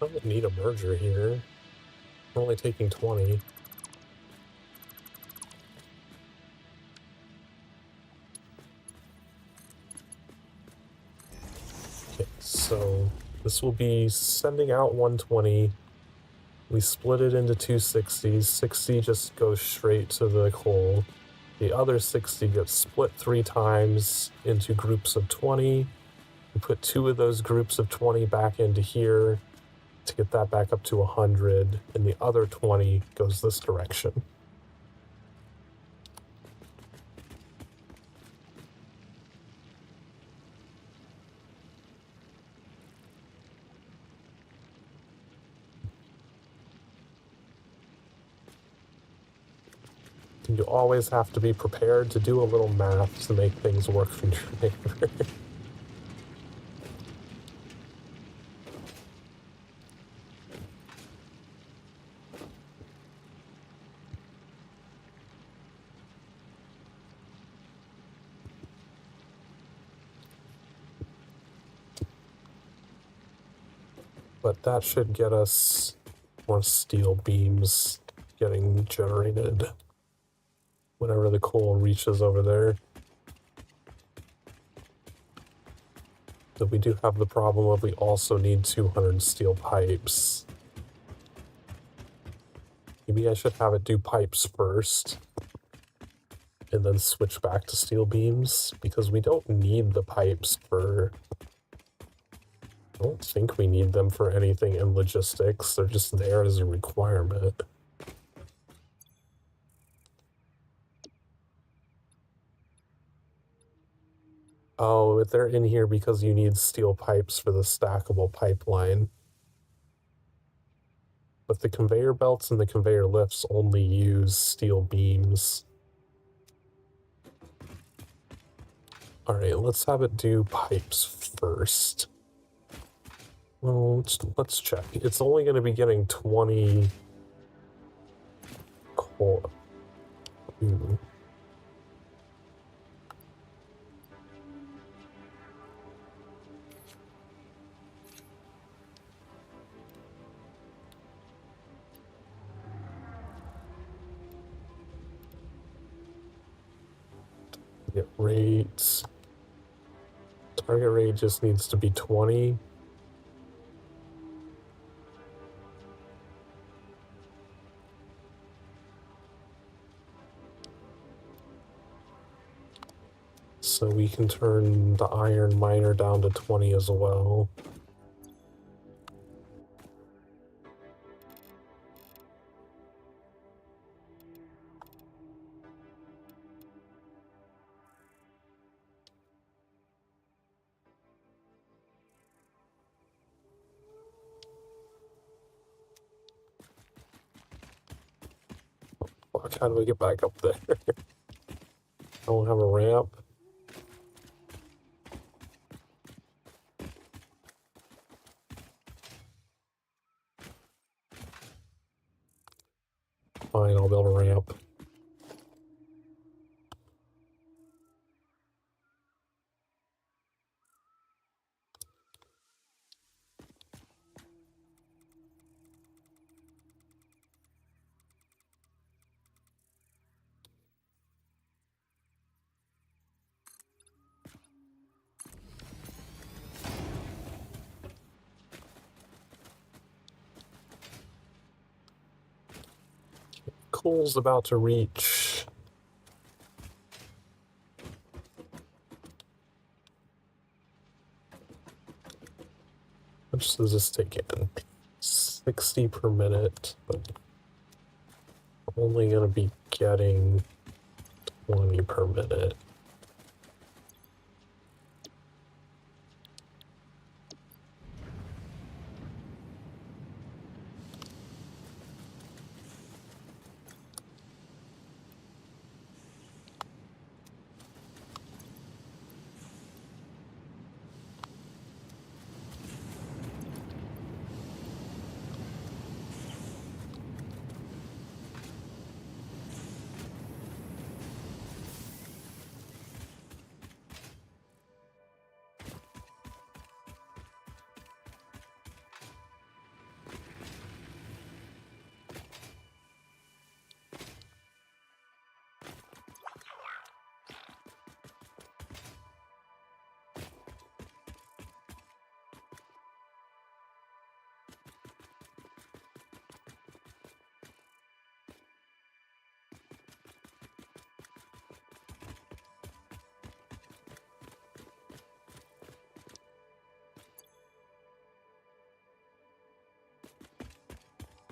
I don't need a merger here. We're only taking 20. Okay, so this will be sending out 120. We split it into 2 60s. 60 just goes straight to the coal. The other 60 gets split 3 times into groups of 20. We put 2 of those groups of 20 back into here to get that back up to 100, and the other 20 goes this direction. You always have to be prepared to do a little math to make things work in your favor. But that should get us more steel beams getting generated whenever the coal reaches over there. But we do have the problem of we also need 200 steel pipes. Maybe I should have it do pipes first and then switch back to steel beams, because we don't need the pipes for... I don't think we need them for anything in logistics. They're just there as a requirement. Oh, they're in here because you need steel pipes for the stackable pipeline. But the conveyor belts and the conveyor lifts only use steel beams. Alright, let's have it do pipes first. Well, let's check. It's only going to be getting 20 coal. Ooh. Get rates. Target rate just needs to be 20. So we can turn the iron miner down to 20 as well. Fuck, how do we get back up there? I don't have a ramp. Fine, I'll build a ramp. Coal's about to reach. How much does this take in? 60 per minute, but I'm only gonna be getting 20 per minute.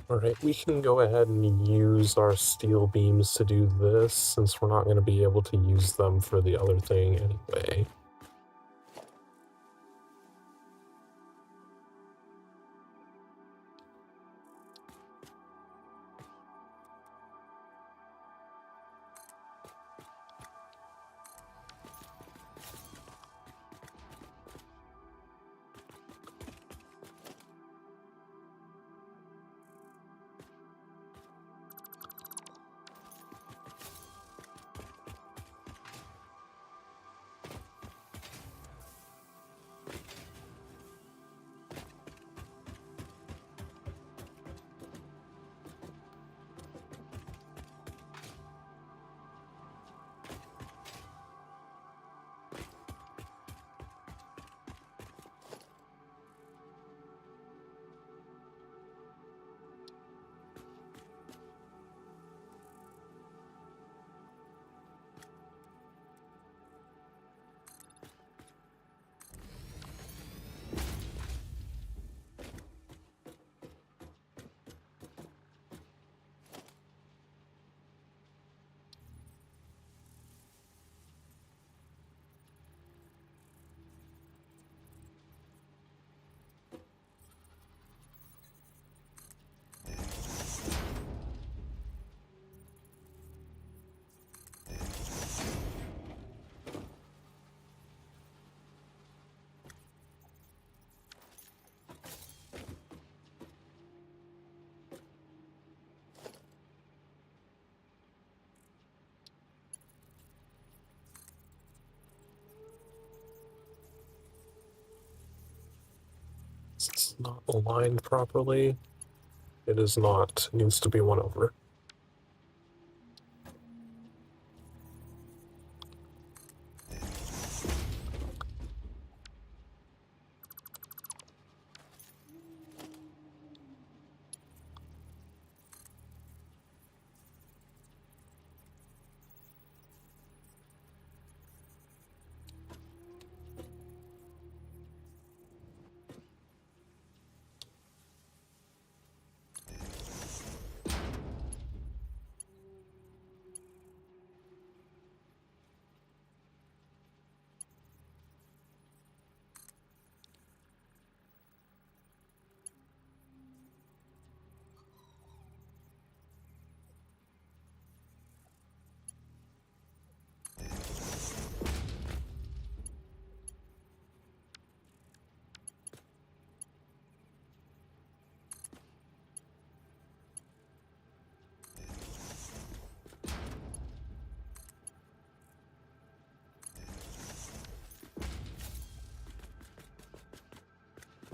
Alright, we can go ahead and use our steel beams to do this, since we're not going to be able to use them for the other thing anyway. It's not aligned properly. It is not. It needs to be one over.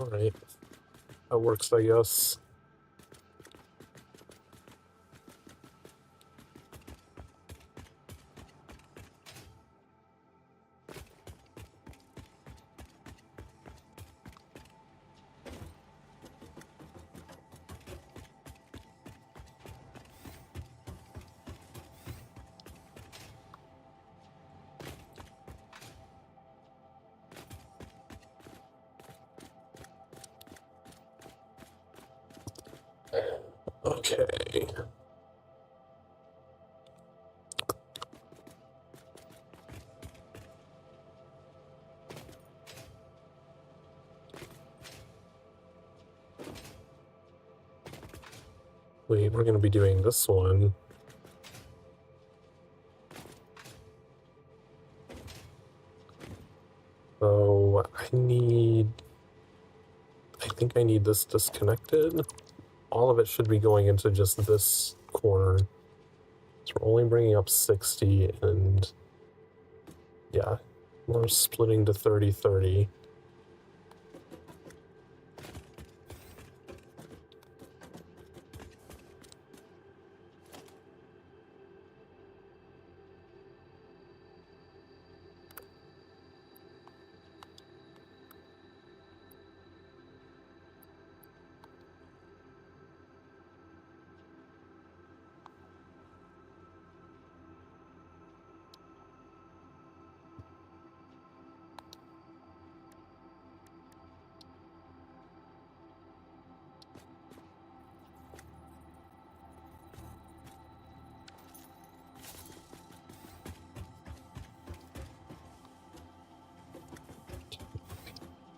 Alright. That works, I guess. Okay. Wait, we're going to be doing this one. So I think I need this disconnected. All of it should be going into just this corner. So we're only bringing up 60, and yeah, we're splitting to 30-30.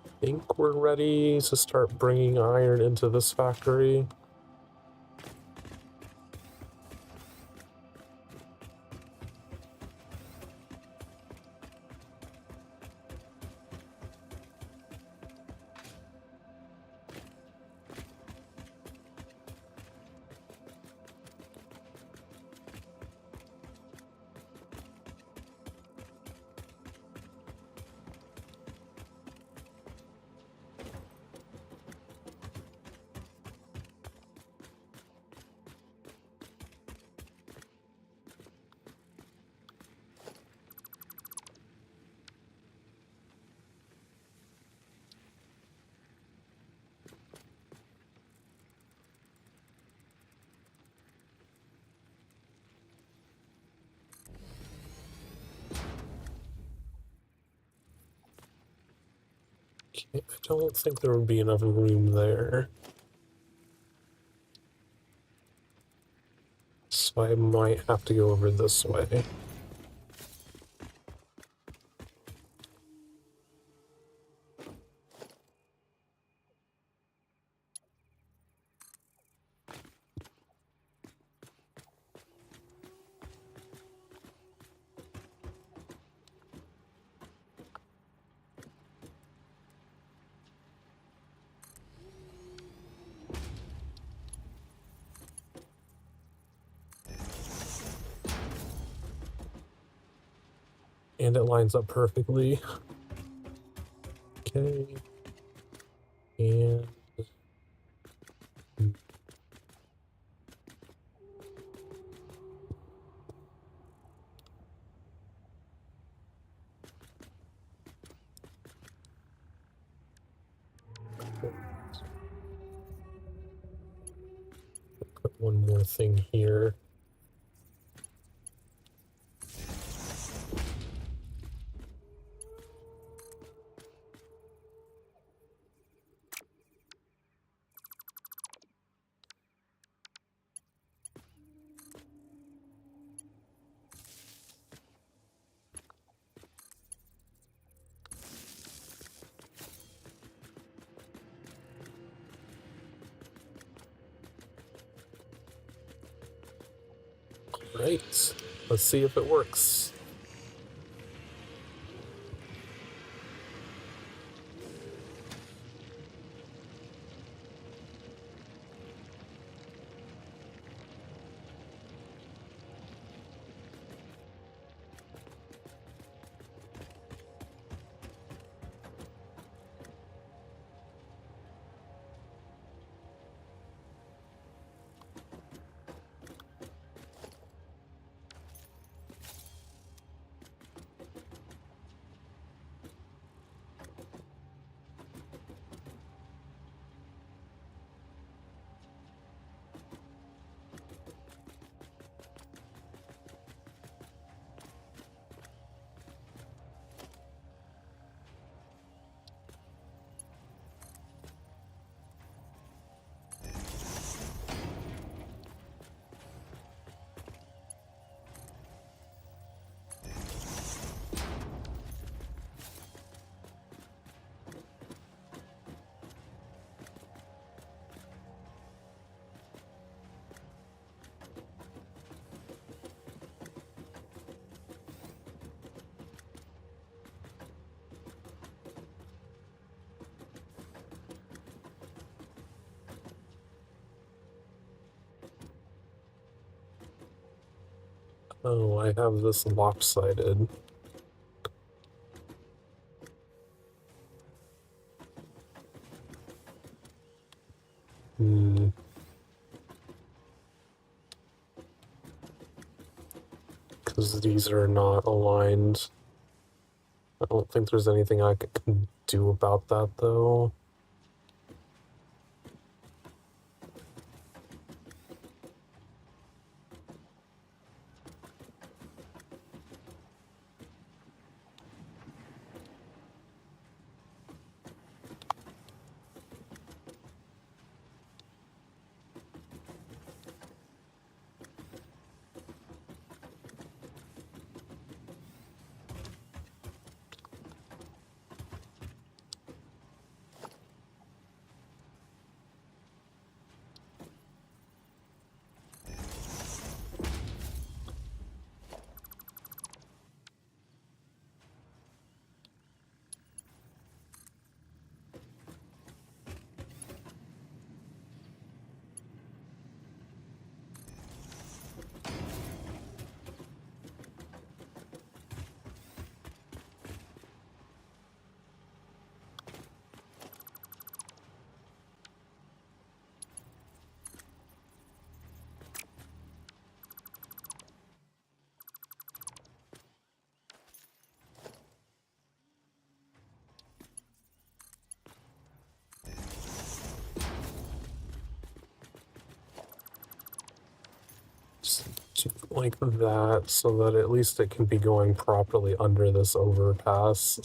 I think we're ready to start bringing iron into this factory. Okay, I don't think there would be enough room there. So I might have to go over this way. And it lines up perfectly. Okay. And put one more thing here. Right, let's see if it works. Oh, I have this lopsided. Because these are not aligned. I don't think there's anything I can do about that, though. Do like that, so that at least it can be going properly under this overpass.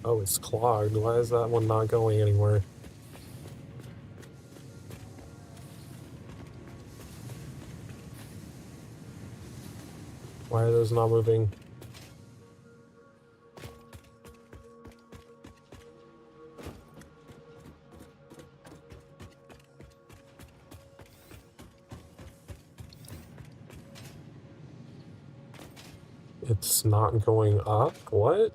Oh, it's clogged. Why is that one not going anywhere? Why are those not moving? It's not going up? What?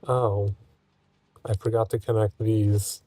Oh, I forgot to connect these.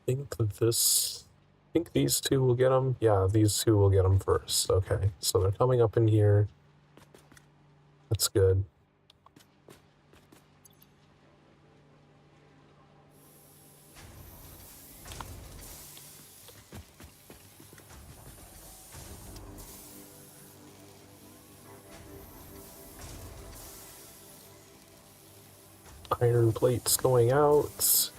I think these two will get them. Yeah, these two will get them first. Okay, so they're coming up in here. That's good. Iron plates going out.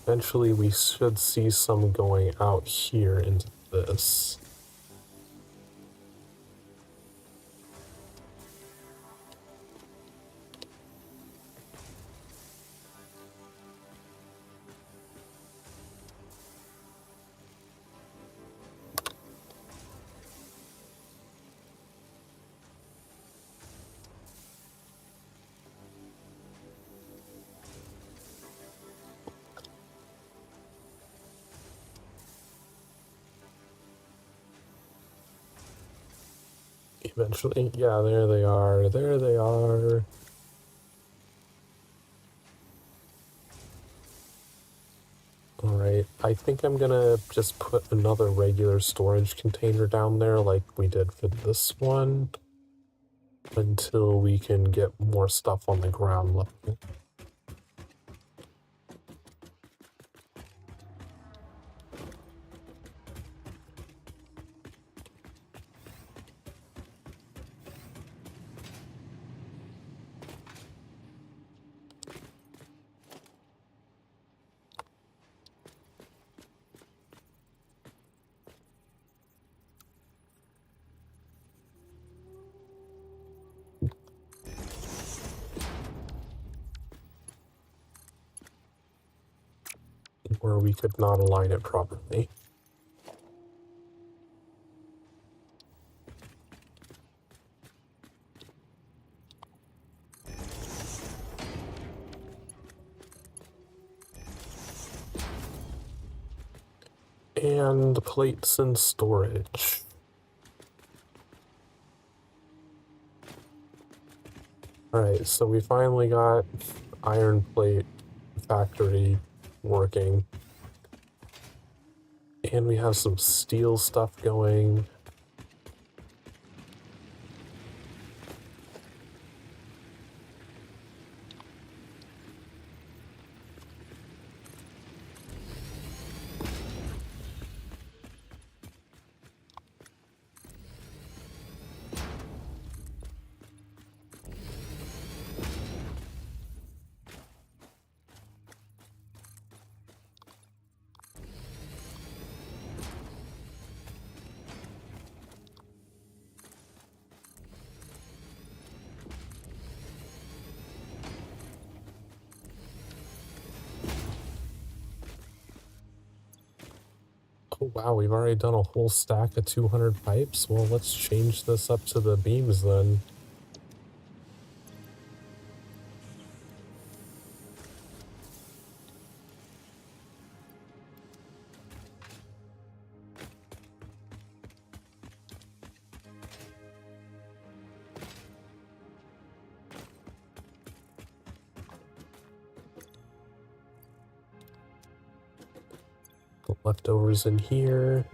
Eventually we should see some going out here into this. Eventually, yeah, there they are. There they are. Alright, I think I'm gonna just put another regular storage container down there like we did for this one until we can get more stuff on the ground level. Where we could not align it properly. And plates and storage. Alright, so we finally got iron plate factory working. And we have some steel stuff going. Wow, we've already done a whole stack of 200 pipes. Well, let's change this up to the beams then. The leftovers in here.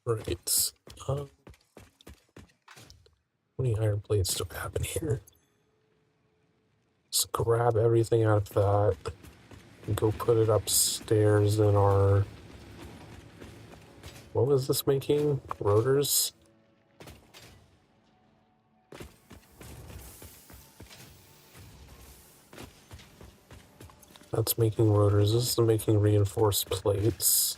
Right. How many iron plates do we have in here? Let's grab everything out of that and go put it upstairs in our... What was this making? Rotors? That's making rotors. This is making reinforced plates.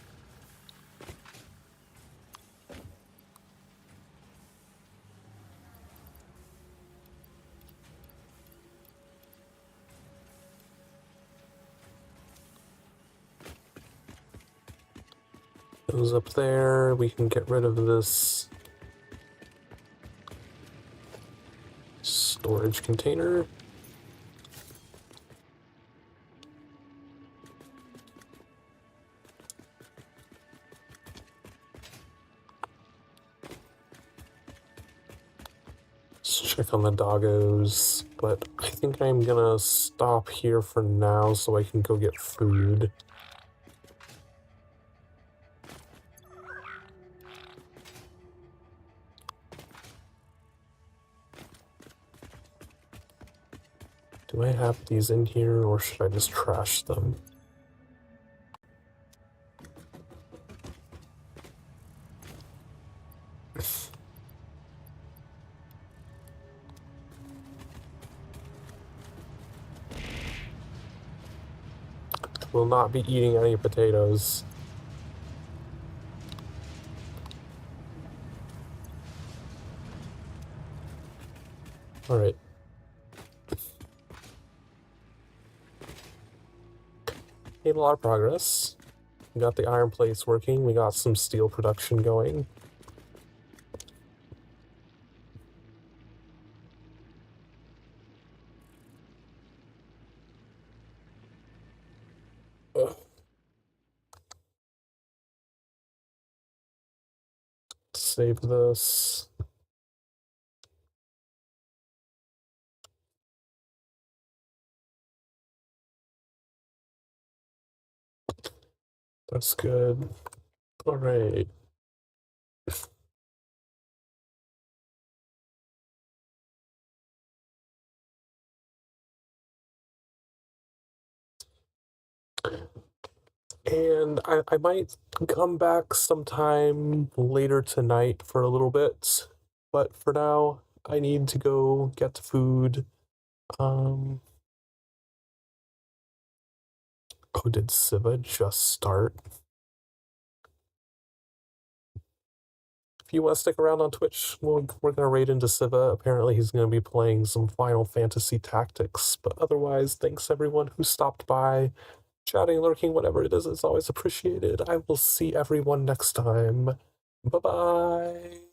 Goes up there. We can get rid of this storage container. Let's check on the doggos, but I think I'm gonna stop here for now so I can go get food. Do I have these in here or should I just trash them? Will not be eating any potatoes. Alright. Made a lot of progress. We got the iron plates working, we got some steel production going. Ugh. Save this. That's good. Alright. And I might come back sometime later tonight for a little bit. But for now, I need to go get food. Um, oh, did Siva just start? If you want to stick around on Twitch, we're going to raid into Siva. Apparently, he's going to be playing some Final Fantasy Tactics. But otherwise, thanks everyone who stopped by, chatting, lurking, whatever it is. It's always appreciated. I will see everyone next time. Bye bye.